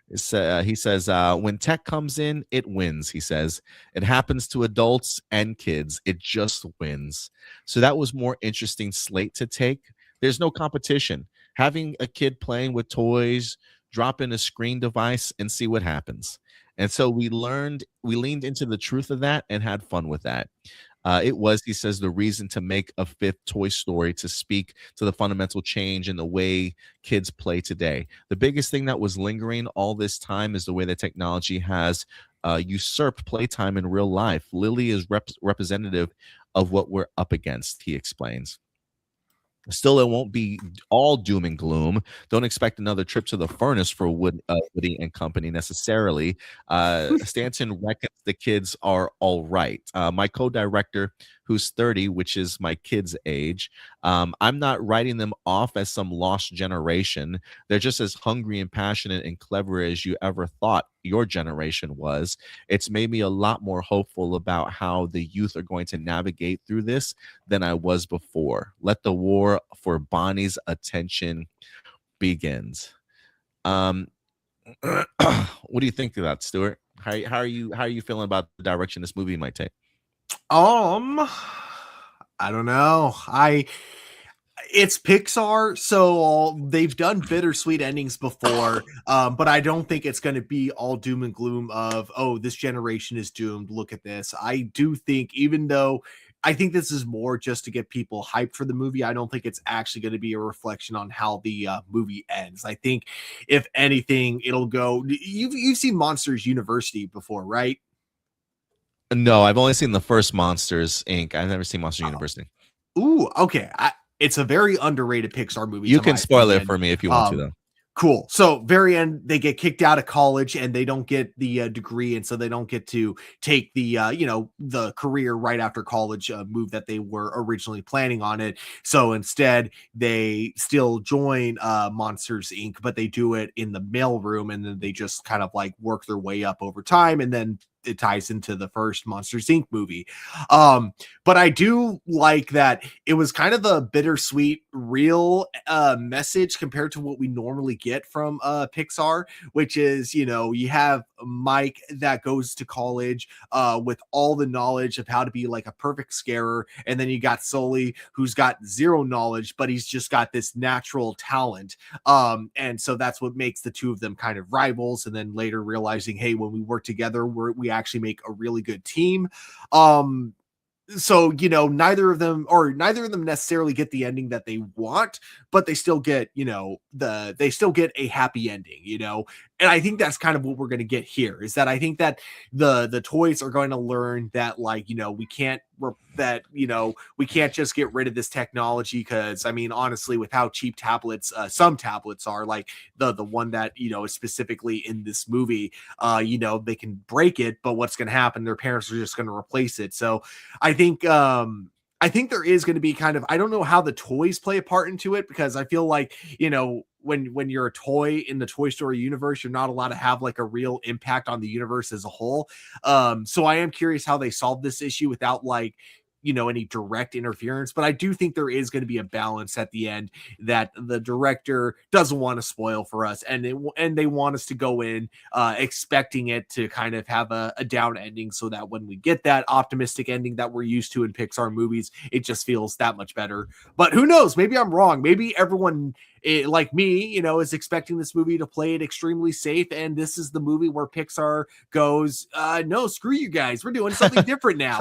He says, when tech comes in, it wins. He says, it happens to adults and kids. It just wins. So that was more interesting slate to take. There's no competition. Having a kid playing with toys, drop in a screen device and see what happens. And so we leaned into the truth of that and had fun with that. It was, he says, the reason to make a fifth Toy Story to speak to the fundamental change in the way kids play today. The biggest thing that was lingering all this time is the way that technology has usurped playtime in real life. Lily is representative of what we're up against, he explains. Still, it won't be all doom and gloom. Don't expect another trip to the furnace for Woody and company necessarily. Stanton reckons the kids are all right. My co-director, who's 30, which is my kid's age, I'm not writing them off as some lost generation. They're just as hungry and passionate and clever as you ever thought your generation was. It's made me a lot more hopeful about how the youth are going to navigate through this than I was before. Let the war for Bonnie's attention begins. What do you think of that, Stuart? How are you feeling about the direction this movie might take? I don't know. It's Pixar, so they've done bittersweet endings before, but I don't think it's going to be all doom and gloom of, oh, this generation is doomed. Look at this. I do think, even though I think this is more just to get people hyped for the movie. I don't think it's actually going to be a reflection on how the movie ends. I think, if anything, it'll go. You've seen Monsters University before, right? No, I've only seen the first Monsters Inc. I've never seen Monster University. Ooh, okay. It's a very underrated Pixar movie. You To can my spoil it opinion. for me if you want to, though. Cool. So very end, they get kicked out of college and they don't get the degree, and so they don't get to take the the career right after college move that they were originally planning on it. So instead, they still join Monsters Inc., but they do it in the mailroom, and then they just kind of like work their way up over time, and then it ties into the first Monsters Inc. movie. But I do like that it was kind of a bittersweet, real message compared to what we normally get from Pixar, which is, you have Mike that goes to college with all the knowledge of how to be like a perfect scarer. And then you got Sully, who's got zero knowledge, but he's just got this natural talent. And so that's what makes the two of them kind of rivals. And then later realizing, hey, when we work together, we actually make a really good team. So neither of them necessarily get the ending that they want, but they still get they still get a happy ending, and I think that's kind of what we're going to get here, is that I think that the toys are going to learn that, like, we can't we can't just get rid of this technology, because I mean, honestly, with how cheap tablets some tablets are, like the one that is specifically in this movie, they can break it, but what's going to happen, their parents are just going to replace it. So I think there is going to be kind of, I don't know how the toys play a part into it, because I feel like, when you're a toy in the Toy Story universe, you're not allowed to have like a real impact on the universe as a whole. So I am curious how they solve this issue without like, any direct interference, but I do think there is going to be a balance at the end that the director doesn't want to spoil for us, and they want us to go in expecting it to kind of have a down ending, so that when we get that optimistic ending that we're used to in Pixar movies, it just feels that much better. But who knows? Maybe I'm wrong. Maybe everyone like me, is expecting this movie to play it extremely safe, and this is the movie where Pixar goes, no, screw you guys, we're doing something different now.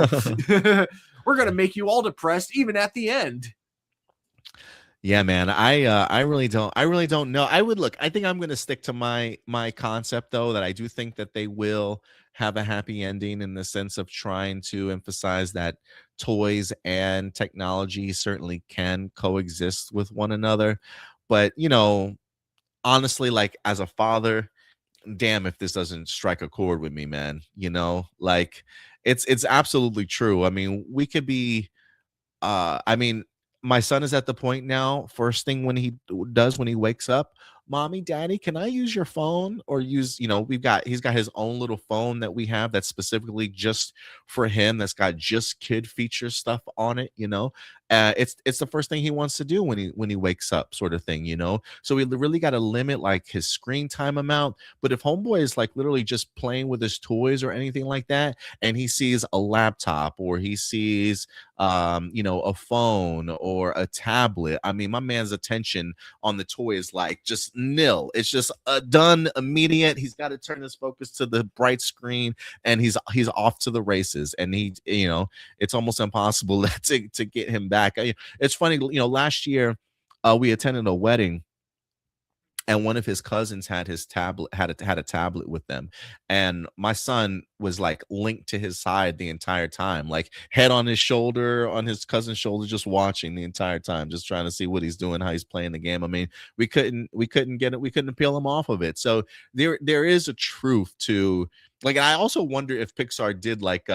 We're gonna make you all depressed even at the end. Yeah, man. I really don't know. I think I'm gonna stick to my concept, though, that I do think that they will have a happy ending, in the sense of trying to emphasize that toys and technology certainly can coexist with one another. But honestly, like, as a father, damn if this doesn't strike a chord with me, man. Like, it's absolutely true. I mean, we could be I mean, my son is at the point now, first thing when he wakes up, "Mommy, Daddy, can I use your phone?" Or use, he's got his own little phone that we have that's specifically just for him, that's got just kid feature stuff on it. It's the first thing he wants to do when he wakes up, sort of thing. So we really got to limit like his screen time amount. But if homeboy is like literally just playing with his toys or anything like that, and he sees a laptop, or he sees a phone or a tablet, I mean, my man's attention on the toy is like just nil. It's just done, immediate. He's got to turn his focus to the bright screen, and he's off to the races. And it's almost impossible to get him back. It's funny, last year we attended a wedding, and one of his cousins had his tablet had a tablet with them, and my son was like linked to his side the entire time, like head on his shoulder, on his cousin's shoulder, just watching the entire time, just trying to see what he's doing, how he's playing the game. I mean, we couldn't peel him off of it. So there is a truth to, like, and I also wonder if Pixar did like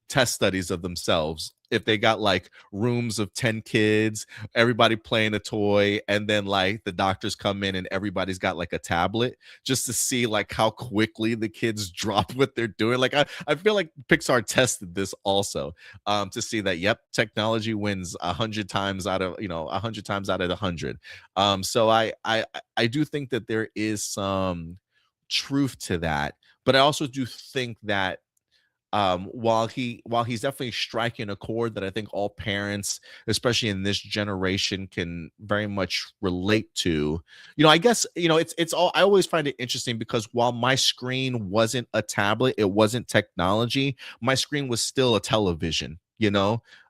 test studies of themselves, if they got like rooms of 10 kids, everybody playing a toy, and then like the doctors come in and everybody's got like a tablet, just to see like how quickly the kids drop what they're doing. Like, I feel like Pixar tested this also, to see that, yep, technology wins 100 times out of 100. So I do think that there is some truth to that, but I also do think that while he's definitely striking a chord that I think all parents, especially in this generation, can very much relate to. I guess, it's all, I always find it interesting, because while my screen wasn't a tablet, it wasn't technology, my screen was still a television.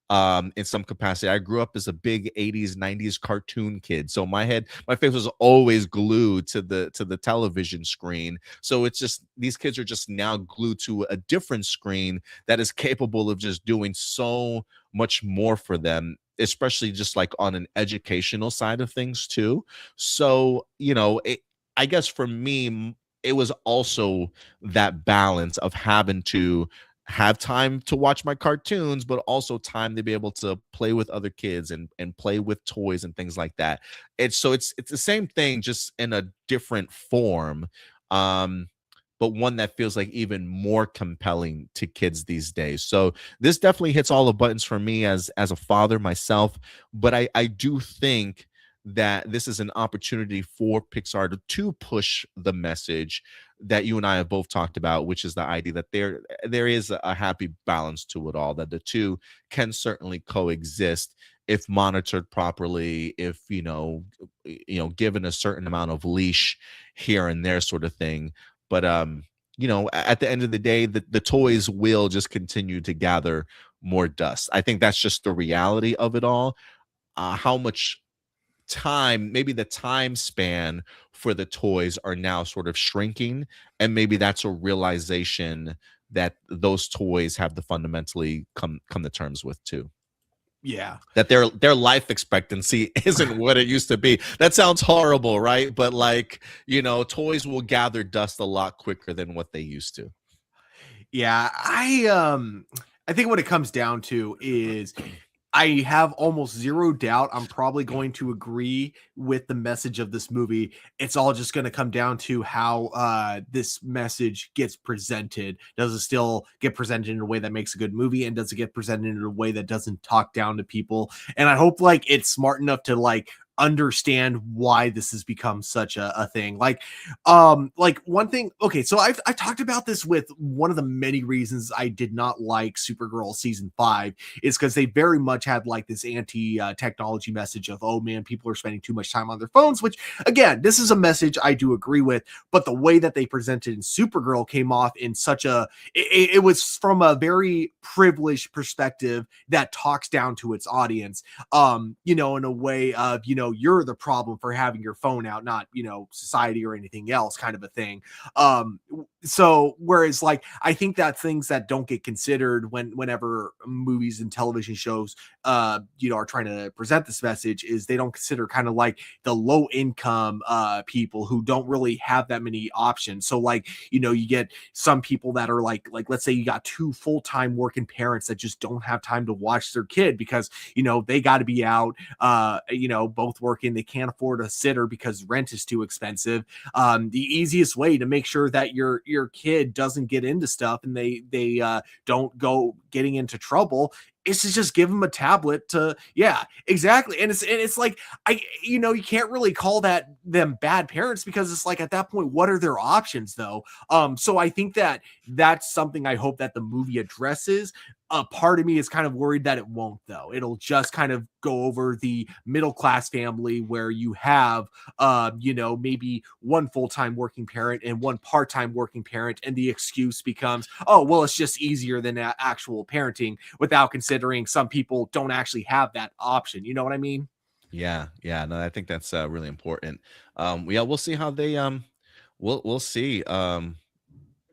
in some capacity. I grew up as a big 80s, 90s cartoon kid. So my face was always glued to the television screen. So it's just these kids are just now glued to a different screen that is capable of just doing so much more for them, especially just like on an educational side of things too. So, I guess for me, it was also that balance of having to have time to watch my cartoons, but also time to be able to play with other kids and play with toys and things like that. It's the same thing, just in a different form. Um, but one that feels like even more compelling to kids these days. So this definitely hits all the buttons for me as a father myself. But I do think that this is an opportunity for Pixar to push the message that you and I have both talked about, which is the idea that there is a happy balance to it all, that the two can certainly coexist if monitored properly, if given a certain amount of leash here and there, sort of thing. But at the end of the day, the toys will just continue to gather more dust. I think that's just the reality of it all. How much time, maybe the time span for the toys are now sort of shrinking, and maybe that's a realization that those toys have to fundamentally come to terms with too, Yeah. that their life expectancy isn't what it used to be. That sounds horrible, right? But like, toys will gather dust a lot quicker than what they used to. Yeah, I think what it comes down to is I have almost zero doubt I'm probably going to agree with the message of this movie. It's all just going to come down to how this message gets presented. Does it still get presented in a way that makes a good movie, and does it get presented in a way that doesn't talk down to people? And I hope like it's smart enough to like understand why this has become such a thing. Like one thing, okay, so I've talked about this with one of the many reasons I did not like Supergirl season 5 is because they very much had like this anti-technology message of, oh man, people are spending too much time on their phones, which again, this is a message I do agree with, but the way that they presented in Supergirl came off in such it was from a very privileged perspective that talks down to its audience, in a way of, you're the problem for having your phone out, not, society or anything else, kind of a thing. So whereas like I think that things that don't get considered whenever movies and television shows are trying to present this message is they don't consider kind of like the low income people who don't really have that many options. So like, you get some people that are like let's say you got two full-time working parents that just don't have time to watch their kid because they got to be out, both working, they can't afford a sitter because rent is too expensive. The easiest way to make sure that your kid doesn't get into stuff and they don't go getting into trouble is to just give them a tablet to, yeah, exactly. And it's like, you can't really call them bad parents because it's like, at that point, what are their options though? So I think that's something I hope that the movie addresses. A part of me is kind of worried that it won't though. It'll just kind of go over the middle class family where you have, maybe one full-time working parent and one part-time working parent. And the excuse becomes, oh, well, it's just easier than actual parenting, without considering some people don't actually have that option. You know what I mean? Yeah, no, I think that's really important. Yeah, we'll see how they we'll see.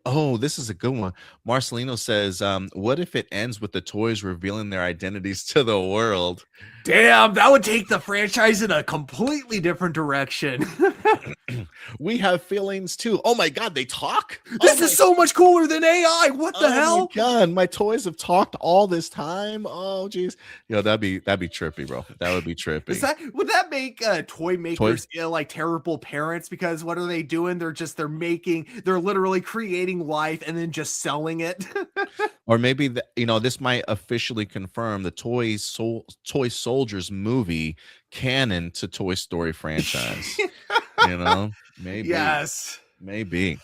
Oh, this is a good one. Marcelino says, what if it ends with the toys revealing their identities to the world? Damn, that would take the franchise in a completely different direction. We have feelings too. Oh my god, they talk? This is so much cooler than AI. What the hell? My god, my toys have talked all this time. Oh geez. That'd be trippy, bro. That would be trippy. Would that make toy makers like terrible parents? Because what are they doing? They're literally creating life and then just selling it. Or maybe this might officially confirm the Toy Soldiers movie canon to Toy Story franchise. Maybe. Yes. Maybe.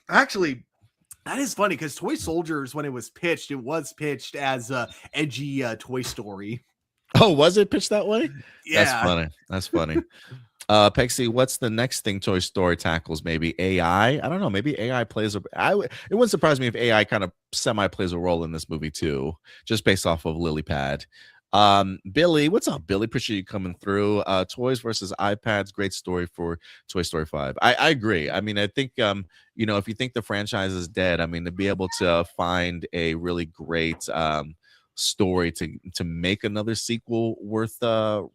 Actually, that is funny because Toy Soldiers, when it was pitched as a edgy Toy Story. Oh, was it pitched that way? Yeah. That's funny. Pexi, what's the next thing Toy Story tackles? Maybe AI? I don't know. Maybe AI plays it wouldn't surprise me if AI kind of semi plays a role in this movie too, just based off of Lily Pad. Billy, what's up, Billy? Appreciate you coming through. Toys versus iPads, great story for Toy Story 5. I agree. I mean, I think if you think the franchise is dead, I mean, to be able to find a really great story to make another sequel worth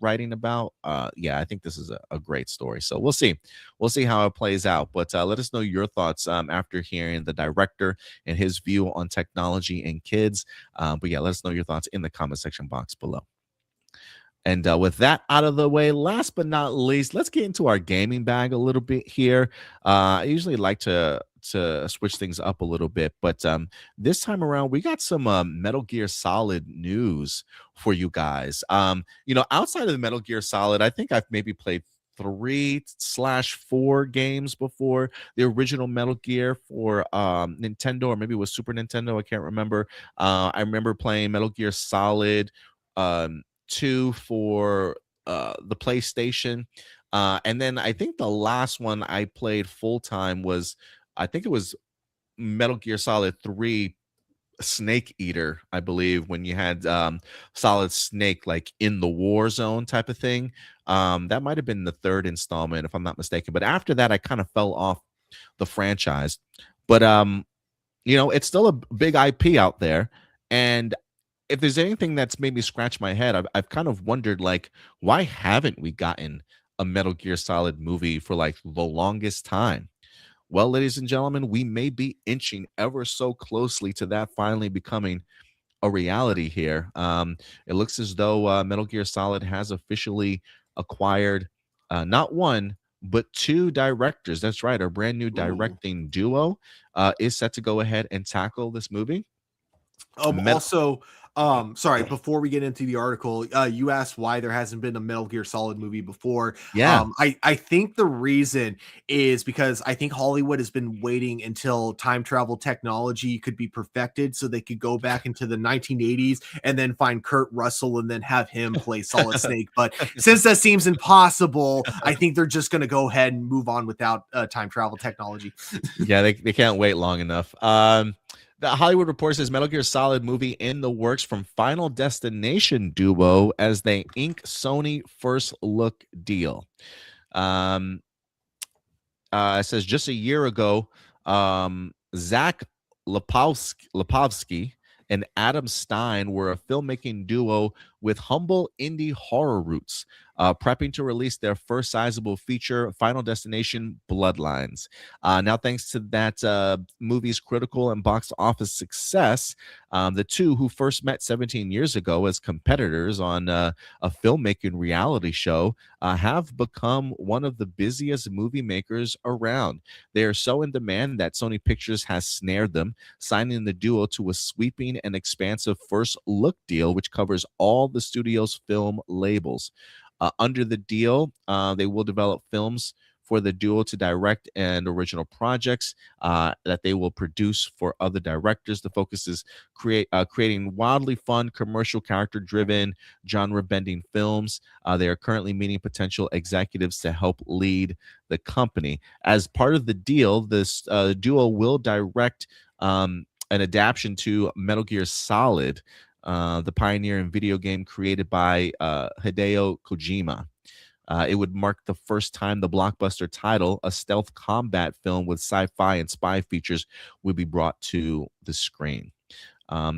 writing about, yeah, I think this is a great story. So we'll see how it plays out, but let us know your thoughts after hearing the director and his view on technology and kids. But yeah, let us know your thoughts in the comment section box below. And with that out of the way, last but not least, let's get into our gaming bag a little bit here. I usually like to switch things up a little bit, but this time around, we got some Metal Gear Solid news for you guys. Outside of the Metal Gear Solid, I think I've maybe played 3/4 games before the original Metal Gear for Nintendo, or maybe it was Super Nintendo. I can't remember. I remember playing Metal Gear Solid 2 for the PlayStation. And then I think the last one I played full time was, I think it was Metal Gear Solid 3 Snake Eater, I believe, when you had Solid Snake like in the war zone type of thing. That might have been the third installment, if I'm not mistaken. But after that, I kind of fell off the franchise. But it's still a big IP out there. And if there's anything that's made me scratch my head, I've kind of wondered, like, why haven't we gotten a Metal Gear Solid movie for like the longest time? Well, ladies and gentlemen, we may be inching ever so closely to that finally becoming a reality here. It looks as though Metal Gear Solid has officially acquired not one, but two directors. That's right. Our brand new directing duo is set to go ahead and tackle this movie. Also, sorry, before we get into the article, you asked why there hasn't been a Metal Gear Solid movie before. Yeah. I think the reason is because I think Hollywood has been waiting until time travel technology could be perfected so they could go back into the 1980s and then find Kurt Russell and then have him play Solid Snake. But since that seems impossible, I think they're just going to go ahead and move on without time travel technology. Yeah, they can't wait long enough. The Hollywood Report says Metal Gear Solid movie in the works from Final Destination duo as they ink Sony first look deal. It says just a year ago, Zach Lipovsky and Adam Stein were a filmmaking duo with humble indie horror roots, prepping to release their first sizable feature, Final Destination Bloodlines. Now, thanks to that movie's critical and box office success, the two, who first met 17 years ago as competitors on a filmmaking reality show, have become one of the busiest movie makers around. They are so in demand that Sony Pictures has snared them, signing the duo to a sweeping and expansive first look deal, which covers all the studio's film labels. Under the deal, they will develop films for the duo to direct and original projects that they will produce for other directors. The focus is creating wildly fun, commercial, character-driven, genre-bending films. They are currently meeting potential executives to help lead the company. As part of the deal, this duo will direct an adaptation to Metal Gear Solid, the pioneer in video game created by Hideo Kojima. It would mark the first time the blockbuster title, a stealth combat film with sci-fi and spy features, would be brought to the screen.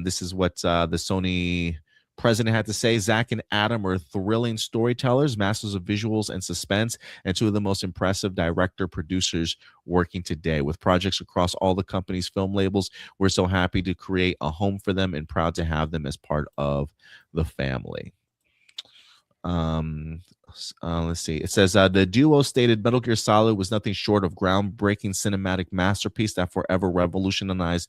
This is what the Sony president had to say. Zach and Adam are thrilling storytellers, masters of visuals and suspense, and two of the most impressive director-producers working today. With projects across all the company's film labels, we're so happy to create a home for them and proud to have them as part of the family. Let's see. It says the duo stated Metal Gear Solid was nothing short of groundbreaking cinematic masterpiece that forever revolutionized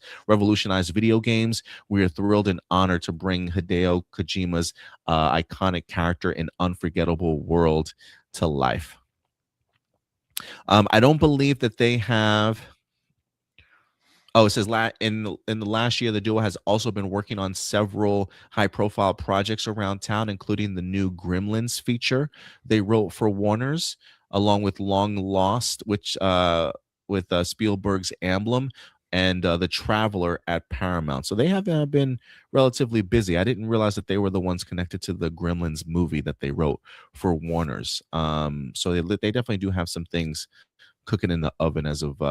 video games. We are thrilled and honored to bring Hideo Kojima's iconic character and unforgettable world to life. I don't believe that they have. Oh, it says in the last year, the duo has also been working on several high-profile projects around town, including the new Gremlins feature they wrote for Warner's. along with Long Lost, which with Spielberg's Emblem, and The Traveler at Paramount. So they have been relatively busy. I didn't realize that they were the ones connected to the Gremlins movie that they wrote for Warner's. So they definitely do have some things cooking in the oven as of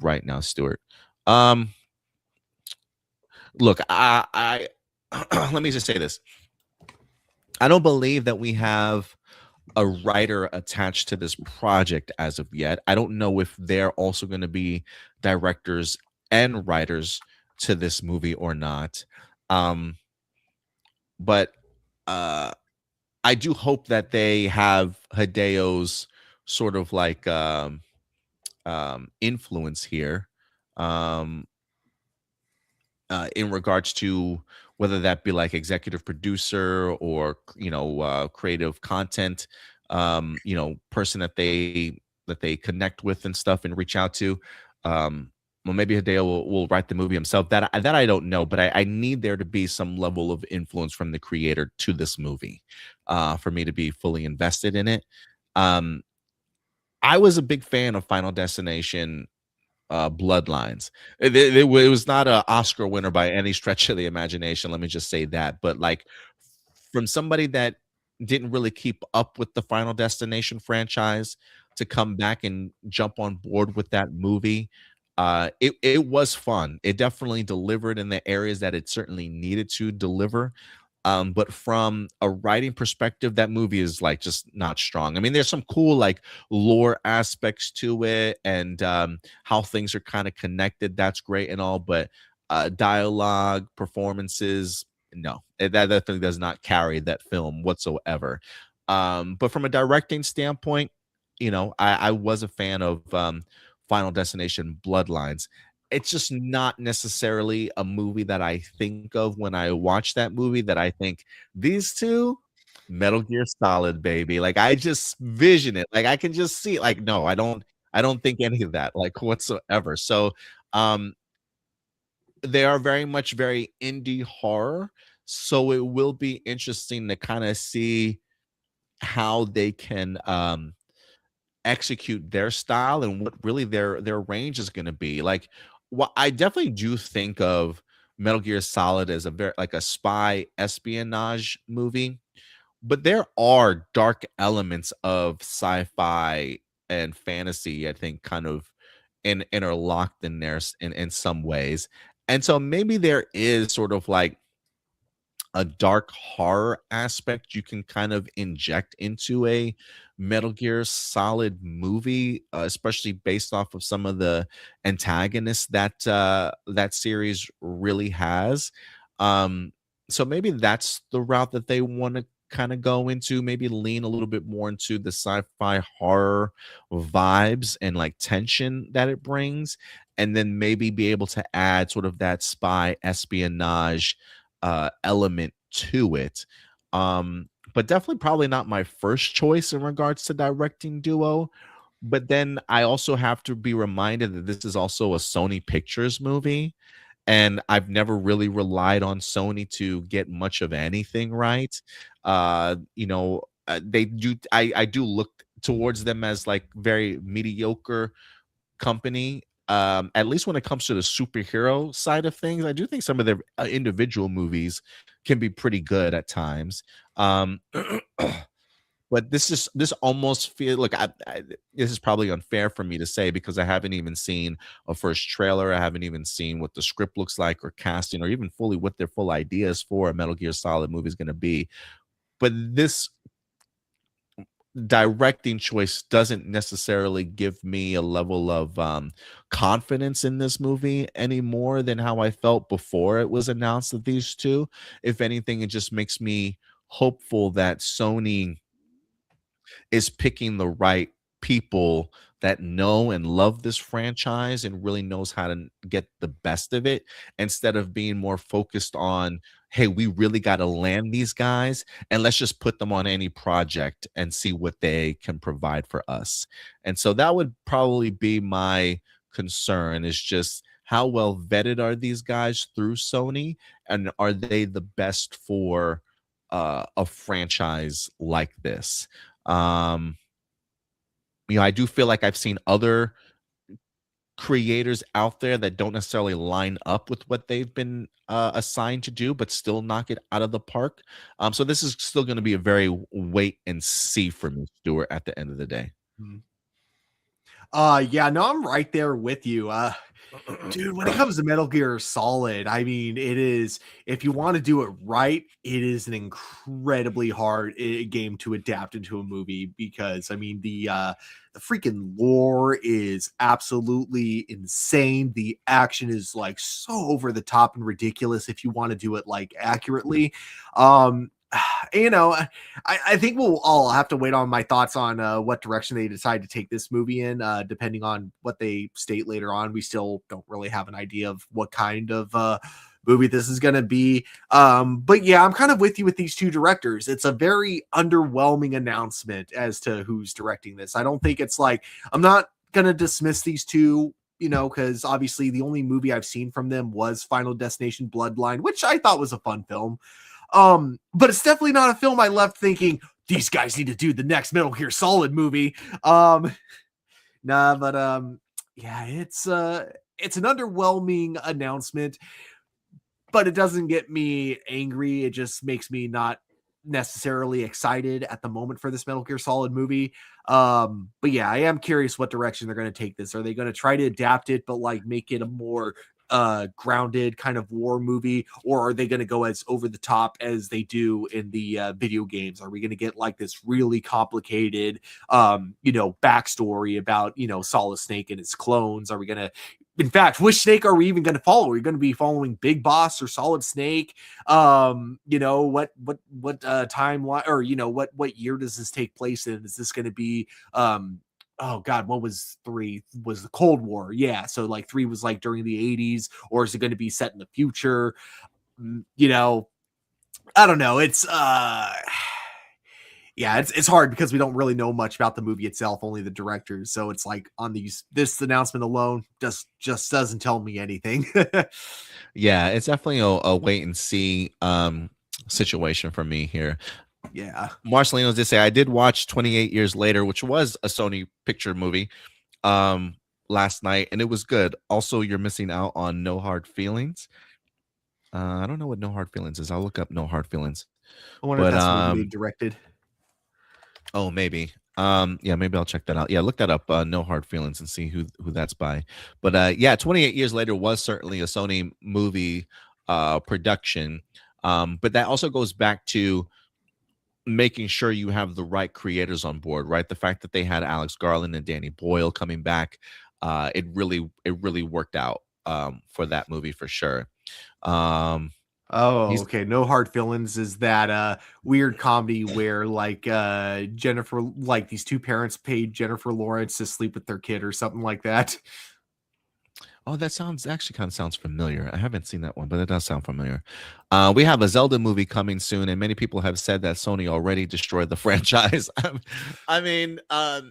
right now, Stuart. Um, Look, let me just say this. I don't believe that we have a writer attached to this project as of yet. I don't know if they're also going to be directors and writers to this movie or not. Um, but uh, I do hope that they have Hideo's sort of like influence here. Um, in regards to whether that be like executive producer or creative content person that they connect with and stuff and reach out to. Well, maybe Hideo will write the movie himself. That I don't know, but I need there to be some level of influence from the creator to this movie for me to be fully invested in it. um I was a big fan of Final Destination Bloodlines. It was not a Oscar winner by any stretch of the imagination, let me just say that, but, like, from somebody that didn't really keep up with the Final Destination franchise to come back and jump on board with that movie, it was fun. It definitely delivered in the areas that it certainly needed to deliver, but from a writing perspective, that movie is like just not strong. I mean, there's some cool like lore aspects to it, and how things are kind of connected. That's great and all, but dialogue, performances, no, that thing does not carry that film whatsoever. But from a directing standpoint, I was a fan of Final Destination Bloodlines. It's just not necessarily a movie that I think of when I watch that movie, that I think these two, Metal Gear Solid, baby. Like I just vision it. Like I can just see it. Like, no, I don't think any of that, like whatsoever. So um they are very much very indie horror. So it will be interesting to kind of see how they can execute their style and what really their range is going to be. Like, what I definitely do think of Metal Gear Solid as a very like a spy espionage movie, but there are dark elements of sci-fi and fantasy, I think, kind of interlocked in there in some ways. And so maybe there is sort of like a dark horror aspect you can kind of inject into a Metal Gear Solid movie, especially based off of some of the antagonists that that series really has. Um, so maybe that's the route that they want to kind of go into. Maybe lean a little bit more into the sci-fi horror vibes and like tension that it brings, and then maybe be able to add sort of that spy espionage element to it. But definitely probably not my first choice in regards to directing duo. But then I also have to be reminded that this is also a Sony Pictures movie. And I've never really relied on Sony to get much of anything right. They do. I do look towards them as like very mediocre company. At least when it comes to the superhero side of things, I do think some of their individual movies can be pretty good at times. Um, but this almost feel look. This is probably unfair for me to say because I haven't even seen a first trailer. I haven't even seen what the script looks like or casting or even fully what their full ideas for a Metal Gear Solid movie is going to be. But this directing choice doesn't necessarily give me a level of confidence in this movie any more than how I felt before it was announced that these two. If anything, it just makes me hopeful that Sony is picking the right people that know and love this franchise and really knows how to get the best of it, instead of being more focused on, hey, we really got to land these guys and let's just put them on any project and see what they can provide for us. And so that would probably be my concern, is just how well vetted are these guys through Sony, and are they the best for a franchise like this? um I do feel like I've seen other creators out there that don't necessarily line up with what they've been assigned to do, but still knock it out of the park. So this is still going to be a very wait and see for me, Stuart, at the end of the day. Mhm. Yeah, no, I'm right there with you. Dude, when it comes to Metal Gear Solid, I mean, it is, if you want to do it right, it is an incredibly hard game to adapt into a movie because I mean the freaking lore is absolutely insane. The action is like so over the top and ridiculous if you want to do it like accurately. Um you know, I think we'll all have to wait on my thoughts on what direction they decide to take this movie in, depending on what they state later on. We still don't really have an idea of what kind of movie this is going to be. But yeah, I'm kind of with you with these two directors. It's a very underwhelming announcement as to who's directing this. I don't think it's like, I'm not going to dismiss these two, because obviously the only movie I've seen from them was Final Destination Bloodline, which I thought was a fun film. But it's definitely not a film I left thinking these guys need to do the next Metal Gear Solid movie. Yeah, it's an underwhelming announcement, but it doesn't get me angry. It just makes me not necessarily excited at the moment for this Metal Gear Solid movie. But yeah, I am curious what direction they're going to take this. Are they going to try to adapt it, but like make it a more grounded kind of war movie, or are they going to go as over the top as they do in the video games? Are we going to get like this really complicated backstory about Solid Snake and its clones? Are we going to, in fact, which Snake are we even going to follow? Are we going to be following Big Boss or Solid Snake? What timeline, or what year does this take place in? Is this going to be oh god, what was 3? Was the Cold War? Yeah, so like 3 was like during the 80s, or is it going to be set in the future? I don't know. It's yeah, it's hard because we don't really know much about the movie itself, only the directors. So it's like on this announcement alone just doesn't tell me anything. Yeah, it's definitely a wait and see situation for me here. Yeah. Marcelino did say I did watch 28 Years Later, which was a Sony picture movie, last night, and it was good. Also, you're missing out on No Hard Feelings. I don't know what No Hard Feelings is. I'll look up No Hard Feelings. I wonder if But that's the movie they directed. oh, maybe. Yeah, maybe I'll check that out. Yeah, look that up, No Hard Feelings, and see who that's by. But yeah, 28 Years Later was certainly a Sony movie production. But that also goes back to making sure you have the right creators on board, right? The fact that they had Alex Garland and Danny Boyle coming back, it really worked out for that movie for sure. Oh, okay. No Hard Feelings is that weird comedy where like Jennifer, like these two parents paid Jennifer Lawrence to sleep with their kid or something like that. Oh, that sounds actually kind of sounds familiar. I haven't seen that one, but it does sound familiar. We have a Zelda movie coming soon, and many people have said that Sony already destroyed the franchise. I mean,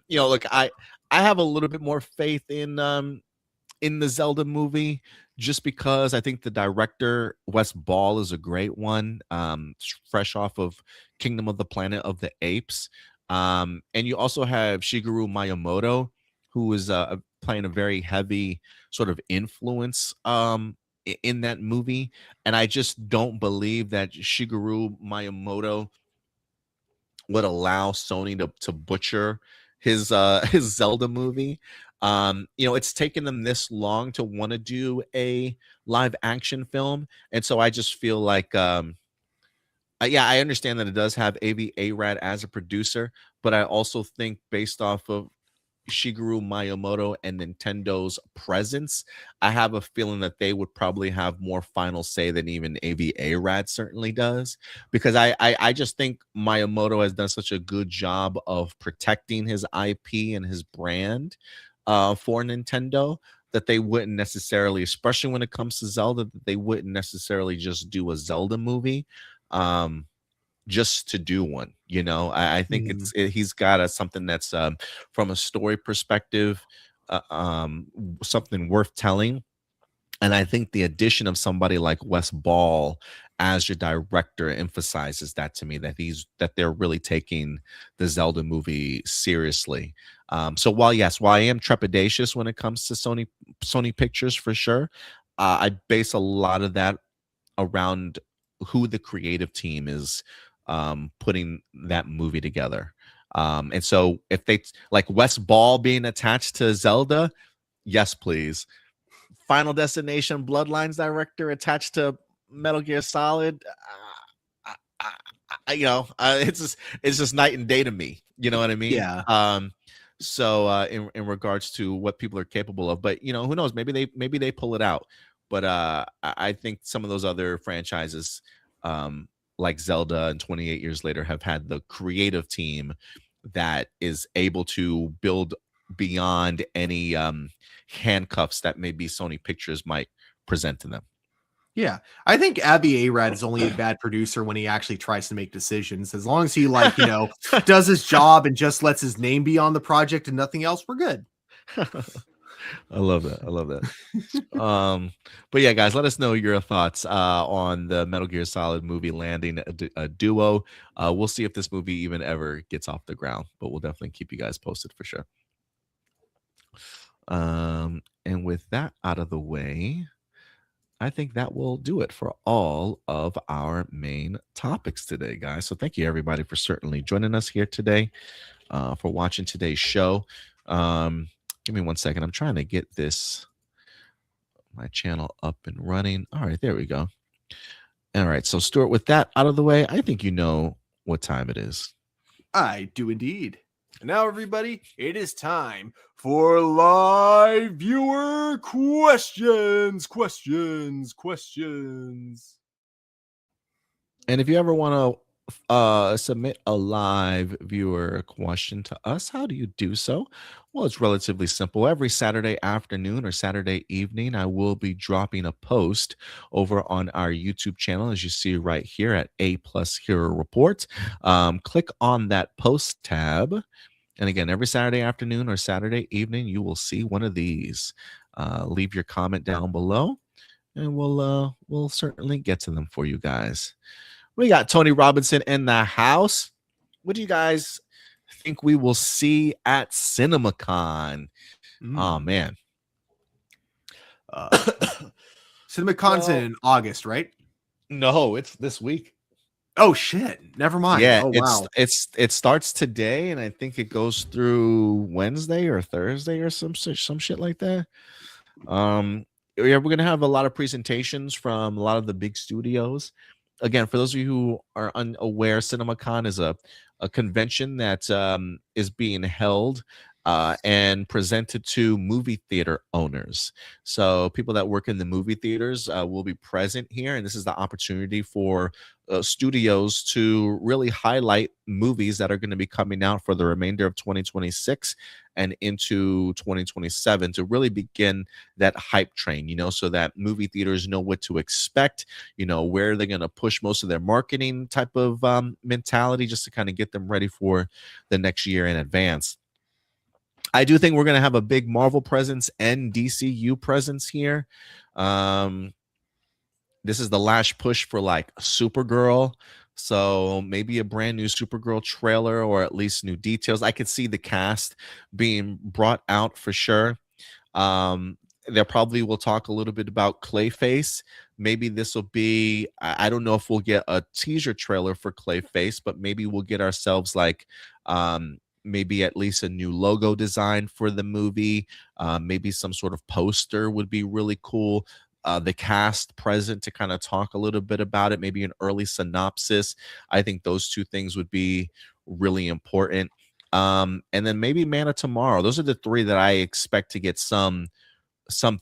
look, I have a little bit more faith in the Zelda movie, just because I think the director Wes Ball is a great one, fresh off of Kingdom of the Planet of the Apes, and you also have Shigeru Miyamoto, who is playing a very heavy sort of influence in that movie, and I just don't believe that Shigeru Miyamoto would allow Sony to butcher his his Zelda movie. It's taken them this long to want to do a live action film, and so I just feel like yeah, I understand that it does have Avi Arad as a producer, but I also think based off of Shigeru Miyamoto and Nintendo's presence, I have a feeling that they would probably have more final say than even Avi Arad certainly does, because I just think Miyamoto has done such a good job of protecting his IP and his brand for Nintendo, that they wouldn't necessarily, especially when it comes to Zelda, that they wouldn't necessarily just do a Zelda movie. Just to do one, I think he's got something that's from a story perspective, something worth telling, And I think the addition of somebody like Wes Ball as your director emphasizes that to me, that they're really taking the Zelda movie seriously. So while I am trepidatious when it comes to Sony Pictures for sure, I base a lot of that around who the creative team is putting that movie together. And so if they like Wes Ball being attached to Zelda, yes, please. Final Destination Bloodlines director attached to Metal Gear Solid. It's just night and day to me. You know what I mean? Yeah. So in regards to what people are capable of, but who knows? Maybe they pull it out. But I think some of those other franchises, like Zelda and 28 Years Later, have had the creative team that is able to build beyond any handcuffs that maybe Sony Pictures might present to them. Yeah, I think Avi Arad is only a bad producer when he actually tries to make decisions. As long as he, does his job and just lets his name be on the project and nothing else, we're good. I love that. But yeah, guys, let us know your thoughts on the Metal Gear Solid movie landing a duo. We'll see if this movie even ever gets off the ground, but we'll definitely keep you guys posted for sure. And with that out of the way, I think that will do it for all of our main topics today, guys. So thank you, everybody, for certainly joining us here today, for watching today's show. Give me 1 second. I'm trying to get my channel up and running. All right, there we go. All right, so Stuart, with that out of the way, I think you know what time it is. I do indeed. And now, everybody, it is time for live viewer questions. And if you ever want to submit a live viewer question to us, how do you do so? Well, it's relatively simple. Every Saturday afternoon or Saturday evening, I will be dropping a post over on our YouTube channel, as you see right here at A+ Hero Report. Click on that post tab. And again, every Saturday afternoon or Saturday evening, you will see one of these. Leave your comment down below, and we'll certainly get to them for you guys. We got Tony Robinson in the house. What do you guys think we will see at CinemaCon? Oh, man. CinemaCon's in August, right? No, it's this week. Oh, shit. Never mind. Yeah, oh, wow. it starts today, and I think it goes through Wednesday or Thursday or some shit like that. Yeah, we're gonna have a lot of presentations from a lot of the big studios. Again, for those of you who are unaware, CinemaCon is a convention that is being held and presented to movie theater owners. So people that work in the movie theaters will be present here, and this is the opportunity for studios to really highlight movies that are going to be coming out for the remainder of 2026 and into 2027 to really begin that hype train, so that movie theaters know what to expect, where they're going to push most of their marketing type of mentality, just to kind of get them ready for the next year in advance. I do think we're going to have a big Marvel presence and DCU presence here. This is the last push for Supergirl. So maybe a brand new Supergirl trailer, or at least new details. I could see the cast being brought out for sure. They probably will talk a little bit about Clayface. Maybe this will be, I don't know if we'll get a teaser trailer for Clayface, but maybe we'll get ourselves maybe at least a new logo design for the movie. Maybe some sort of poster would be really cool. The cast present to kind of talk a little bit about it, maybe an early synopsis. I think those two things would be really important. And then maybe Man of Tomorrow. Those are the three that I expect to get some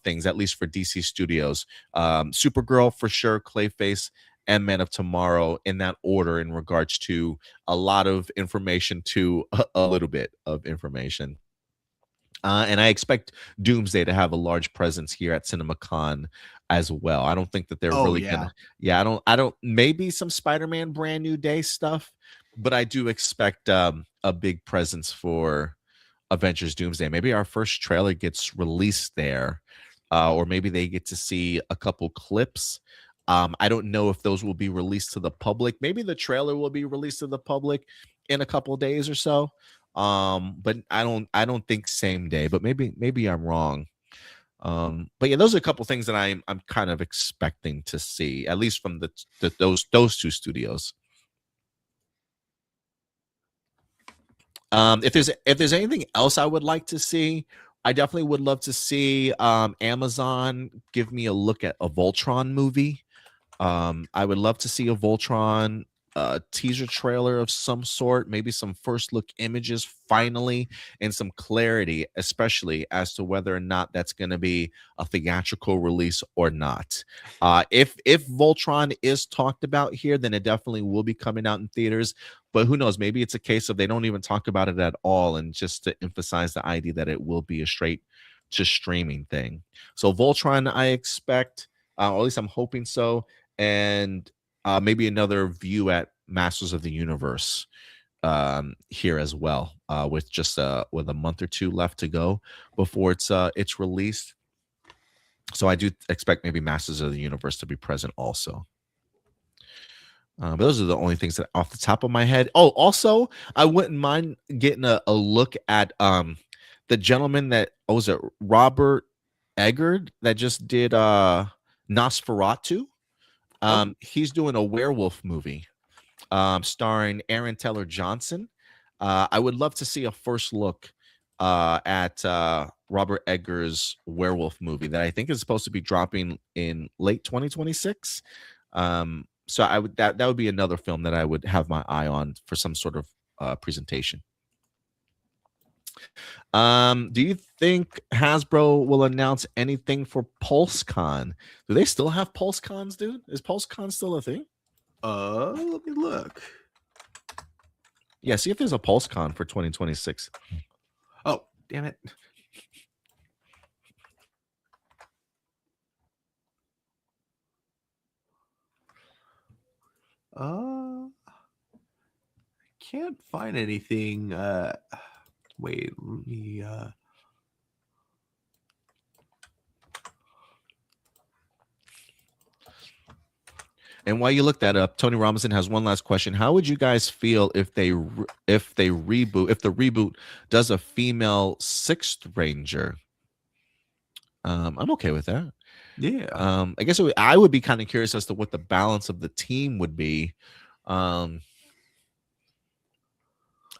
things, at least for DC Studios. Supergirl for sure, Clayface, and Man of Tomorrow, in that order, in regards to a lot of information to a little bit of information. And I expect Doomsday to have a large presence here at CinemaCon as well. I don't think that they're gonna. Yeah, I don't. Maybe some Spider-Man Brand New Day stuff, but I do expect a big presence for Avengers Doomsday. Maybe our first trailer gets released there. or maybe they get to see a couple clips. I don't know if those will be released to the public. Maybe the trailer will be released to the public in a couple days or so. But I don't think same day, but maybe I'm wrong. But yeah, those are a couple things that I'm kind of expecting to see, at least from those two studios. If there's anything else I would like to see, I definitely would love to see Amazon give me a look at a Voltron movie. I would love to see a Voltron teaser trailer of some sort, maybe some first look images finally, and some clarity, especially as to whether or not that's going to be a theatrical release or not. If Voltron is talked about here, then it definitely will be coming out in theaters. But who knows? Maybe it's a case of they don't even talk about it at all, and just to emphasize the idea that it will be a straight to streaming thing. So Voltron, I expect, or at least I'm hoping so, and maybe another view at Masters of the Universe here as well, with just with a month or two left to go before it's released. So I do expect maybe Masters of the Universe to be present also. But those are the only things that off the top of my head. Oh, also, I wouldn't mind getting a look at the gentleman that was it Robert Eggers that just did Nosferatu. He's doing a werewolf movie starring Aaron Taylor Johnson. I would love to see a first look at Robert Eggers' werewolf movie that I think is supposed to be dropping in late 2026. So I would that would be another film that I would have my eye on for some sort of presentation. Do you think Hasbro will announce anything for PulseCon? Do they still have PulseCons, dude? Is PulseCon still a thing? Let me look. Yeah, see if there's a PulseCon for 2026. Oh, damn it. I can't find anything. Wait, let me And while you look that up, Tony Robinson has one last question. How would you guys feel if the reboot does a female Sixth Ranger? I'm okay with that. Yeah. I guess I would be kind of curious as to what the balance of the team would be. I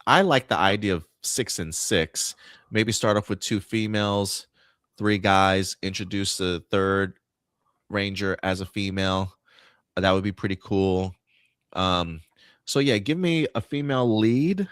like the idea of 6 and 6. Maybe start off with 2 females, 3 guys, introduce the third Ranger as a female. That would be pretty cool. So yeah, give me a female lead.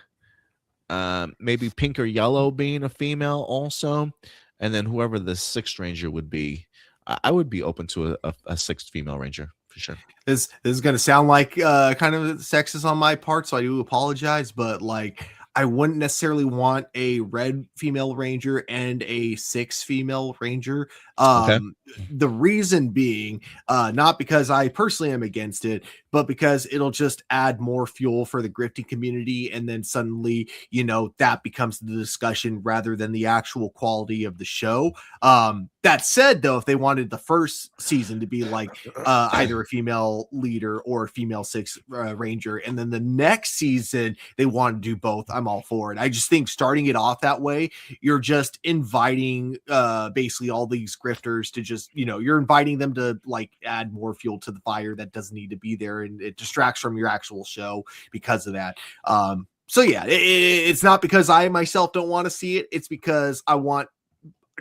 Maybe pink or yellow being a female also. And then whoever the 6th Ranger would be, I would be open to a 6th female Ranger for sure. This is going to sound like kind of sexist on my part, so I do apologize, but like I wouldn't necessarily want a red female ranger and a 6 female ranger. Okay. The reason being, not because I personally am against it, but because it'll just add more fuel for the grifting community. And then suddenly, that becomes the discussion rather than the actual quality of the show. That said, though, if they wanted the first season to be like either a female leader or a female 6 ranger, and then the next season they want to do both, I'm all for it. I just think starting it off that way, you're just inviting basically all these grifters to just, you're inviting them to like add more fuel to the fire that doesn't need to be there, and it distracts from your actual show because of that. So yeah, it's not because I myself don't want to see it. It's because I want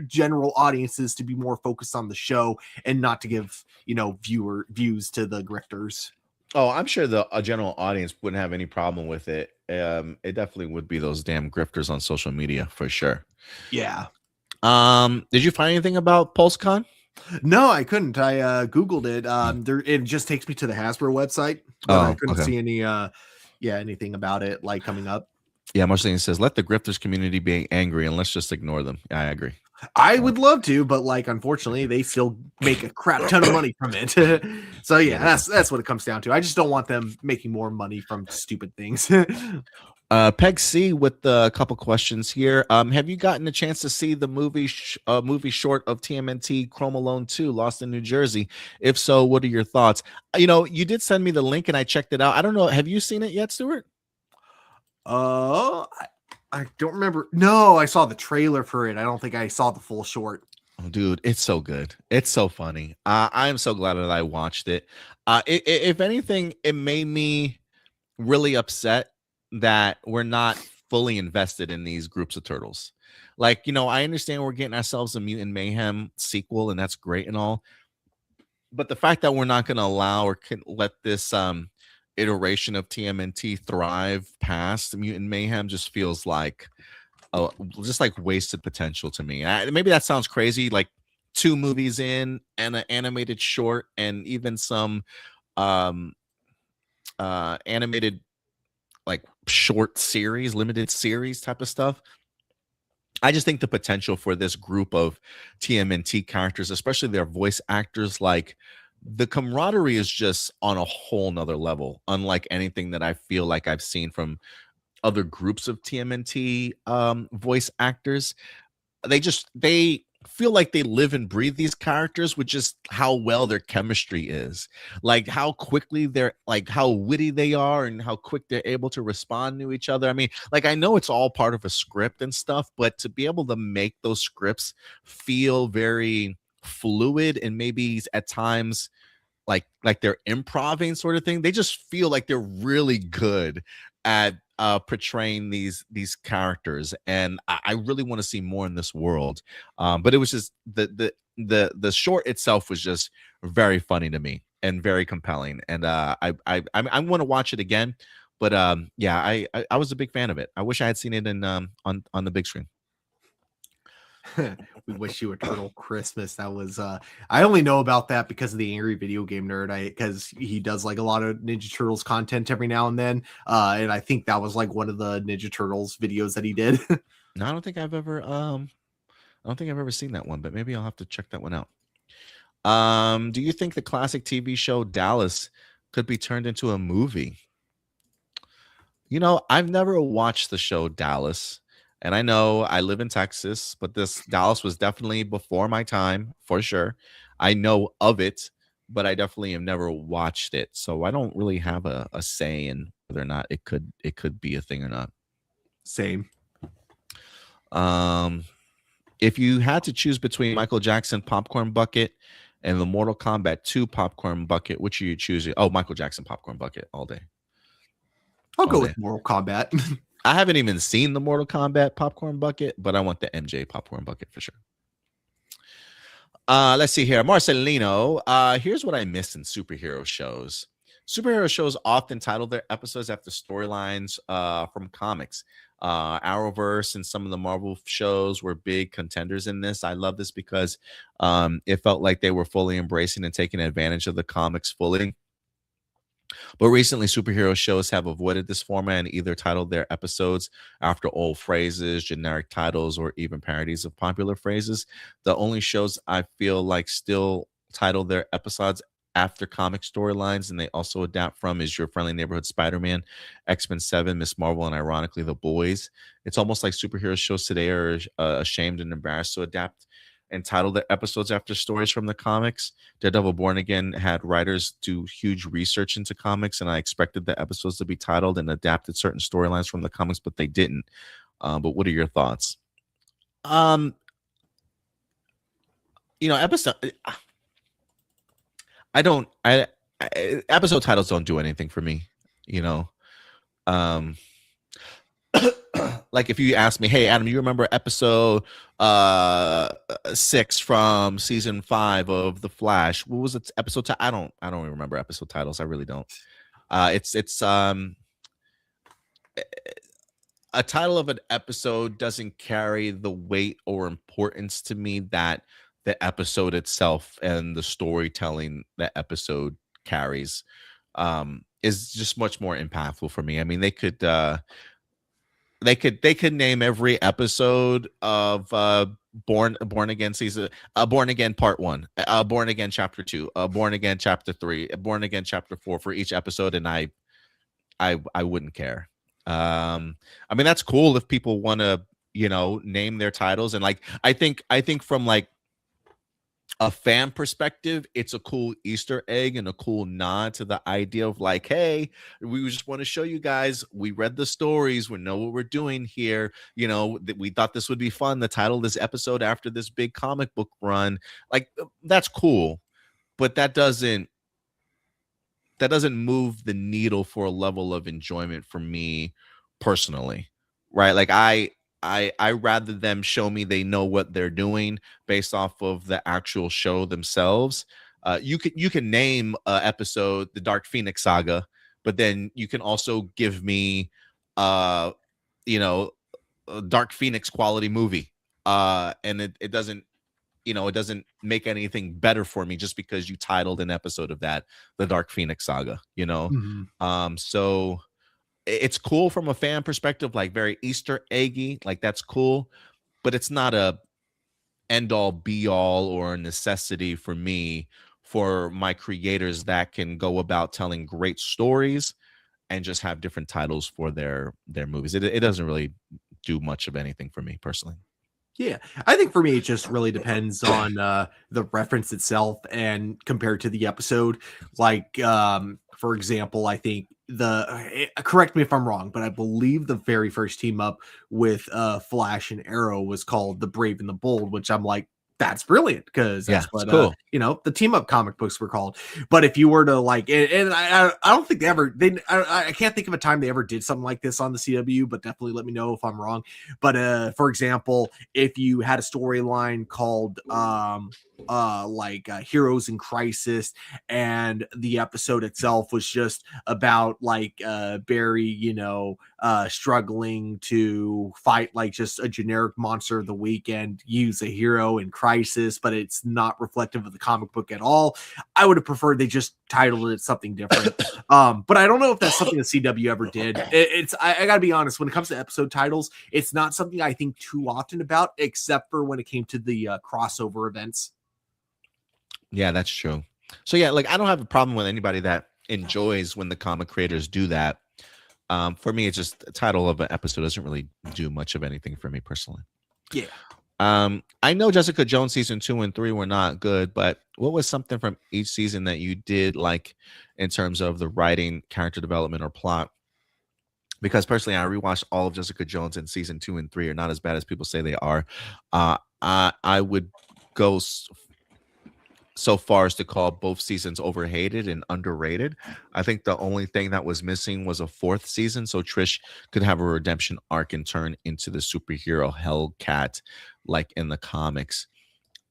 general audiences to be more focused on the show and not to give, views to the grifters. Oh, I'm sure a general audience wouldn't have any problem with it. It definitely would be those damn grifters on social media for sure. Yeah. Did you find anything about PulseCon? No, I couldn't. I Googled it. It just takes me to the Hasbro website, but I couldn't see any anything about it like coming up. Yeah, Marceline says, let the grifters community be angry and let's just ignore them. Yeah, I agree. I would love to, but like unfortunately they still make a crap ton of money from it. So yeah, that's what it comes down to. I just don't want them making more money from stupid things. Peg C with a couple questions here. Have you gotten a chance to see the movie short of TMNT Chrome Alone 2, Lost in New Jersey? If so, what are your thoughts? You did send me the link and I checked it out. I don't know. Have you seen it yet, Stuart? I, I don't remember. No, I saw the trailer for it. I don't think I saw the full short. Oh, dude, it's so good. It's so funny. I am so glad that I watched it. If anything, it made me really upset that we're not fully invested in these groups of turtles. Like, I understand we're getting ourselves a Mutant Mayhem sequel, and that's great and all. But the fact that we're not going to allow or can let this iteration of TMNT thrive past Mutant Mayhem just feels like just like wasted potential to me. Maybe that sounds crazy, like 2 movies in and an animated short and even some animated like short series, limited series type of stuff. I just think the potential for this group of TMNT characters, especially their voice actors, like the camaraderie is just on a whole nother level, unlike anything that I feel like I've seen from other groups of TMNT voice actors. They feel like they live and breathe these characters with just how well their chemistry is, like how quickly they're like how witty they are and how quick they're able to respond to each other. I mean, like, I know it's all part of a script and stuff, but to be able to make those scripts feel very fluid and maybe at times like they're improving sort of thing, they just feel like they're really good at portraying these characters, and I really want to see more in this world. But it was just the short itself was just very funny to me and very compelling, and I want to watch it again. But yeah, I was a big fan of it. I wish I had seen it in on the big screen. We wish you a turtle Christmas. That was I only know about that because of the Angry Video Game Nerd. Because he does like a lot of Ninja Turtles content every now and then. And I think that was like one of the Ninja Turtles videos that he did. No, I don't think I've ever seen that one, but maybe I'll have to check that one out. Do you think the classic TV show Dallas could be turned into a movie? I've never watched the show Dallas. And I know I live in Texas, but this Dallas was definitely before my time, for sure. I know of it, but I definitely have never watched it. So I don't really have a say in whether or not it could be a thing or not. Same. If you had to choose between Michael Jackson Popcorn Bucket and the Mortal Kombat 2 Popcorn Bucket, which are you choosing? Oh, Michael Jackson Popcorn Bucket all day. I'll go with Mortal Kombat. I haven't even seen the Mortal Kombat Popcorn Bucket, but I want the MJ Popcorn Bucket for sure. Let's see here. Marcelino, here's what I miss in superhero shows. Superhero shows often title their episodes after storylines from comics. Arrowverse and some of the Marvel shows were big contenders in this. I love this because it felt like they were fully embracing and taking advantage of the comics fully. But recently, superhero shows have avoided this format and either titled their episodes after old phrases, generic titles, or even parodies of popular phrases. The only shows I feel like still title their episodes after comic storylines and they also adapt from is Your Friendly Neighborhood Spider-Man, X-Men 7, Miss Marvel, and ironically, The Boys. It's almost like superhero shows today are ashamed and embarrassed to adapt and title their episodes after stories from the comics. Daredevil Born Again had writers do huge research into comics, and I expected the episodes to be titled and adapted certain storylines from the comics, but they didn't. But what are your thoughts? Episode. Episode titles don't do anything for me. Like if you ask me, hey Adam, you remember episode 6 from season 5 of The Flash? What was it? Episode? I don't even remember episode titles. I really don't. It's a title of an episode doesn't carry the weight or importance to me that the episode itself and the storytelling that episode carries is just much more impactful for me. I mean, they could name every episode of Born Again season, Born Again Part 1, Born Again Chapter 2, Born Again Chapter 3, Born Again Chapter 4 for each episode, and I wouldn't care. I mean, that's cool if people want to, name their titles. And like, I think from like a fan perspective, it's a cool Easter egg and a cool nod to the idea of like, hey, we just want to show you guys, we read the stories, we know what we're doing here. We thought this would be fun. The title of this episode after this big comic book run, like that's cool, but that doesn't move the needle for a level of enjoyment for me personally, right? Like I rather them show me they know what they're doing based off of the actual show themselves. You can name episode the Dark Phoenix saga, but then you can also give me uh you know a Dark Phoenix quality movie, and it doesn't make anything better for me just because you titled an episode of that the Dark Phoenix saga. Mhm. So it's cool from a fan perspective, like very Easter eggy, like that's cool, but it's not a end all be all or a necessity for me, for my creators that can go about telling great stories and just have different titles for their movies. It doesn't really do much of anything for me personally. Yeah, I think for me, it just really depends on the reference itself and compared to the episode. Like, for example, I think correct me if I'm wrong, but I believe the very first team up with Flash and Arrow was called The Brave and the Bold, which I'm like, that's brilliant because Yeah, that's it's what cool. the team up comic books were called. But if you were to like, and I don't think I can't think of a time they ever did something like this on the CW, but definitely let me know if I'm wrong. But for example, if you had a storyline called Heroes in Crisis, and the episode itself was just about like Barry, struggling to fight like just a generic monster of the weekend, use a hero in crisis, but it's not reflective of the comic book at all. I would have preferred they just titled it something different. But I don't know if that's something the CW ever did. I gotta be honest, when it comes to episode titles, it's not something I think too often about, except for when it came to the crossover events. Yeah, that's true. So yeah, like I don't have a problem with anybody that enjoys when the comic creators do that. For me, it's just the title of an episode doesn't really do much of anything for me personally. Yeah. I know Jessica Jones season 2 and 3 were not good, but what was something from each season that you did like in terms of the writing, character development, or plot? Because personally, I rewatched all of Jessica Jones, and season 2 and 3 are not as bad as people say they are. I would go so far as to call both seasons overhated and underrated. I think the only thing that was missing was a fourth season, so Trish could have a redemption arc and turn into the superhero Hellcat, like in the comics.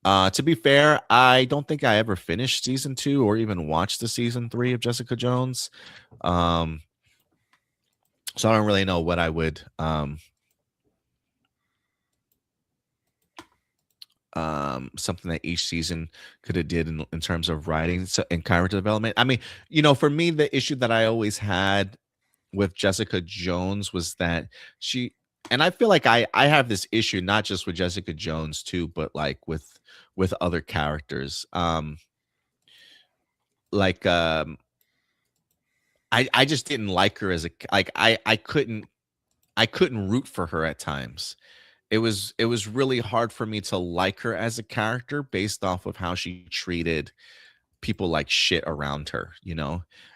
To be fair, I don't think I ever finished season 2 or even watched the season 3 of Jessica Jones. Um, so I don't really know what I would something that each season could have did in terms of writing and character development. I mean, for me, the issue that I always had with Jessica Jones was that she, and I feel like I have this issue not just with Jessica Jones too, but like with other characters. Like I just didn't like her as a, like I couldn't root for her at times. It was really hard for me to like her as a character based off of how she treated people like shit around her.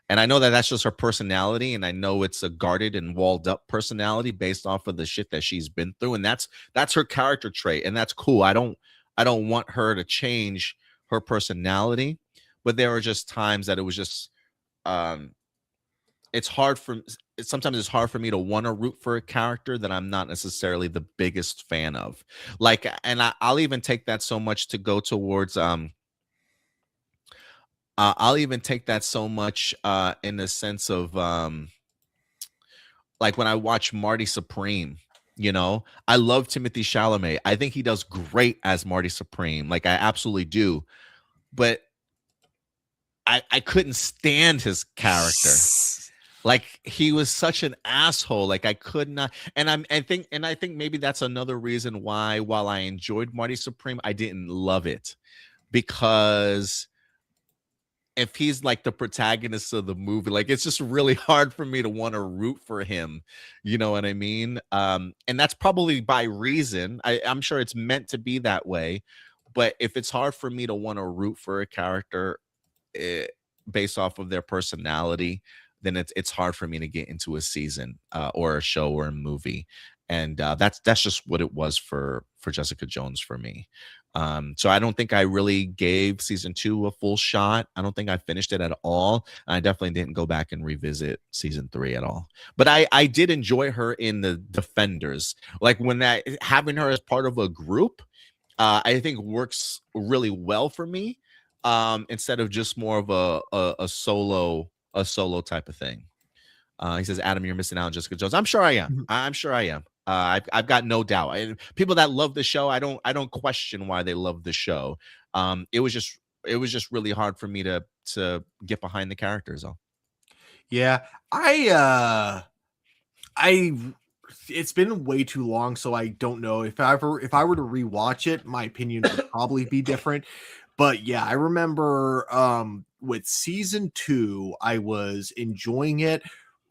And I know that that's just her personality, and I know it's a guarded and walled up personality based off of the shit that she's been through, and that's her character trait, and that's cool. I don't want her to change her personality, but there are just times that it was just um it's hard for sometimes it's hard for me to want to root for a character that I'm not necessarily the biggest fan of. Like, and I'll even take that so much to go towards I'll even take that so much in the sense of like when I watch Marty Supreme. I love Timothy Chalamet. I think he does great as Marty Supreme. Like I absolutely do. But I couldn't stand his character. Like he was such an asshole. Like I could not, and I think maybe that's another reason why, while I enjoyed Marty Supreme, I didn't love it, because if he's like the protagonist of the movie, like it's just really hard for me to want to root for him. You know what I mean? And that's probably by reason. I'm sure it's meant to be that way. But if it's hard for me to want to root for a character eh, based off of their personality, then it's hard for me to get into a season or a show or a movie. And that's just what it was for Jessica Jones for me. So I don't think I really gave season 2 a full shot. I don't think I finished it at all. I definitely didn't go back and revisit season 3 at all. But I did enjoy her in the Defenders. Like when that having her as part of a group, I think works really well for me. Instead of just more of a solo type of thing. He says, Adam, you're missing out on Jessica Jones. I'm sure I am. Mhm. I'm sure I am. I've got no doubt. People that love the show, I don't question why they love the show. It was just really hard for me to get behind the characters. Though. Yeah, I it's been way too long, so I don't know if I were to rewatch it, my opinion would probably be different. But yeah, I remember with season 2, I was enjoying it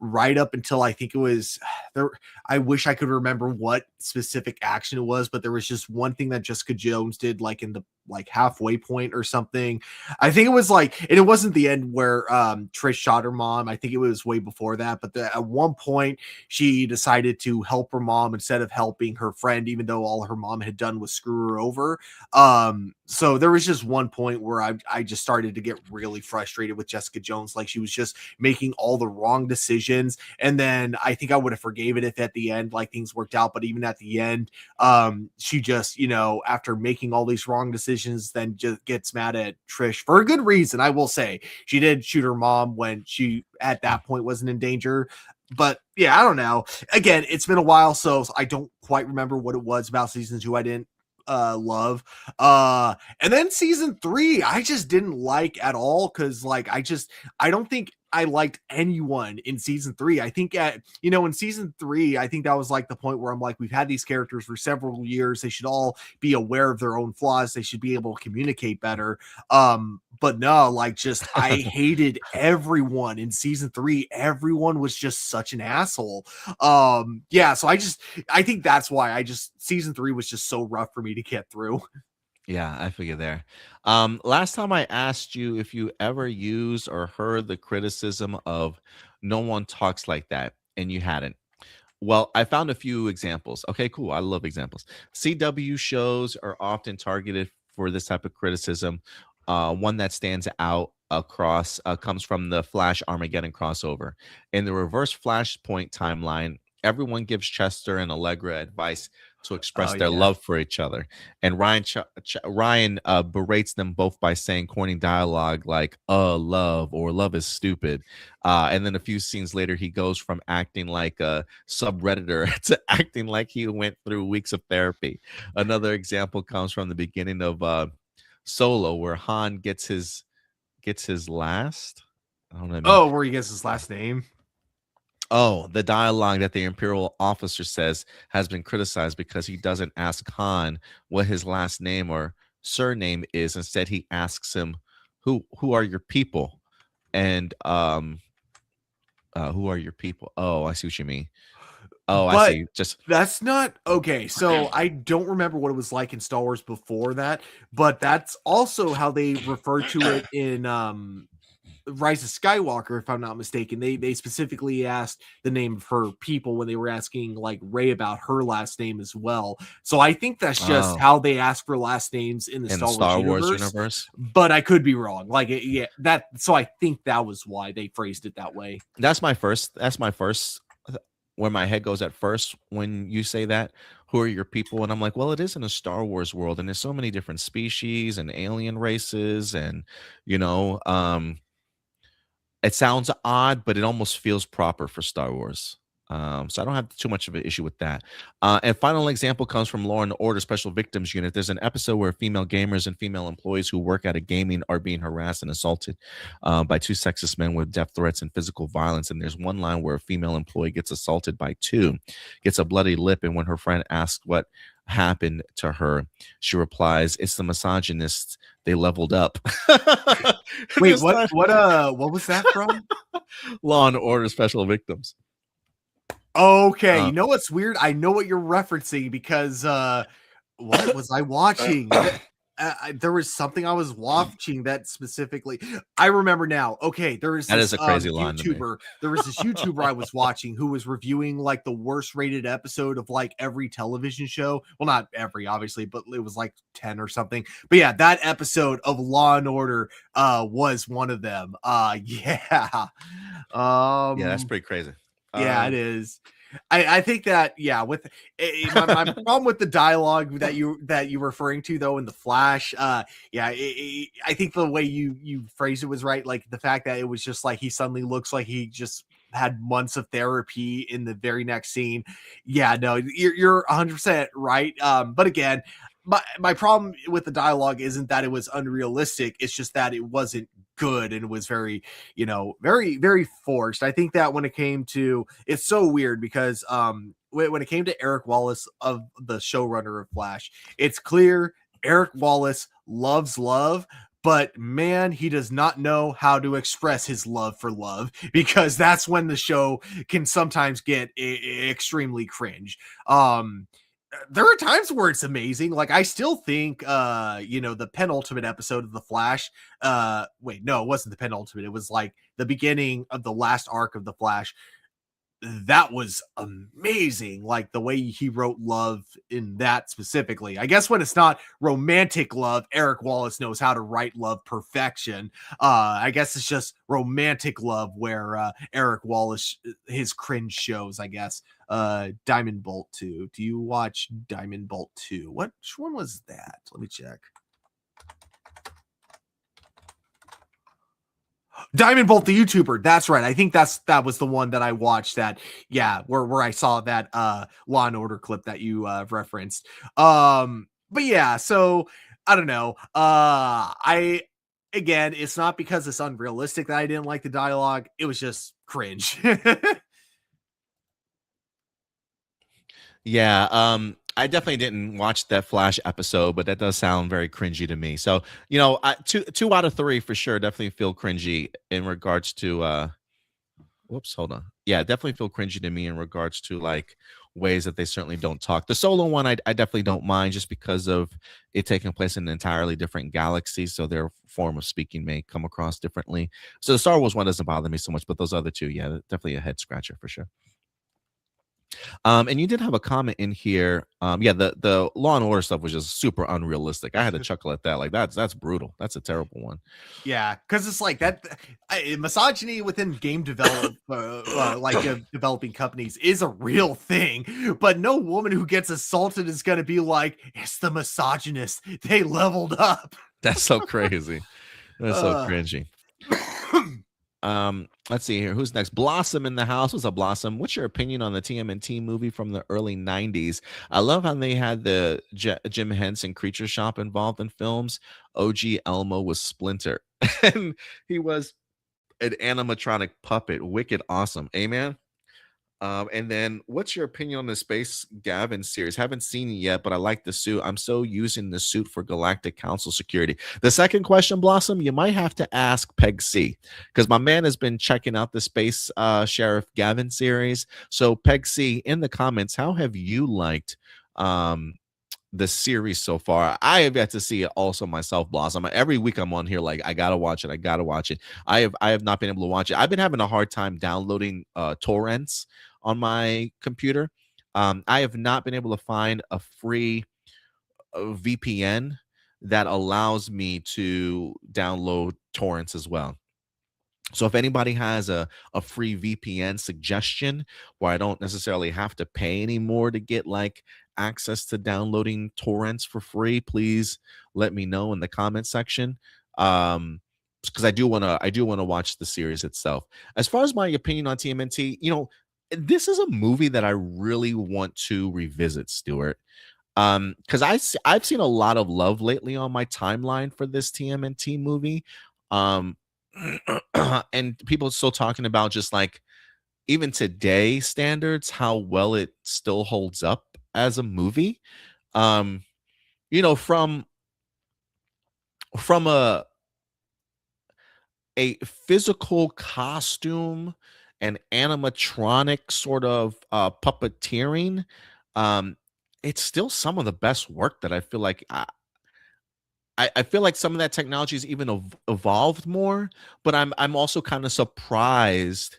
right up until I think it was there. I wish I could remember what specific action it was, but there was just one thing that Jessica Jones did, like in the like halfway point or something. I think it was like, and it wasn't the end where Trish shot her mom. I think it was way before that. But at one point, she decided to help her mom instead of helping her friend, even though all her mom had done was screw her over. So there was just one point where I just started to get really frustrated with Jessica Jones. Like she was just making all the wrong decisions. And then I think I would have forgave it if at the end, like things worked out. But even at the end, she just, after making all these wrong decisions, then just gets mad at Trish for a good reason. I will say she did shoot her mom when she at that point wasn't in danger. But yeah, I don't know. Again, it's been a while, so I don't quite remember what it was about season 2 I didn't love. And then season 3 I just didn't like at all, because like I don't think I liked anyone in season 3. I think in season 3, I think that was like the point where I'm like, we've had these characters for several years. They should all be aware of their own flaws. They should be able to communicate better. But no, like just I hated everyone in season 3. Everyone was just such an asshole. Yeah, so I think that's why season 3 was just so rough for me to get through. Yeah, I figure there. Last time I asked you if you ever used or heard the criticism of no one talks like that, and you hadn't. Well, I found a few examples. Okay, cool. I love examples. CW shows are often targeted for this type of criticism. One that stands out across comes from the Flash Armageddon crossover. In the reverse Flashpoint timeline, everyone gives Chester and Allegra advice to express Oh their yeah. love for each other. And Ryan berates them both by saying corny dialogue like love or love is stupid. And then a few scenes later, he goes from acting like a subredditor to acting like he went through weeks of therapy. Another example comes from the beginning of Solo, where Han gets his last. I don't know. Oh, where he gets his last name. Oh, the dialogue that the Imperial officer says has been criticized because he doesn't ask Han what his last name or surname is. Instead, he asks him, "Who are your people?" And who are your people? Oh, I see what you mean. Oh, I But see. Just that's not okay. So I don't remember what it was like in Star Wars before that, but that's also how they refer to it in Rise of Skywalker, if I'm not mistaken. They specifically asked the name of her people when they were asking like Rey about her last name as well. So I think that's just oh, how they ask for last names in the in the Star Wars Star Wars universe. universe. But I could be wrong. Like yeah, that. So I think that was why they phrased it that way. That's my first. Where my head goes at first when you say that. Who are your people? And I'm like, well, it is in a Star Wars world, and there's so many different species and alien races, and you know, it sounds odd, but it almost feels proper for Star Wars. So I don't have too much of an issue with that. And final example comes from Law and Order Special Victims Unit. There's an episode where female gamers and female employees who work at a gaming are being harassed and assaulted by two sexist men with death threats and physical violence. And there's one line where a female employee gets assaulted by two, gets a bloody lip, and when her friend asks what happened to her, she replies, "It's the misogynists. They leveled up." And Wait, it's not what was that from? Law and Order Special Victims. Okay, Uh, you know what's weird? I know what you're referencing because what was I watching? There was something I was watching that specifically. I remember now. Okay, there was that is this a crazy line to me. YouTuber. There was this YouTuber I was watching who was reviewing like the worst rated episode of like every television show. Well, not every, obviously, but it was like 10 or something. But yeah, that episode of Law and Order was one of them. Yeah. Yeah, that's pretty crazy. Yeah, it is. I think that with my problem with the dialogue that you referring to though in the Flash, I think the way you phrased it was right. Like the fact that it was just like he suddenly looks like he just had months of therapy in the very next scene. Yeah, no, you're 100% right. But again, my problem with the dialogue isn't that it was unrealistic. It's just that it wasn't good and was very, very, very forced. I think that when it came to, it's so weird because when it came to Eric Wallace of the showrunner of Flash, it's clear Eric Wallace loves love, but man, he does not know how to express his love for love, because that's when the show can sometimes get extremely cringe. There are times where it's amazing. Like I still think the penultimate episode of The Flash, wait, no, it wasn't the penultimate. It was like the beginning of the last arc of The Flash. That was amazing. Like the way he wrote love in that specifically. I guess when it's not romantic love, Eric Wallace knows how to write love perfection. I guess it's just romantic love where Eric Wallace, his cringe shows, I guess. Diamond Bolt 2. Do you watch Diamond Bolt 2? Which one was that? Let me check. Diamond Bolt the YouTuber. That's right. I think that was the one that I watched that, where I saw that Law and Order clip that you referenced. But yeah, so I don't know. Again, it's not because it's unrealistic that I didn't like the dialogue. It was just cringe. Yeah, I definitely didn't watch that Flash episode, but that does sound very cringy to me. So, two out of three for sure definitely feel cringy in regards to whoops, hold on. Yeah, definitely feel cringy to me in regards to like ways that they certainly don't talk. The solo one, I definitely don't mind just because of it taking place in an entirely different galaxy. So their form of speaking may come across differently. So the Star Wars one doesn't bother me so much, but those other two, yeah, definitely a head scratcher for sure. And you did have a comment in here. Yeah, the Law and Order stuff was just super unrealistic. I had to chuckle at that. Like that's brutal. That's a terrible one. Yeah, because it's like that misogyny within game developing companies is a real thing. But no woman who gets assaulted is going to be like, it's the misogynist. They leveled up. That's so crazy. That's so cringy. Let's see here. Who's next? Blossom in the house. What's up, Blossom? What's your opinion on the TMNT movie from the early 90s? I love how they had the Jim Henson Creature Shop involved in films. OG Elmo was Splinter, and he was an animatronic puppet. Wicked awesome. Amen. And then what's your opinion on the Space Gavin series? Haven't seen it yet, but I like the suit. I'm so using the suit for Galactic Council security. The second question, Blossom, you might have to ask Peg C, because my man has been checking out the Space Sheriff Gavin series. So Peg C, in the comments, how have you liked the series so far? I have yet to see it also myself, Blossom. Every week I'm on here like I gotta watch it. I have not been able to watch it. I've been having a hard time downloading torrents on my computer. I have not been able to find a free VPN that allows me to download torrents as well. So if anybody has a free VPN suggestion where I don't necessarily have to pay anymore to get like access to downloading torrents for free, please let me know in the comment section. Because I do want to watch the series itself. As far as my opinion on TMNT, this is a movie that I really want to revisit, Stuart. Because I've seen a lot of love lately on my timeline for this TMNT movie. And people are still talking about just like even today standards, how well it still holds up as a movie. um you know, from a physical costume and animatronic sort of puppeteering, um it's still some of the best work that I feel like I feel like some of that technology has even evolved more, but I'm also kind of surprised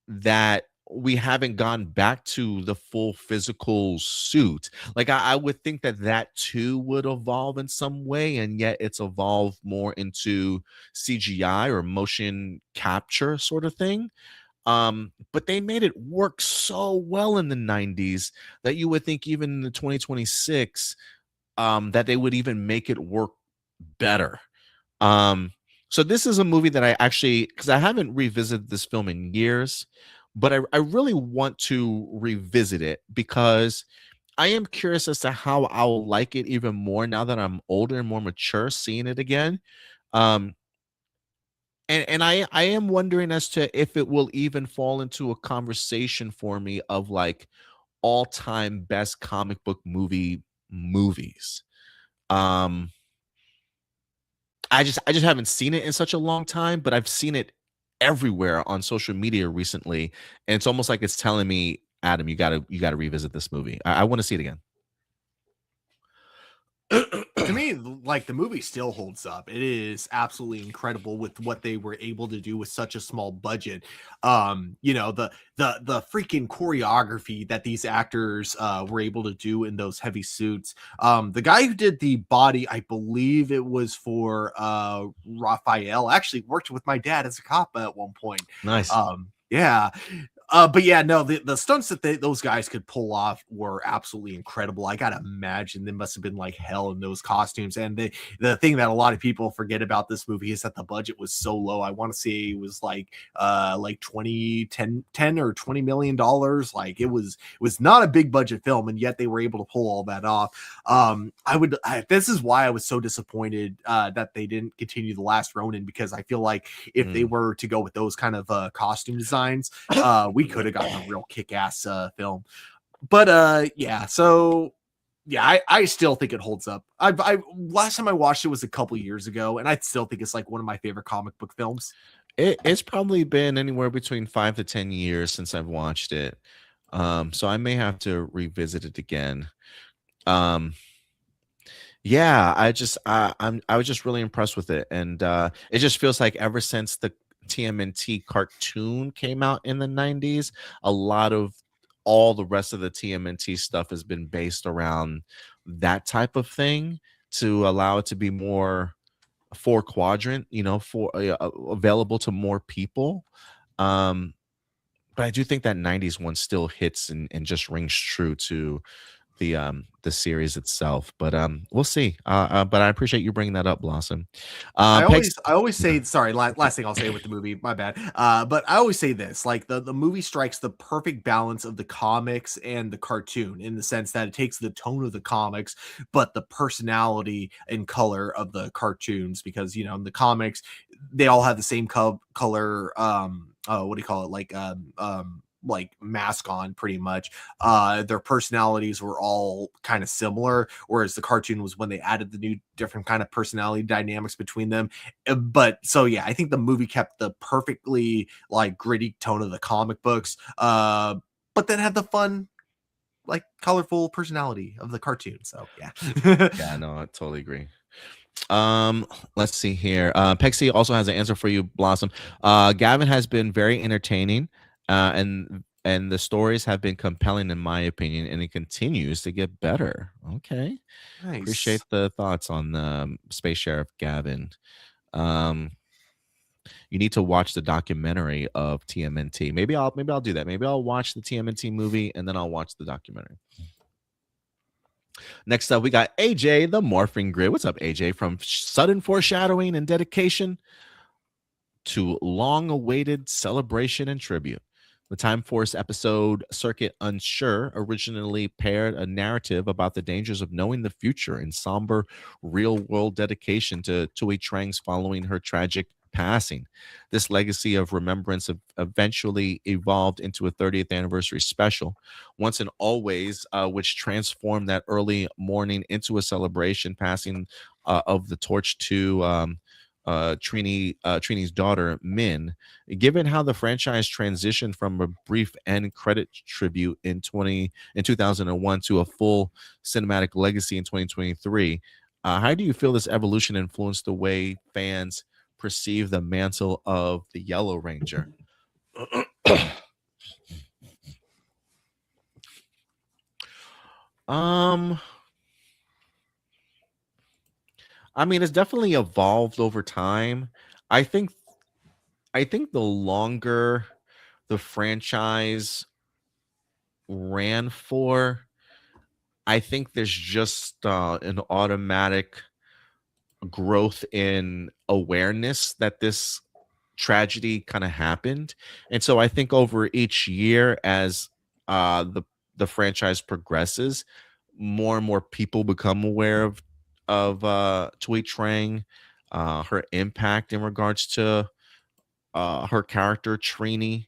that we haven't gone back to the full physical suit. Like I would think that that too would evolve in some way, and yet it's evolved more into CGI or motion capture sort of thing. But they made it work so well in the 90s that you would think even in the 2026 that they would even make it work better. Um, so this is a movie that I actually, because I haven't revisited this film in years, but I really want to revisit it because I am curious as to how I'll like it even more now that I'm older and more mature, seeing it again. Um, and I am wondering as to if it will even fall into a conversation for me of like all-time best comic book movies. Um, I just haven't seen it in such a long time, but I've seen it everywhere on social media recently, and it's almost like it's telling me, Adam, you gotta revisit this movie. I want to see it again. To me, like the movie still holds up. It is absolutely incredible with what they were able to do with such a small budget. You know, the freaking choreography that these actors were able to do in those heavy suits. The guy who did the body, I believe it was for Raphael, actually worked with my dad as a cop at one point. Nice. Yeah. But yeah, no, the stunts that those guys could pull off were absolutely incredible. I gotta imagine they must have been like hell in those costumes. And the thing that a lot of people forget about this movie is that the budget was so low. I want to say it was like 10 or $20 million. Like it was not a big budget film, and yet they were able to pull all that off. This is why I was so disappointed that they didn't continue The Last Ronin, because I feel like if they were to go with those kind of costume designs, we could have gotten a real kick-ass film. But yeah, so yeah, I still think it holds up. I last time I watched it was a couple years ago, and I still think it's like one of my favorite comic book films. It's probably been anywhere between 5 to 10 years since I've watched it. So I may have to revisit it again. Um, Yeah, I was just really impressed with it, and it just feels like ever since the TMNT cartoon came out in the 90s, a lot of all the rest of the TMNT stuff has been based around that type of thing to allow it to be more four quadrant, you know, for available to more people. Um, but I do think that 90s one still hits and just rings true to the series itself. But we'll see. But I appreciate you bringing that up, Blossom. I Pegs, always say, sorry, last thing I'll say with the movie, my bad. But I always say this, like the movie strikes the perfect balance of the comics and the cartoon, in the sense that it takes the tone of the comics, but the personality and color of the cartoons, because you know, in the comics, they all have the same color, what do you call it? Like mask on, pretty much. Their personalities were all kind of similar, whereas the cartoon was when they added the new different kind of personality dynamics between them. But so yeah, I think the movie kept the perfectly like gritty tone of the comic books, but then had the fun, like colorful personality of the cartoon. So yeah. yeah, no, I totally agree. Let's see here. Pexi also has an answer for you, Blossom. Gavin has been very entertaining, and the stories have been compelling in my opinion, and it continues to get better. Okay. Nice. Appreciate the thoughts on Space Sheriff Gavin. Um, you need to watch the documentary of TMNT. Maybe I'll do that. Maybe I'll watch the TMNT movie and then I'll watch the documentary. Next up, we got AJ, the Morphing Grid. What's up, AJ? From sudden foreshadowing and dedication to long-awaited celebration and tribute. The Time Force episode Circuit Unsure originally paired a narrative about the dangers of knowing the future in somber real-world dedication to Tui Trang's following her tragic passing. This legacy of remembrance eventually evolved into a 30th anniversary special, Once and Always, which transformed that early morning into a celebration, passing of the torch to Trini's daughter, Min. Given how the franchise transitioned from a brief end credit tribute in 2001 to a full cinematic legacy in 2023, how do you feel this evolution influenced the way fans perceive the mantle of the Yellow Ranger? um, I mean, it's definitely evolved over time. I think I think the longer the franchise ran for, I think there's just an automatic growth in awareness that this tragedy kind of happened. And so I think over each year as the franchise progresses, more and more people become aware of Tui Trang, her impact in regards to her character Trini.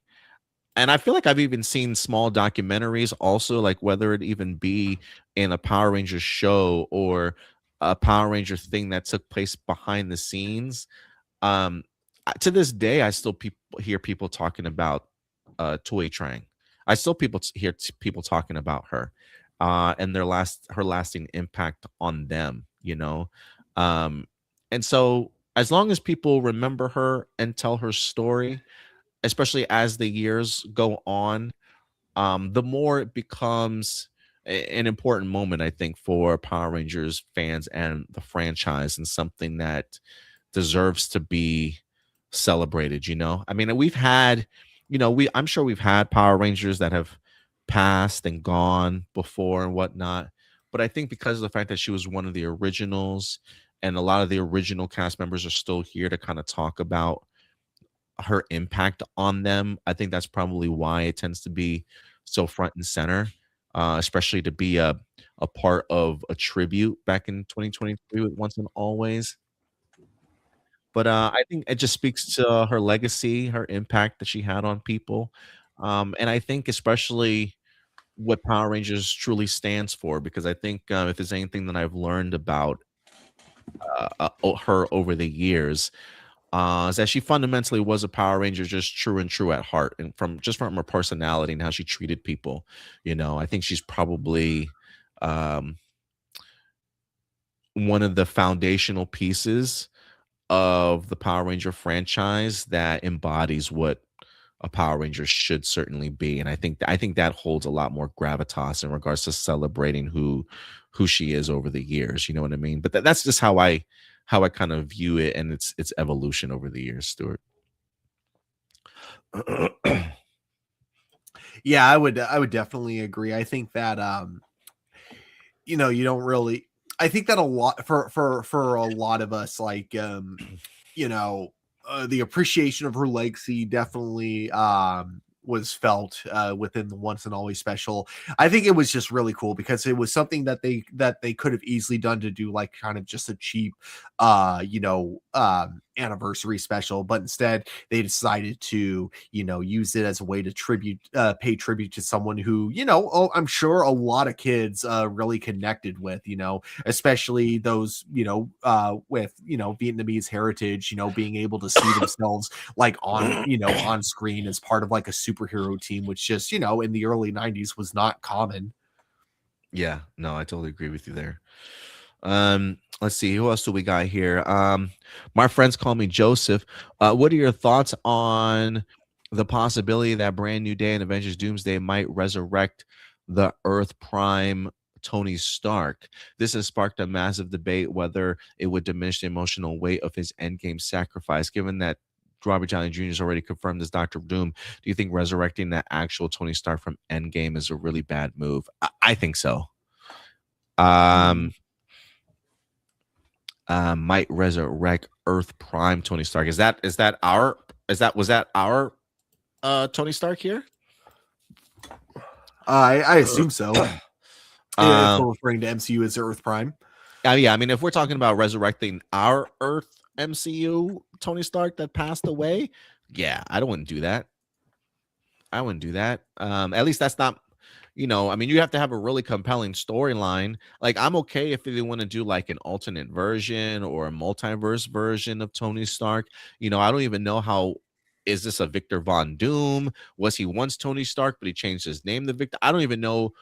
And I feel like I've even seen small documentaries also, like whether it even be in a Power Rangers show or a Power Ranger thing that took place behind the scenes. To this day, I still hear people talking about Toy Trang. I still hear people talking about her and her lasting impact on them. Um, and so as long as people remember her and tell her story, especially as the years go on, the more it becomes an important moment, I think, for Power Rangers fans and the franchise, and something that deserves to be celebrated. I mean, we've had, I'm sure we've had Power Rangers that have passed and gone before and whatnot, but I think because of the fact that she was one of the originals, and a lot of the original cast members are still here to kind of talk about her impact on them. I think that's probably why it tends to be so front and center, especially to be a part of a tribute back in 2023 with Once and Always. But I think it just speaks to her legacy, her impact that she had on people, and I think especially what Power Rangers truly stands for. Because I think if there's anything that I've learned about her over the years, is that she fundamentally was a Power Ranger, just true and true at heart, and from her personality and how she treated people. I think she's probably um, one of the foundational pieces of the Power Ranger franchise that embodies what a Power Ranger should certainly be. And I think that holds a lot more gravitas in regards to celebrating who she is over the years. You know what I mean? But that's just how I kind of view it, and its evolution over the years, Stuart. Yeah, I would definitely agree. I think that you don't really, I think that a lot for a lot of us, like you know the appreciation of her legacy definitely was felt within the Once and Always special. I think it was just really cool because it was something that they could have easily done to do like kind of just a cheap anniversary special, but instead they decided to use it as a way to pay tribute to someone who I'm sure a lot of kids really connected with, especially those with Vietnamese heritage, being able to see themselves like on on screen as part of like a superhero team, which just in the early 90s was not common. Yeah, no, I totally agree with you there. Let's see, who else do we got here? My friends call me Joseph. What are your thoughts on the possibility that Brand New Day and Avengers Doomsday might resurrect the Earth Prime Tony Stark? This has sparked a massive debate whether it would diminish the emotional weight of his endgame sacrifice. Given that Robert Downey Jr. has already confirmed as Doctor Doom, do you think resurrecting the actual Tony Stark from Endgame is a really bad move? I think so. Might resurrect Earth Prime Tony Stark. Was that our Tony Stark here? I assume so. If we're referring to MCU as Earth Prime. Yeah, I mean, if we're talking about resurrecting our Earth MCU Tony Stark that passed away, yeah, I don't wouldn't do that. I wouldn't do that. At least that's not, I mean, you have to have a really compelling storyline. Like, I'm okay if they want to do like an alternate version or a multiverse version of Tony Stark. I don't even know how. Is this a Victor Von Doom? Was he once Tony Stark, but he changed his name to Victor? I don't even know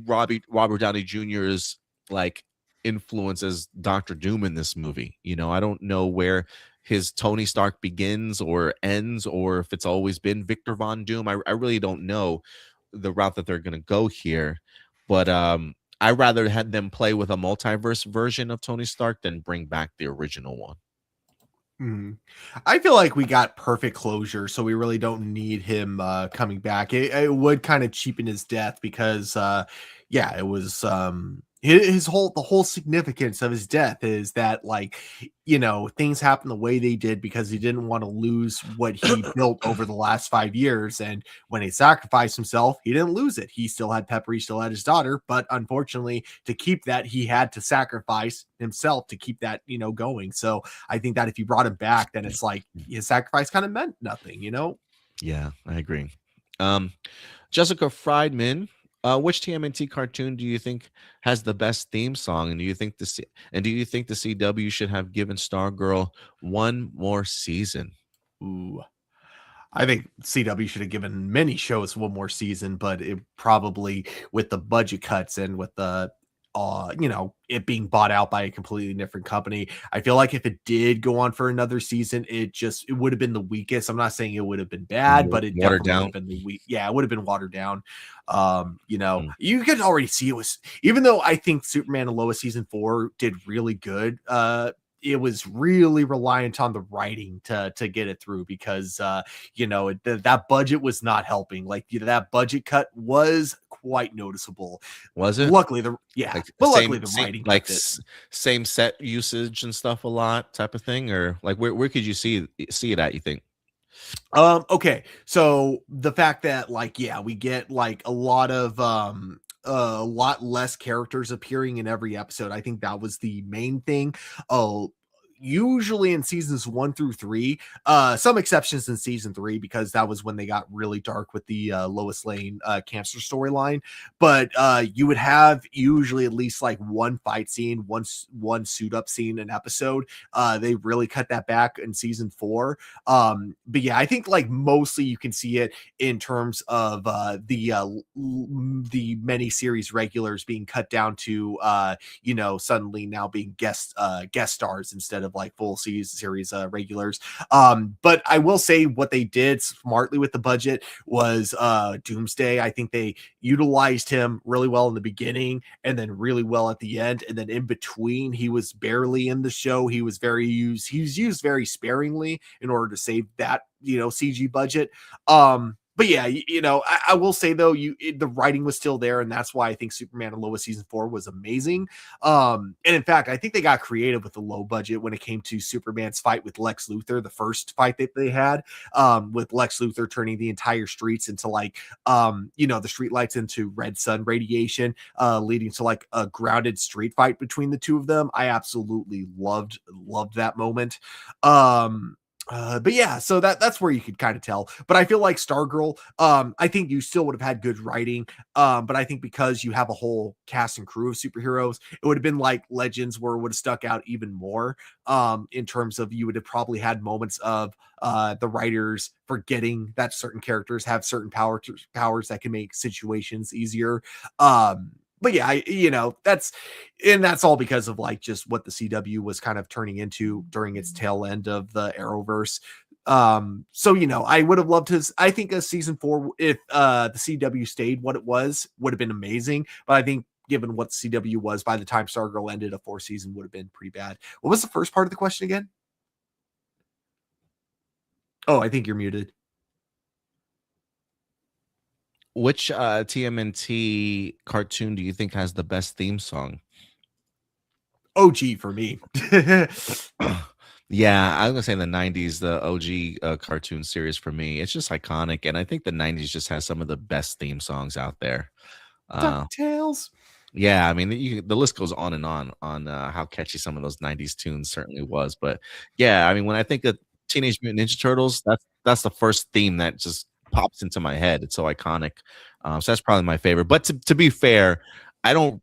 Robert Downey Jr.'s like influence as Doctor Doom in this movie. I don't know where his Tony Stark begins or ends, or if it's always been Victor Von Doom. I really don't know the route that they're going to go here. But I rather had them play with a multiverse version of Tony Stark than bring back the original one. I feel like we got perfect closure, so we really don't need him coming back. It would kind of cheapen his death because, yeah, it was the whole significance of his death is that things happen the way they did because he didn't want to lose what he built over the last 5 years. And when he sacrificed himself, he didn't lose it. He still had Pepper, he still had his daughter, but unfortunately, to keep that, he had to sacrifice himself to keep that going. So I think that if you brought him back, then it's like his sacrifice kind of meant nothing. Yeah, I agree. Jessica Friedman, which TMNT cartoon do you think has the best theme song? And do you think the CW should have given Stargirl one more season? Ooh, I think CW should have given many shows one more season, but it probably, with the budget cuts and with the it being bought out by a completely different company, I feel like if it did go on for another season, it would have been the weakest. I'm not saying it would have been bad, but it Watered definitely would down. have been the weak. Yeah, it would have been watered down. You could already see it was, even though I think Superman and Lois season 4 did really good, it was really reliant on the writing to get it through because that budget was not helping. That budget cut was quite noticeable. Was it? Luckily, luckily the Same writing like kept it. same set usage and stuff a lot type of thing, or like where could you see it at, you think? Okay, so the fact that we get a lot less characters appearing in every episode. I think that was the main thing. Oh, usually in seasons 1 through 3, some exceptions in season 3 because that was when they got really dark with the Lois Lane cancer storyline. But you would have usually at least like one fight scene, one suit up scene an episode. They really cut that back in season 4. But yeah, I think like mostly you can see it in terms of the many series regulars being cut down to suddenly now being guest stars instead of like full series regulars. But I will say what they did smartly with the budget was Doomsday. I think they utilized him really well in the beginning and then really well at the end, and then in between he was barely in the show. He was used very sparingly in order to save that CG budget. But yeah, I will say though, the writing was still there, and that's why I think Superman and Lois season 4 was amazing. And in fact, I think they got creative with the low budget when it came to Superman's fight with Lex Luthor, the first fight that they had, with Lex Luthor turning the entire streets into the street lights into red sun radiation, leading to like a grounded street fight between the two of them. I absolutely loved that moment. But yeah, so that's where you could kind of tell. But I feel like Stargirl, I think you still would have had good writing. But I think because you have a whole cast and crew of superheroes, it would have been like Legends, where it would have stuck out even more. In terms of, you would have probably had moments of the writers forgetting that certain characters have certain powers that can make situations easier. But yeah, that's all because of like just what the CW was kind of turning into during its tail end of the Arrowverse. So I would have loved I think a season 4, if the CW stayed what it was, would have been amazing. But I think given what CW was by the time Stargirl ended, a 4th season would have been pretty bad. What was the first part of the question again? Oh, I think you're muted. Which TMNT cartoon do you think has the best theme song? OG for me. Yeah, I was gonna say in the '90s, the OG cartoon series for me. It's just iconic, and I think the '90s just has some of the best theme songs out there. DuckTales. Yeah, I mean, the list goes on how catchy some of those '90s tunes certainly was. But yeah, I mean, when I think of Teenage Mutant Ninja Turtles, that's the first theme that just pops into my head. It's so iconic. So that's probably my favorite. But to be fair, I don't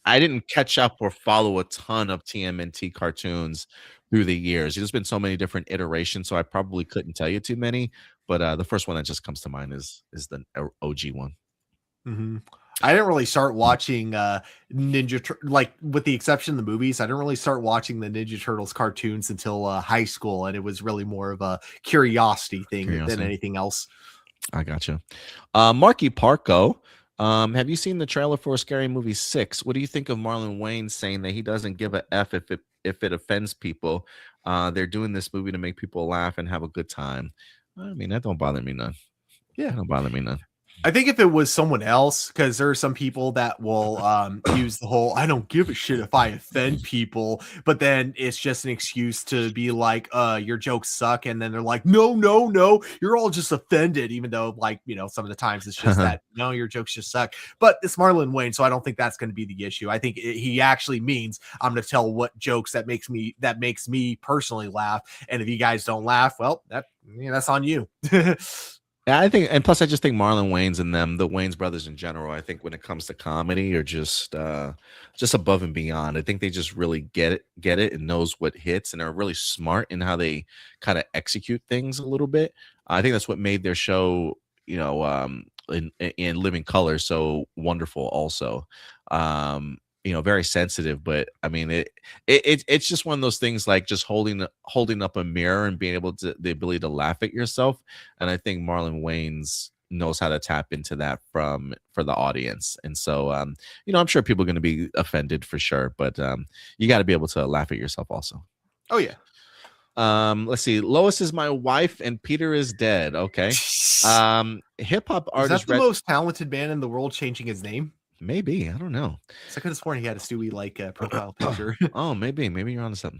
I didn't catch up or follow a ton of TMNT cartoons through the years. There's been so many different iterations, so I probably couldn't tell you too many. But the first one that just comes to mind is the OG one. Mhm. I didn't really start watching like with the exception of the movies, I didn't really start watching the Ninja Turtles cartoons until high school, and it was really more of a curiosity thing than Curiosity. anything else. I gotcha. Marky Parko, have you seen the trailer for Scary Movie 6? What do you think of Marlon Wayne saying that he doesn't give a F if it offends people? They're doing this movie to make people laugh and have a good time. I mean, that don't bother me none. Yeah. That don't bother me none. I think if it was someone else, because there are some people that will use the whole "I don't give a shit if I offend people," but then it's just an excuse to be like, your jokes suck, and then they're like, "No, no, no, you're all just offended," even though, like, some of the times it's just that no, your jokes just suck. But it's Marlon Wayne, so I don't think that's going to be the issue. I think he actually means I'm going to tell what jokes that makes me personally laugh, and if you guys don't laugh, well, that's on you. Yeah, I think, and plus, I just think Marlon Wayans and them, the Wayans brothers in general, I think when it comes to comedy, are just above and beyond. I think they just really get it, and knows what hits, and are really smart in how they kind of execute things a little bit. I think that's what made their show, in Living Color so wonderful. Also, very sensitive, but I mean, it's just one of those things, like just holding up a mirror and being able to the ability to laugh at yourself. And I think Marlon Wayans knows how to tap into that for the audience. And so I'm sure people are going to be offended for sure, but you got to be able to laugh at yourself also. Oh yeah. Let's see. Lois is my wife and Peter is dead. Okay. Hip hop Is artist that the most talented man in the world changing his name? Maybe, I don't know. So I could have sworn he had a Stewie like profile picture. Oh, maybe you're onto something.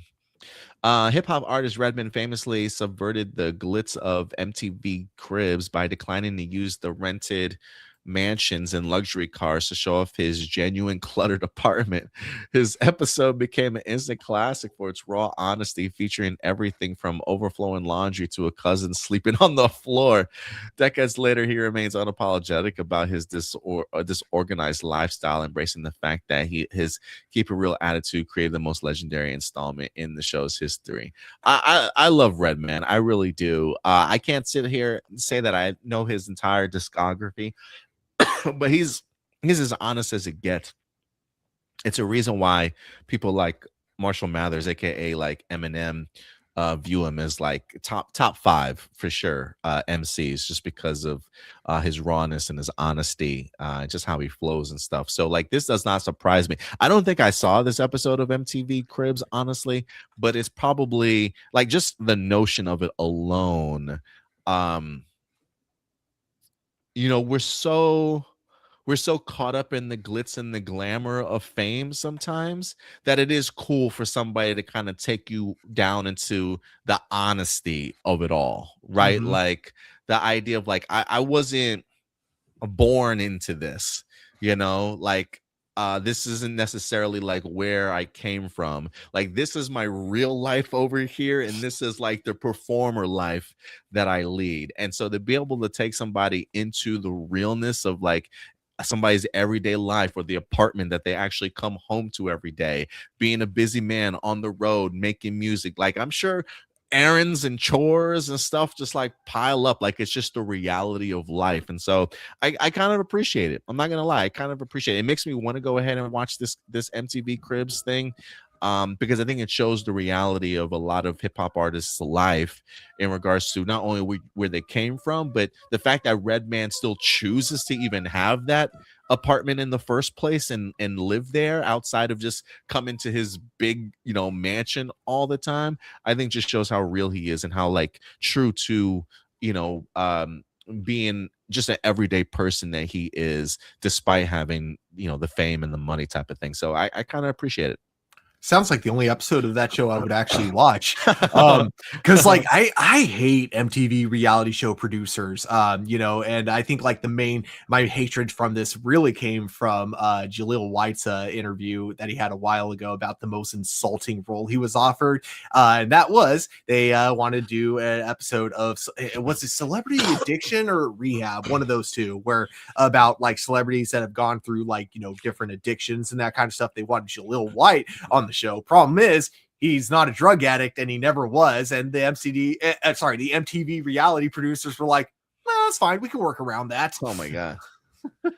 Hip hop artist Redman famously subverted the glitz of MTV Cribs by declining to use the rented mansions and luxury cars to show off his genuine cluttered apartment. His episode became an instant classic for its raw honesty, featuring everything from overflowing laundry to a cousin sleeping on the floor. Decades later, he remains unapologetic about his disorganized lifestyle, embracing the fact that his keep a real attitude created the most legendary installment in the show's history. I love Redman. I really do. I can't sit here and say that I know his entire discography, but he's as honest as it gets. It's a reason why people like Marshall Mathers, aka like Eminem, view him as like top five for sure MCs, just because of his rawness and his honesty, just how he flows and stuff. So like, this does not surprise me. I don't think I saw this episode of MTV Cribs, honestly, but it's probably like just the notion of it alone. We're so caught up in the glitz and the glamour of fame sometimes that it is cool for somebody to kind of take you down into the honesty of it all, right? Mhm. Like the idea of like, I wasn't born into this, like this isn't necessarily like where I came from. Like, this is my real life over here, and this is like the performer life that I lead. And so to be able to take somebody into the realness of like somebody's everyday life, or the apartment that they actually come home to every day, being a busy man on the road making music, like I'm sure errands and chores and stuff just like pile up, like it's just the reality of life. And so I kind of appreciate it. I'm not gonna lie, I kind of appreciate it. It makes me want to go ahead and watch this MTV Cribs thing, because I think it shows the reality of a lot of hip hop artists' life in regards to not only where they came from, but the fact that Redman still chooses to even have that apartment in the first place and live there outside of just coming to his big mansion all the time. I think just shows how real he is and how like true to being just an everyday person that he is, despite having the fame and the money type of thing. So I kind of appreciate it. Sounds like the only episode of that show I would actually watch. Because like I hate MTV reality show producers. And I think like my hatred from this really came from Jaleel White's interview that he had a while ago about the most insulting role he was offered. And that was they wanted to do an episode of was it Celebrity Addiction or Rehab, one of those two, where about like celebrities that have gone through like different addictions and that kind of stuff. They wanted Jaleel White on the show. Problem is, he's not a drug addict and he never was. And the the MTV reality producers were like, "Well, that's fine. We can work around that." Oh my god,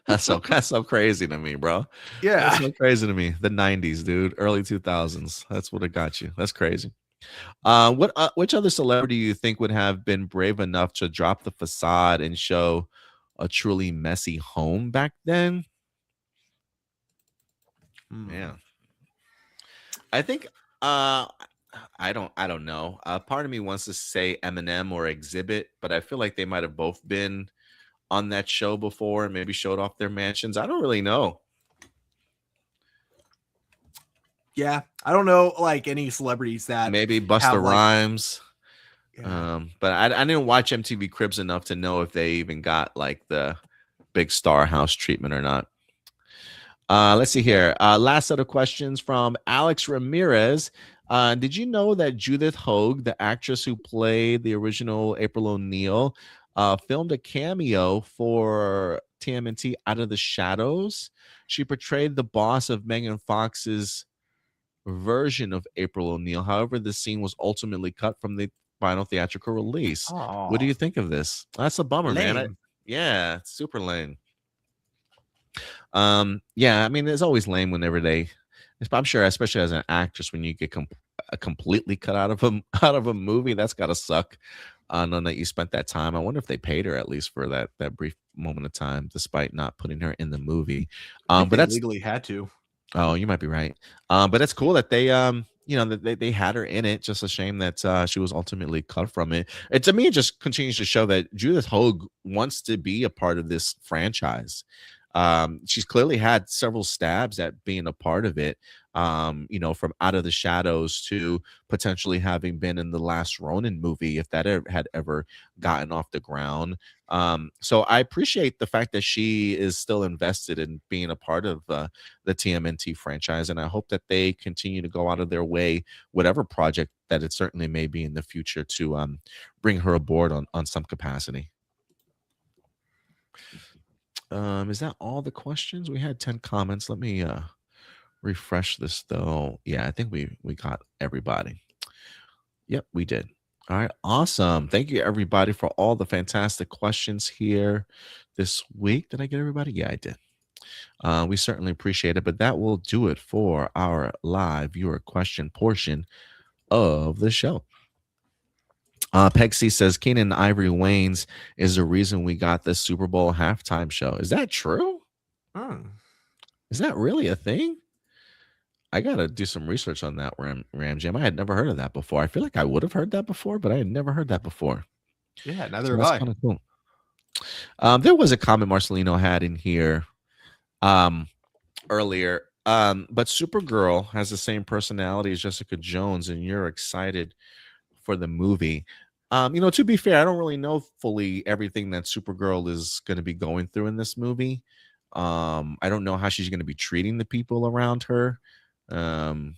that's so crazy to me, bro. Yeah. That's so crazy to me. The 90s, dude, early 2000s. That's what it got you. That's crazy. Which other celebrity you think would have been brave enough to drop the facade and show a truly messy home back then? Yeah. I think I don't know. Part of me wants to say Eminem or Exhibit, but I feel like they might have both been on that show before and maybe showed off their mansions. I don't really know. Yeah, I don't know like any celebrities that Maybe Busta have, like, Rhymes. yeah. But I didn't watch MTV Cribs enough to know if they even got like the big star house treatment or not. Let's see here. Last set of questions from Alex Ramirez. Did you know that Judith Hogue, the actress who played the original April O'Neil, filmed a cameo for TMNT Out of the Shadows? She portrayed the boss of Megan Fox's version of April O'Neil. However, the scene was ultimately cut from the final theatrical release. What do you think of this? That's a bummer, man. Yeah, it's super lame. Yeah, I mean, it's always lame whenever I'm sure, especially as an actress, when you get completely cut out of a movie, that's gotta suck. Knowing that you spent that time. I wonder if they paid her at least for that brief moment of time, despite not putting her in the movie. But They that's legally had to. Oh, you might be right. But it's cool that they had her in it. Just a shame that she was ultimately cut from it. And to me, it just continues to show that Judith Hogue wants to be a part of this franchise. She's clearly had several stabs at being a part of it. From Out of the Shadows to potentially having been in the last Ronin movie, if that had ever gotten off the ground. So I appreciate the fact that she is still invested in being a part of the TMNT franchise, and I hope that they continue to go out of their way, whatever project that it certainly may be in the future, to bring her aboard on some capacity. Is that all the questions? We had 10 comments. Let me refresh this though. Yeah, I think we got everybody. Yep, we did. All right, awesome. Thank you everybody for all the fantastic questions here this week. Did I get everybody? Yeah, I did. We certainly appreciate it, but that will do it for our live viewer question portion of the show. Pegcy says Keenan Ivory Wayans is the reason we got the Super Bowl halftime show. Is that true? Is that really a thing? I gotta do some research on that, Ram Jam. I had never heard of that before. I feel like I would have heard that before, but I had never heard that before. Yeah, neither have I. Kind of cool. There was a comment Marcelino had in here earlier. But Supergirl has the same personality as Jessica Jones, and you're excited for the movie. To be fair, I don't really know fully everything that Supergirl is going to be going through in this movie. I don't know how she's going to be treating the people around her. I mean,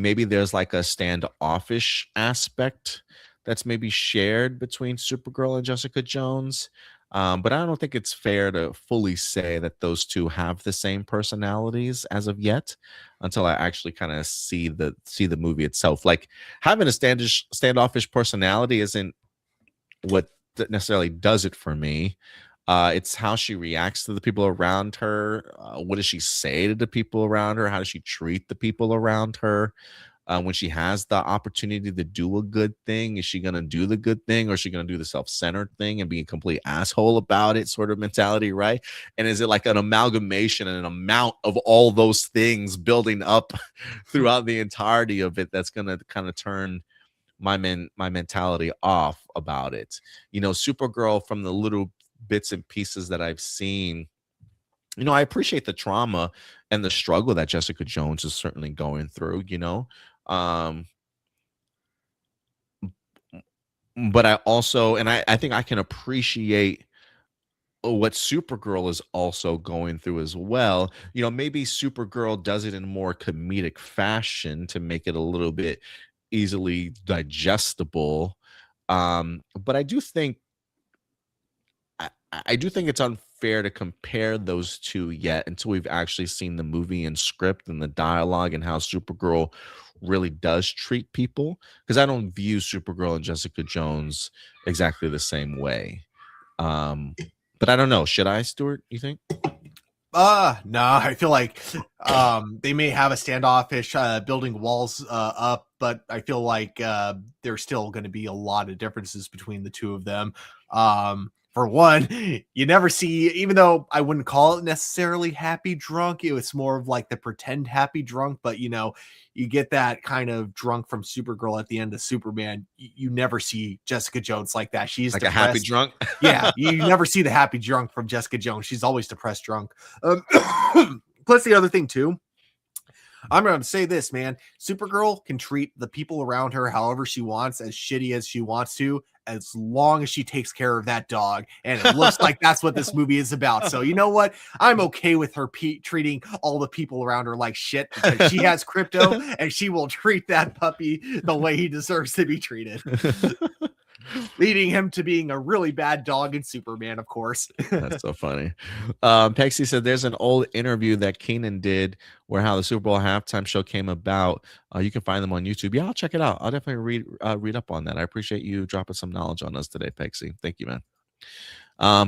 maybe there's like a standoffish aspect that's maybe shared between Supergirl and Jessica Jones. But I don't think it's fair to fully say that those two have the same personalities as of yet, until I actually kind of see the movie itself. Like, having a standoffish personality isn't what necessarily does it for me. It's how she reacts to the people around her. What does she say to the people around her? How does she treat the people around her? When she has the opportunity to do a good thing, is she going to do the good thing, or is she going to do the self-centered thing and be a complete asshole about it, sort of mentality, right? And is it like an amalgamation and an amount of all those things building up throughout the entirety of it that's going to kind of turn my mentality off about it? Supergirl, from the little bits and pieces that I've seen, I appreciate the trauma and the struggle that Jessica Jones is certainly going through, you know. Um, but I also, and I think I can appreciate what Supergirl is also going through as well. You know, maybe Supergirl does it in more comedic fashion to make it a little bit easily digestible. But I do think it's unfair to compare those two yet until we've actually seen the movie and script and the dialogue and how Supergirl really does treat people. Because I don't view Supergirl and Jessica Jones exactly the same way. Um, but I don't know. Should I, Stuart? You think? No, I feel like they may have a standoffish building walls up, but I feel like there's still going to be a lot of differences between the two of them. For one, you never see, even though I wouldn't call it necessarily happy drunk, it was more of like the pretend happy drunk, but you know, you get that kind of drunk from Supergirl at the end of Superman. You never see Jessica Jones like that. She's Like a happy depressed. drunk? Yeah, you never see the happy drunk from Jessica Jones. She's always depressed drunk. Plus, the other thing too, I'm going to say this, man. Supergirl can treat the people around her however she wants, as shitty as she wants to, as long as she takes care of that dog. And it looks like that's what this movie is about. So, you know what? I'm okay with her treating all the people around her like shit because she has crypto and she will treat that puppy the way he deserves to be treated. Leading him to being a really bad dog in Superman, of course. That's so funny. Pexi said there's an old interview that Keenan did where how the Super Bowl halftime show came about. You can find them on YouTube. Yeah, I'll check it out. I'll definitely read up on that. I appreciate you dropping some knowledge on us today, Pexi. Thank you, man.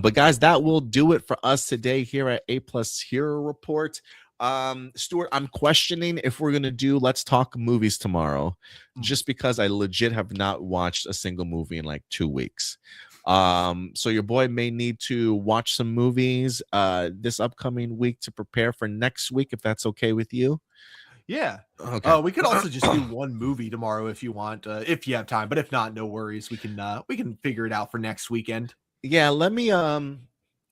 But guys, that will do it for us today here at A Plus Hero Report. Stuart, I'm questioning if we're gonna do Let's Talk Movies tomorrow, just because I legit have not watched a single movie in like 2 weeks. So your boy may need to watch some movies this upcoming week to prepare for next week, if that's okay with you. Yeah. Okay. We could also just do one movie tomorrow if you want, if you have time. But if not, no worries. We can figure it out for next weekend. Yeah, let me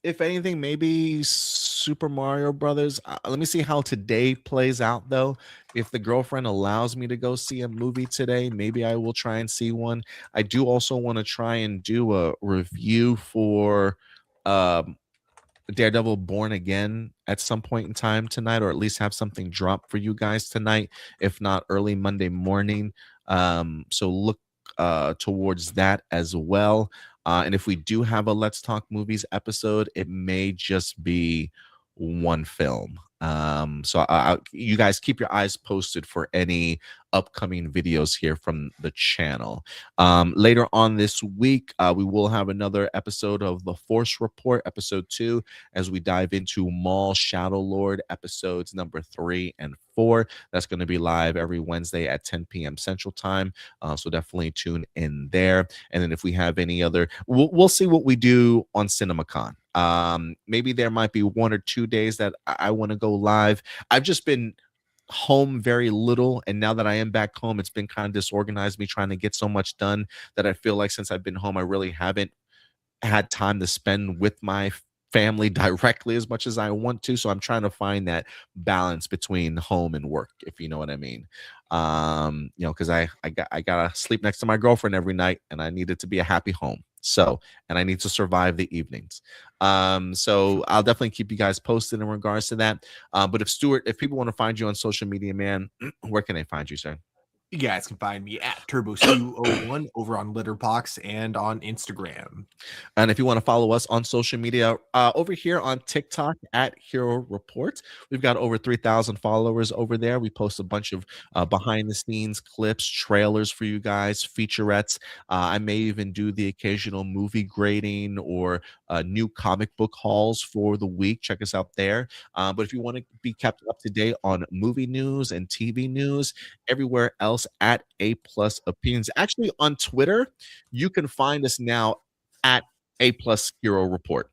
if anything, maybe Super Mario Brothers. Let me see how today plays out though. If the girlfriend allows me to go see a movie today, maybe I will try and see one. I do also want to try and do a review for um Daredevil Born Again at some point in time tonight, or at least have something drop for you guys tonight, if not early Monday morning. So look towards that as well. And if we do have a Let's Talk Movies episode, it may just be one film. You guys keep your eyes posted for any upcoming videos here from the channel. Later on this week, we will have another episode of The Force Report, episode 2, as we dive into Maul Shadow Lord episodes number 3 and 4. That's going to be live every Wednesday at 10 p.m. Central Time. So definitely tune in there. And then if we have any other, we'll see what we do on CinemaCon. Maybe there might be 1 or 2 days that I want to go live. I've just been home very little, and now that I am back home, it's been kind of disorganized, me trying to get so much done that I feel like since I've been home, I really haven't had time to spend with my family directly as much as I want to. So I'm trying to find that balance between home and work, if you know what I mean. Because I gotta sleep next to my girlfriend every night, and I need it to be a happy home. So, and I need to survive the evenings. So I'll definitely keep you guys posted in regards to that. But if people want to find you on social media, man, where can they find you, sir? You guys can find me at TurboStew01 over on Litterbox and on Instagram. And if you want to follow us on social media, over here on TikTok at Hero Reports, we've got over 3,000 followers over there. We post a bunch of behind the scenes clips, trailers for you guys, featurettes. I may even do the occasional movie grading or new comic book hauls for the week. Check us out there. But if you want to be kept up to date on movie news and TV news, everywhere else at A Plus Opinions. Actually, on Twitter, you can find us now at A Plus Hero Report.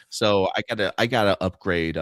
So I gotta upgrade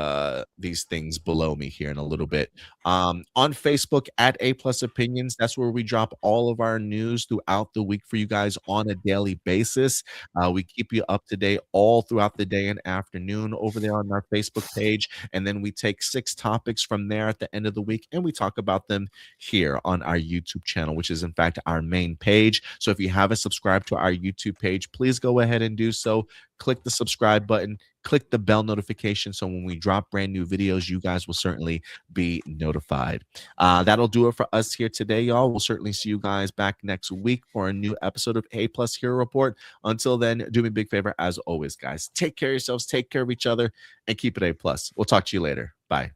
these things below me here in a little bit. On Facebook at A Plus Opinions, that's where we drop all of our news throughout the week for you guys on a daily basis. We keep you up to date all throughout the day and afternoon over there on our Facebook page, and then we take 6 topics from there at the end of the week and we talk about them here on our YouTube channel, which is in fact our main page. So if you haven't subscribed to our YouTube page, please go ahead and do so. Click the subscribe button, click the bell notification, so when we drop brand new videos, you guys will certainly be notified. That'll do it for us here today, y'all. We'll certainly see you guys back next week for a new episode of A Plus Hero Report. Until then, do me a big favor, as always, guys. Take care of yourselves, take care of each other, and keep it A Plus. We'll talk to you later. Bye.